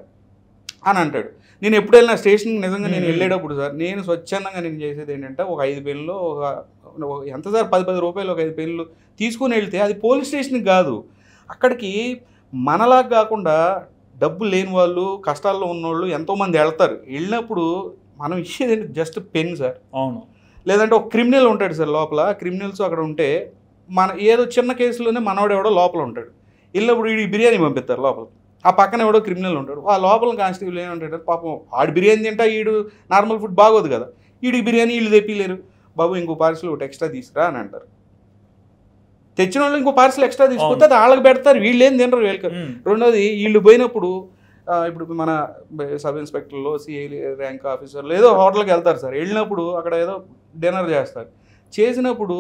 అని అంటాడు. నేను ఎప్పుడు వెళ్ళినా స్టేషన్కి నిజంగా నేను వెళ్ళేటప్పుడు సార్, నేను స్వచ్ఛందంగా నేను చేసేది ఏంటంటే, ఒక 5 పెన్నులు ఎంత సార్ 10 రూపాయలు ఒక 5 పెన్నులు తీసుకుని వెళ్తే అది పోలీస్ స్టేషన్కి కాదు, అక్కడికి మనలాగా కాకుండా డబ్బు లేని వాళ్ళు కష్టాల్లో ఉన్నవాళ్ళు ఎంతోమంది వెళ్తారు. వెళ్ళినప్పుడు మనం ఇచ్చేది జస్ట్ పెన్ సార్. అవును. లేదంటే ఒక క్రిమినల్ ఉంటాడు సార్ లోపల, క్రిమినల్స్ అక్కడ ఉంటే ఏదో చిన్న కేసులోనే మనవాడు ఎవడో లోపల ఉంటాడు, వెళ్ళినప్పుడు వీడికి బిర్యానీ పంపిస్తారు లోపల, ఆ పక్కన ఎవడో క్రిమినల్ ఉంటాడు, ఆ లోపల కానిస్టేబుల్ ఏమంటాడు, పాపం ఆడు బిర్యానీ తింటా ఈడు నార్మల్ ఫుడ్ బాగోదు కదా, వీడికి బిర్యానీ వీళ్ళు తెప్పిలేరు, బాబు ఇంకో పార్సల్ ఒకటి ఎక్స్ట్రా తీసుకురా అని అంటారు. తెచ్చిన వాళ్ళు ఇంకో పార్సల్ ఎక్స్ట్రా తీసుకుంటే అది వాళ్ళకి పెడతారు, వీళ్ళు ఏం తినరు వీళ్ళకి. రెండోది వీళ్ళు పోయినప్పుడు ఇప్పుడు మన సబ్ ఇన్స్పెక్టర్లో సిఐ ర్యాంక్ ఆఫీసర్లు ఏదో హోటల్కి వెళ్తారు సార్, వెళ్ళినప్పుడు అక్కడ ఏదో డిన్నర్ చేస్తారు, చేసినప్పుడు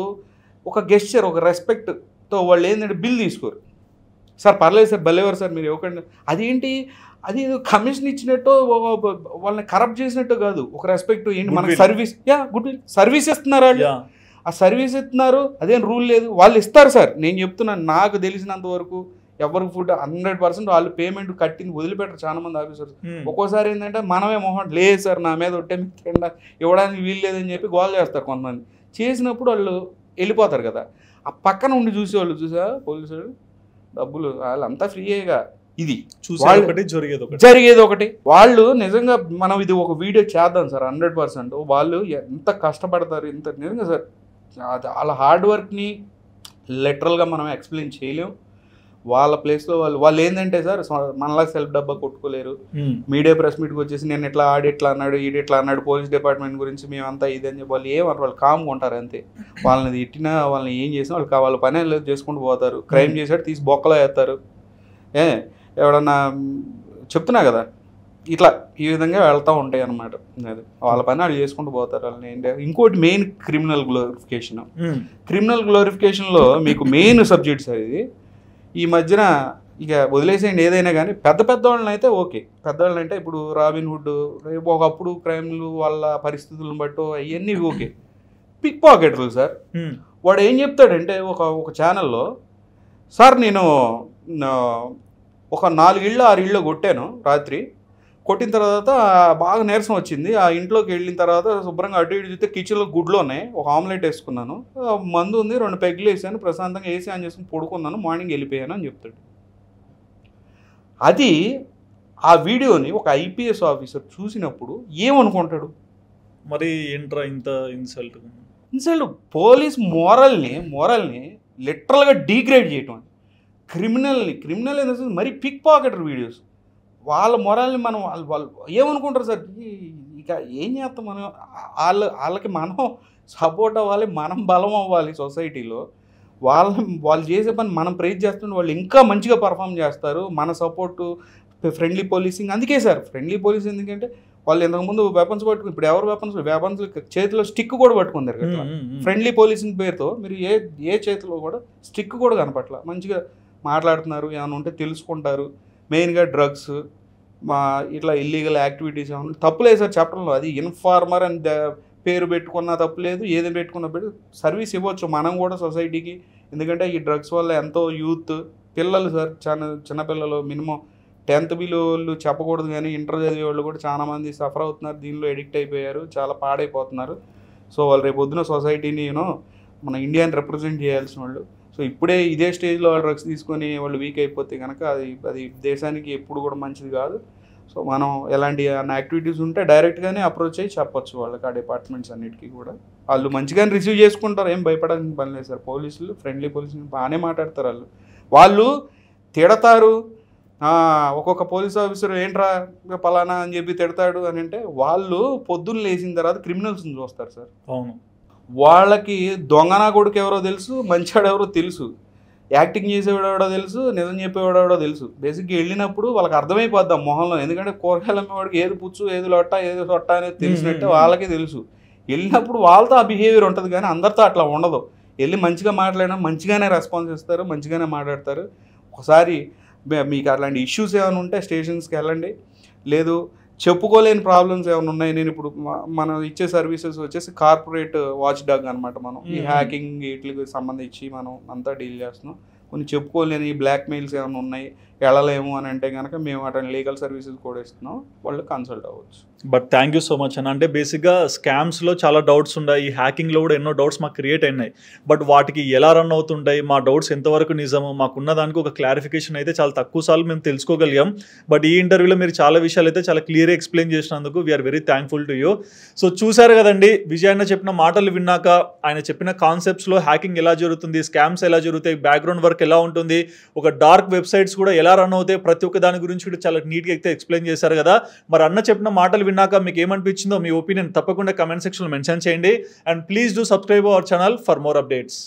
ఒక గెస్చర్ ఒక రెస్పెక్ట్తో వాళ్ళు ఏంటంటే బిల్ తీసుకోరు, సార్ పర్లేదు సార్ భలేవారు సార్ మీరు ఇవ్వకండి, అదేంటి అది కమిషన్ ఇచ్చినట్టు వాళ్ళని కరప్ట్ చేసినట్టు కాదు, ఒక రెస్పెక్ట్ ఏంటి మనకి సర్వీస్ గుడ్ విల్ సర్వీస్ ఇస్తున్నారు వాళ్ళు, ఆ సర్వీస్ ఇస్తున్నారు అదేం రూల్ లేదు, వాళ్ళు ఇస్తారు సార్. నేను చెప్తున్నాను నాకు తెలిసినంత వరకు ఎవరికి ఫుడ్ 100% వాళ్ళు పేమెంట్ కట్టింది వదిలిపెట్టరు చాలా మంది ఆఫీసర్స్. ఒక్కోసారి ఏంటంటే మనమే మొహం లేదు సార్ నా మీద ఒట్టే తిండా ఇవ్వడానికి వీలు లేదని చెప్పి గోల్ చేస్తారు కొంతమంది. చేసినప్పుడు వాళ్ళు వెళ్ళిపోతారు కదా, ఆ పక్కన ఉండి చూసేవాళ్ళు చూసా పోలీసులు డబ్బులు వాళ్ళంతా ఫ్రీయేగా, ఇది జరిగేది ఒకటి. వాళ్ళు నిజంగా మనం ఇది ఒక వీడియో చేద్దాం సార్ 100%. వాళ్ళు ఎంత కష్టపడతారు, ఇంత నిజంగా సార్ వాళ్ళ హార్డ్ వర్క్ని లిటరల్గా మనం ఎక్స్ప్లెయిన్ చేయలేం. వాళ్ళ ప్లేస్లో వాళ్ళు ఏంటంటే సార్ మనలా సెల్ఫ్ డబ్బా కొట్టుకోలేరు. మీడియా ప్రెస్ మీట్కి వచ్చేసి నేను ఇట్లా ఆడిట్లా అన్నాడు ఈడిట్లా అన్నాడు పోలీస్ డిపార్ట్మెంట్ గురించి మేమంతా ఇది అని చెప్పి వాళ్ళు ఏమన్నారు, వాళ్ళు కామ్గా ఉంటారు అంతే. వాళ్ళని తిట్టినా వాళ్ళని ఏం చేసినా వాళ్ళ పని చేసుకుంటూ పోతారు. క్రైమ్ చేశాడు తీసి బొక్కలో వేస్తారు. ఎవడన్నా చెప్తున్నా కదా ఇట్లా ఈ విధంగా వెళ్తూ ఉంటాయి అన్నమాట. అది వాళ్ళ పని వాళ్ళు చేసుకుంటూ పోతారు. వాళ్ళని ఏంటి ఇంకోటి మెయిన్ క్రిమినల్ గ్లోరిఫికేషన్. క్రిమినల్ గ్లోరిఫికేషన్లో మీకు మెయిన్ సబ్జెక్ట్ సార్ ఇది. ఈ మధ్యన ఇక వదిలేసేయండి ఏదైనా కానీ పెద్ద వాళ్ళని అయితే ఓకే. పెద్దవాళ్ళని అంటే ఇప్పుడు రాబిన్హుడ్ ఒకప్పుడు క్రైమ్లు వాళ్ళ పరిస్థితులను బట్టో అవన్నీ ఓకే. పిక్ పాకెట్లు సార్, వాడు ఏం చెప్తాడంటే ఒక ఛానల్లో, సార్ నేను ఒక 4 ఇళ్ళు 6 ఇళ్ళు కొట్టాను రాత్రి, కొట్టిన తర్వాత బాగా నీరసం వచ్చింది, ఆ ఇంట్లోకి వెళ్ళిన తర్వాత శుభ్రంగా అటు ఇటు చూస్తే కిచెన్లో గుడ్లు ఉన్నాయి, ఒక ఆమ్లెట్ వేసుకున్నాను, మందు ఉంది, 2 పెగ్గులు వేసాను, ప్రశాంతంగా ఏసీ ఆన్ చేసుకుని పడుకున్నాను, మార్నింగ్ వెళ్ళిపోయాను అని చెప్తాడు. అది ఆ వీడియోని ఒక ఐపీఎస్ ఆఫీసర్ చూసినప్పుడు ఏమనుకుంటాడు? మరి ఏంట్రా ఇంత ఇన్సల్ట్ పోలీస్ మోరల్ని లిటరల్గా డీగ్రేడ్ చేయటం, క్రిమినల్ ఇన్ ద సెన్స్ మరీ పిక్ పాకెటర్ వీడియోస్, వాళ్ళ మొరాల్ని మనం వాళ్ళు ఏమనుకుంటారు సార్? ఇక ఏం చేస్తాం మనం? వాళ్ళకి మనం సపోర్ట్ అవ్వాలి, మనం బలం అవ్వాలి సొసైటీలో. వాళ్ళు చేసే పని మనం ప్రైజ్ చేస్తుంటే వాళ్ళు ఇంకా మంచిగా పర్ఫామ్ చేస్తారు. మన సపోర్టు, ఫ్రెండ్లీ పోలీసింగ్. అందుకే సార్ ఫ్రెండ్లీ పోలీసింగ్, ఎందుకంటే వాళ్ళు ఇంతకుముందు వెపన్స్ పట్టుకుని, ఇప్పుడు ఎవరు వెపన్స్ చేతిలో స్టిక్ కూడా పట్టుకుంటారు కదా. ఫ్రెండ్లీ పోలీసింగ్ పేరుతో మీరు ఏ చేతిలో కూడా స్టిక్ కూడా కనపట్ల, మంచిగా మాట్లాడుతున్నారు, ఏమైనా ఉంటే తెలుసుకుంటారు. మెయిన్గా డ్రగ్స్, ఇట్లా ఇల్లీగల్ యాక్టివిటీస్ ఏమన్నా తప్పులేదు సార్ చెప్పడంలో. అది ఇన్ఫార్మర్ అని పేరు పెట్టుకున్నా తప్పులేదు, ఏది పెట్టుకున్నా సర్వీస్ ఇవ్వచ్చు మనం కూడా సొసైటీకి. ఎందుకంటే ఈ డ్రగ్స్ వల్ల ఎంతో యూత్ పిల్లలు సార్, చిన్నపిల్లలు మినిమం 10th వాళ్ళు చెప్పకూడదు కానీ ఇంటర్ చదివే వాళ్ళు కూడా చాలామంది సఫర్ అవుతున్నారు, దీనిలో ఎడిక్ట్ అయిపోయారు, చాలా పాడైపోతున్నారు. సో వాళ్ళు రేపు పొద్దున సొసైటీని మన ఇండియాని రిప్రజెంట్ చేయాల్సిన వాళ్ళు. సో ఇప్పుడే ఇదే స్టేజ్లో వాళ్ళు డ్రగ్స్ తీసుకొని వాళ్ళు వీక్ అయిపోతే కనుక అది దేశానికి ఎప్పుడు కూడా మంచిది కాదు. సో మనం ఎలాంటి యాక్టివిటీస్ ఉంటే డైరెక్ట్గానే అప్రోచ్ అయ్యి చెప్పొచ్చు వాళ్ళకి, ఆ డిపార్ట్మెంట్స్ అన్నిటికీ కూడా. వాళ్ళు మంచిగానే రిసీవ్ చేసుకుంటారు, ఏం భయపడాల్సిన పని లేదు సార్. పోలీసులు ఫ్రెండ్లీ పోలీసులు బాగానే మాట్లాడతారు. వాళ్ళు తిడతారు, ఒక్కొక్క పోలీస్ ఆఫీసర్ ఏంట్రా పలానా అని చెప్పి తిడతాడు అని అంటే, వాళ్ళు పొద్దున్న లేచిన తర్వాత క్రిమినల్స్ని చూస్తారు సార్. అవును, వాళ్ళకి దొంగనా కొడుకు ఎవరో తెలుసు, మంచివాడు ఎవరో తెలుసు, యాక్టింగ్ చేసేవాడు ఎవడో తెలుసు, నిజం చెప్పేవాడు ఎవడో తెలుసు. బేసిక్గా వెళ్ళినప్పుడు వాళ్ళకి అర్థమైపోద్ది మొహంలో, ఎందుకంటే కూరగాయలు అమ్మేవాడికి ఏది పుచ్చు ఏది లొట్ట ఏది సొట్ట అనేది తెలిసినట్టే వాళ్ళకే తెలుసు. వెళ్ళినప్పుడు వాళ్ళతో ఆ బిహేవియర్ ఉంటుంది కానీ అందరితో అట్లా ఉండదు. వెళ్ళి మంచిగా మాట్లాడినా మంచిగానే రెస్పాన్స్ ఇస్తారు, మంచిగానే మాట్లాడతారు. ఒకసారి మీకు అలాంటి ఇష్యూస్ ఏమైనా ఉంటే స్టేషన్స్కి వెళ్ళండి. లేదు చెప్పుకోలేని ప్రాబ్లమ్స్ ఏమైనా ఉన్నాయి, నేను ఇప్పుడు మనం ఇచ్చే సర్వీసెస్ వచ్చేసి కార్పొరేట్ వాచ్ డాగ్ అనమాట. మనం ఈ హ్యాకింగ్ వీటికి సంబంధించి మనం అంతా డీల్ చేస్తున్నాం. కొన్ని చెప్పుకోలేని బ్లాక్మెయిల్స్ ఏమైనా ఉన్నాయి, వెళ్ళలేము అని అంటే కనుక మేము అటు లీగల్ సర్వీసెస్ కూడా ఇస్తున్నాం, వాళ్ళు కన్సల్ట్ అవ్వచ్చు. But thank you so much అన్న. అంటే బేసిక్గా స్కామ్స్లో చాలా డౌట్స్ ఉన్నాయి, ఈ హ్యాకింగ్లో కూడా ఎన్నో డౌట్స్ మాకు క్రియేట్ అయినాయి. బట్ వాటికి ఎలా రన్ అవుతుంటాయి, మా డౌట్స్ ఎంతవరకు నిజము, మాకున్న దానికి ఒక క్లారిఫికేషన్ అయితే చాలా తక్కువ సార్లు మేము తెలుసుకోగలిగాం. బట్ ఈ ఇంటర్వ్యూలో మీరు చాలా విషయాలు అయితే చాలా క్లియర్గా ఎక్స్ప్లెయిన్ చేసినందుకు we are very thankful to you. So చూసారు కదండి, విజయ్ అన్న చెప్పిన మాటలు విన్నాక, ఆయన చెప్పిన కాన్సెప్ట్స్లో హ్యాకింగ్ ఎలా జరుగుతుంది, స్కామ్స్ ఎలా జరుగుతాయి, బ్యాక్గ్రౌండ్ వర్క్ ఎలా ఉంటుంది, ఒక డార్క్ వెబ్సైట్స్ కూడా ఎలా రన్ అవుతాయి, ప్రతి ఒక్క దాని గురించి కూడా చాలా నీట్గా అయితే ఎక్స్ప్లెయిన్ చేశారు కదా. మరి అన్న చెప్పిన మాటలు విన్నాక మీకు ఏమనిపించిందో మీ ఒపీనియన్ తప్పకుండా కమెంట్ సెక్షన్లో మెన్షన్ చేయండి. And please do subscribe our channel for more updates.